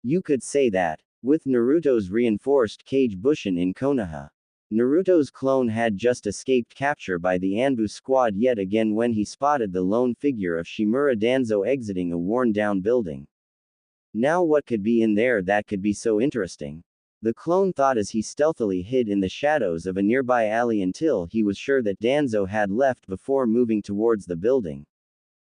You could say that. With Naruto's reinforced Kage Bushin in Konoha, Naruto's clone had just escaped capture by the Anbu squad yet again when he spotted the lone figure of Shimura Danzo exiting a worn-down building. Now what could be in there that could be so interesting? The clone thought as he stealthily hid in the shadows of a nearby alley until he was sure that Danzo had left before moving towards the building.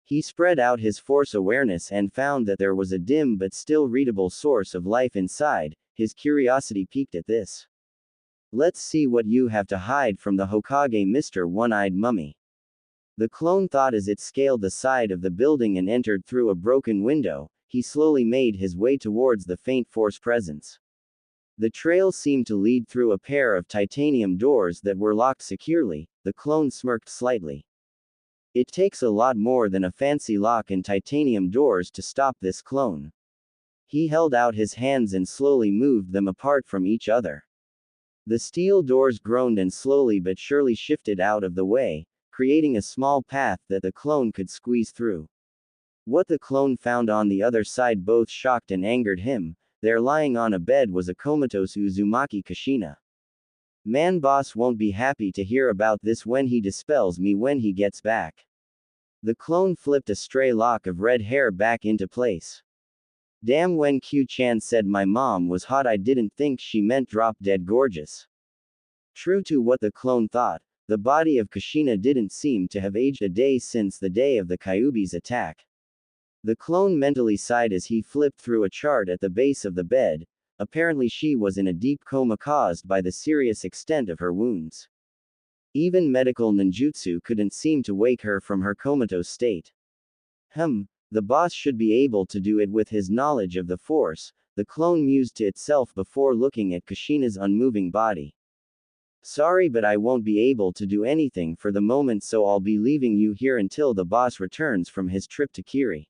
He spread out his force awareness and found that there was a dim but still readable source of life inside. His curiosity piqued at this. Let's see what you have to hide from the Hokage, Mr. One-Eyed Mummy. The clone thought as it scaled the side of the building and entered through a broken window. He slowly made his way towards the faint force presence. The trail seemed to lead through a pair of titanium doors that were locked securely. The clone smirked slightly. It takes a lot more than a fancy lock and titanium doors to stop this clone. He held out his hands and slowly moved them apart from each other. The steel doors groaned and slowly but surely shifted out of the way, creating a small path that the clone could squeeze through. What the clone found on the other side both shocked and angered him. There lying on a bed was a comatose Uzumaki Kushina. Man, boss won't be happy to hear about this when he dispels me when he gets back. The clone flipped a stray lock of red hair back into place. Damn, when Q-chan said my mom was hot I didn't think she meant drop dead gorgeous. True to what the clone thought, the body of Kushina didn't seem to have aged a day since the day of the Kyuubi's attack. The clone mentally sighed as he flipped through a chart at the base of the bed. Apparently she was in a deep coma caused by the serious extent of her wounds. Even medical ninjutsu couldn't seem to wake her from her comatose state. The boss should be able to do it with his knowledge of the force, the clone mused to itself before looking at Kushina's unmoving body. Sorry, but I won't be able to do anything for the moment, so I'll be leaving you here until the boss returns from his trip to Kiri.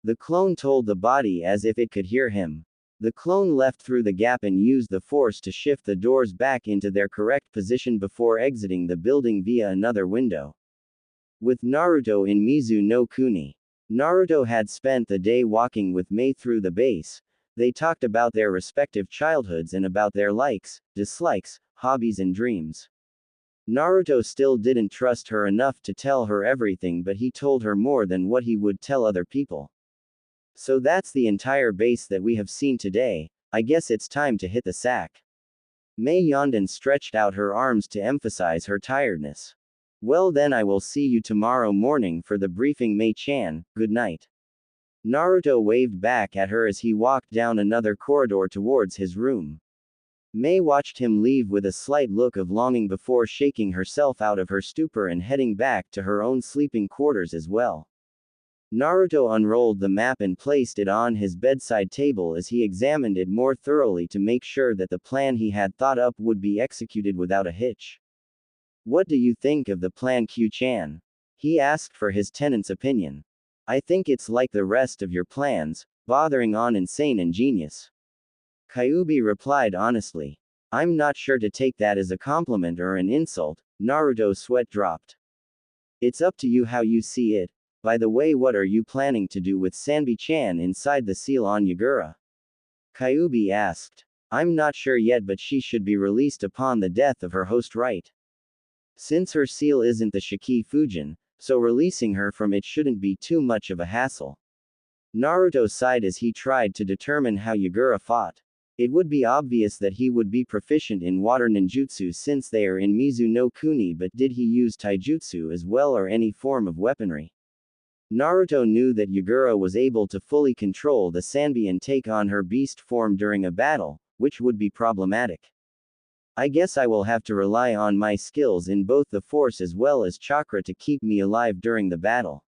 The clone told the body as if it could hear him. The clone left through the gap and used the force to shift the doors back into their correct position before exiting the building via another window. With Naruto in Mizu no Kuni, Naruto had spent the day walking with Mei through the base. They talked about their respective childhoods and about their likes, dislikes, hobbies and dreams. Naruto still didn't trust her enough to tell her everything, but he told her more than what he would tell other people. So that's the entire base that we have seen today. I guess it's time to hit the sack. Mei yawned and stretched out her arms to emphasize her tiredness. Well then, I will see you tomorrow morning for the briefing, Mei-chan. Good night. Naruto waved back at her as he walked down another corridor towards his room. Mei watched him leave with a slight look of longing before shaking herself out of her stupor and heading back to her own sleeping quarters as well. Naruto unrolled the map and placed it on his bedside table as he examined it more thoroughly to make sure that the plan he had thought up would be executed without a hitch. "What do you think of the plan, Q-chan?" he asked for his tenant's opinion. "I think it's like the rest of your plans, bothering on insane and genius." Kyuubi replied honestly. "I'm not sure to take that as a compliment or an insult." Naruto's sweat dropped. "It's up to you how you see it. By the way, what are you planning to do with Sanbi-chan inside the seal on Yagura?" Kyuubi asked. "I'm not sure yet, but she should be released upon the death of her host, right? Since her seal isn't the Shiki Fujin, so releasing her from it shouldn't be too much of a hassle." Naruto sighed as he tried to determine how Yagura fought. It would be obvious that he would be proficient in water ninjutsu since they are in Mizu no Kuni, but did he use taijutsu as well or any form of weaponry? Naruto knew that Yagura was able to fully control the Sanbi and take on her beast form during a battle, which would be problematic. "I guess I will have to rely on my skills in both the force as well as chakra to keep me alive during the battle,"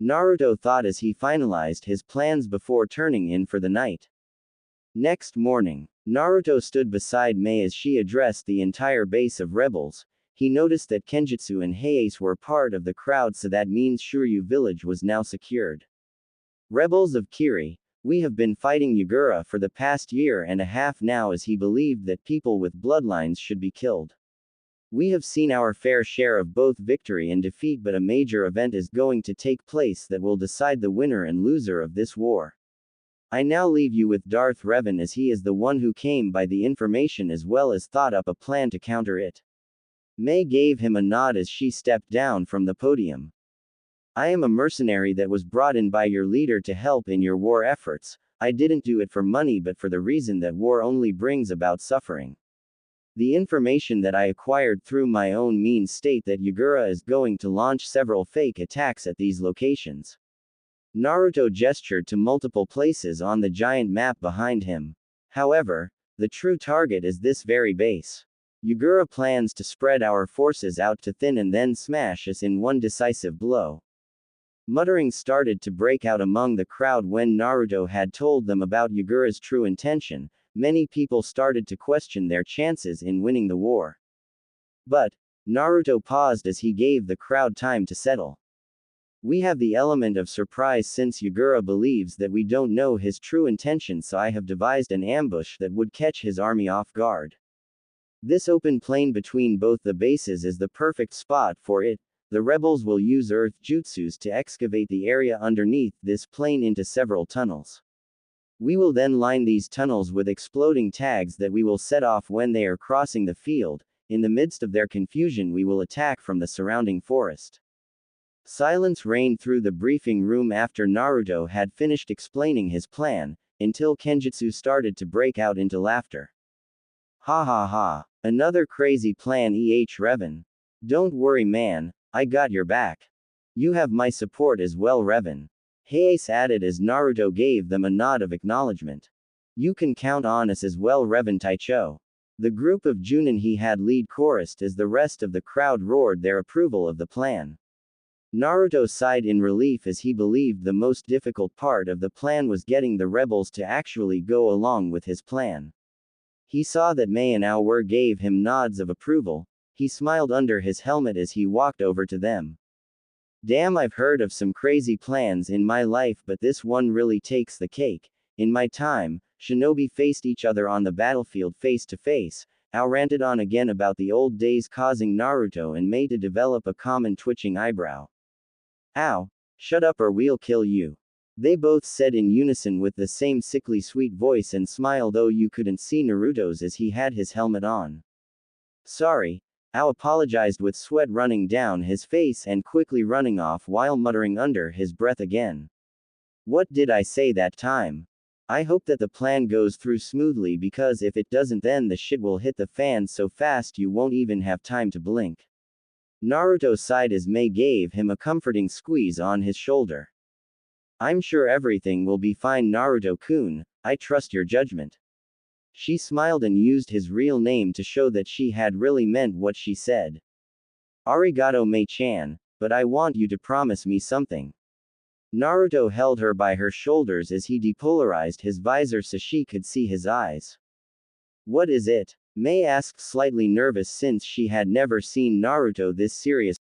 Naruto thought as he finalized his plans before turning in for the night. Next morning, Naruto stood beside Mei as she addressed the entire base of rebels. He noticed that Kenjutsu and Heiase were part of the crowd, so that means Shuryu village was now secured. "Rebels of Kiri, we have been fighting Yagura for the past year and a half now, as he believed that people with bloodlines should be killed. We have seen our fair share of both victory and defeat, but a major event is going to take place that will decide the winner and loser of this war. I now leave you with Darth Revan, as he is the one who came by the information as well as thought up a plan to counter it." Mei gave him a nod as she stepped down from the podium. "I am a mercenary that was brought in by your leader to help in your war efforts. I didn't do it for money but for the reason that war only brings about suffering. The information that I acquired through my own means state that Yagura is going to launch several fake attacks at these locations." Naruto gestured to multiple places on the giant map behind him. "However, the true target is this very base. Yagura plans to spread our forces out to thin and then smash us in one decisive blow." Mutterings started to break out among the crowd when Naruto had told them about Yagura's true intention. Many people started to question their chances in winning the war. But Naruto paused as he gave the crowd time to settle. "We have the element of surprise since Yagura believes that we don't know his true intention, so I have devised an ambush that would catch his army off guard. This open plain between both the bases is the perfect spot for it. The rebels will use earth jutsus to excavate the area underneath this plain into several tunnels. We will then line these tunnels with exploding tags that we will set off when they are crossing the field. In the midst of their confusion, we will attack from the surrounding forest." Silence reigned through the briefing room after Naruto had finished explaining his plan, until Kenjutsu started to break out into laughter. "Ha ha ha. Another crazy plan, Revan. Don't worry, man, I got your back. You have my support as well, Revan." Heiase added as Naruto gave them a nod of acknowledgement. "You can count on us as well, Revan Taicho." The group of Junin he had lead chorused as the rest of the crowd roared their approval of the plan. Naruto sighed in relief as he believed the most difficult part of the plan was getting the rebels to actually go along with his plan. He saw that Mei and Aower gave him nods of approval. He smiled under his helmet as he walked over to them. "Damn, I've heard of some crazy plans in my life, but this one really takes the cake. In my time, shinobi faced each other on the battlefield face to face." Ao ranted on again about the old days, causing Naruto and Mei to develop a common twitching eyebrow. "Ow, shut up or we'll kill you," they both said in unison with the same sickly sweet voice and smile, though you couldn't see Naruto's as he had his helmet on. "Sorry." Ao apologized with sweat running down his face and quickly running off while muttering under his breath again. "What did I say that time? I hope that the plan goes through smoothly, because if it doesn't then the shit will hit the fan so fast you won't even have time to blink." Naruto sighed as Mei gave him a comforting squeeze on his shoulder. I'm sure everything will be fine, Naruto-kun, I trust your judgment. She smiled and used his real name to show that she had really meant what she said. Arigato Mei-chan, but I want you to promise me something. Naruto held her by her shoulders as he depolarized his visor so she could see his eyes. What is it? Mei asked, slightly nervous since she had never seen Naruto this serious.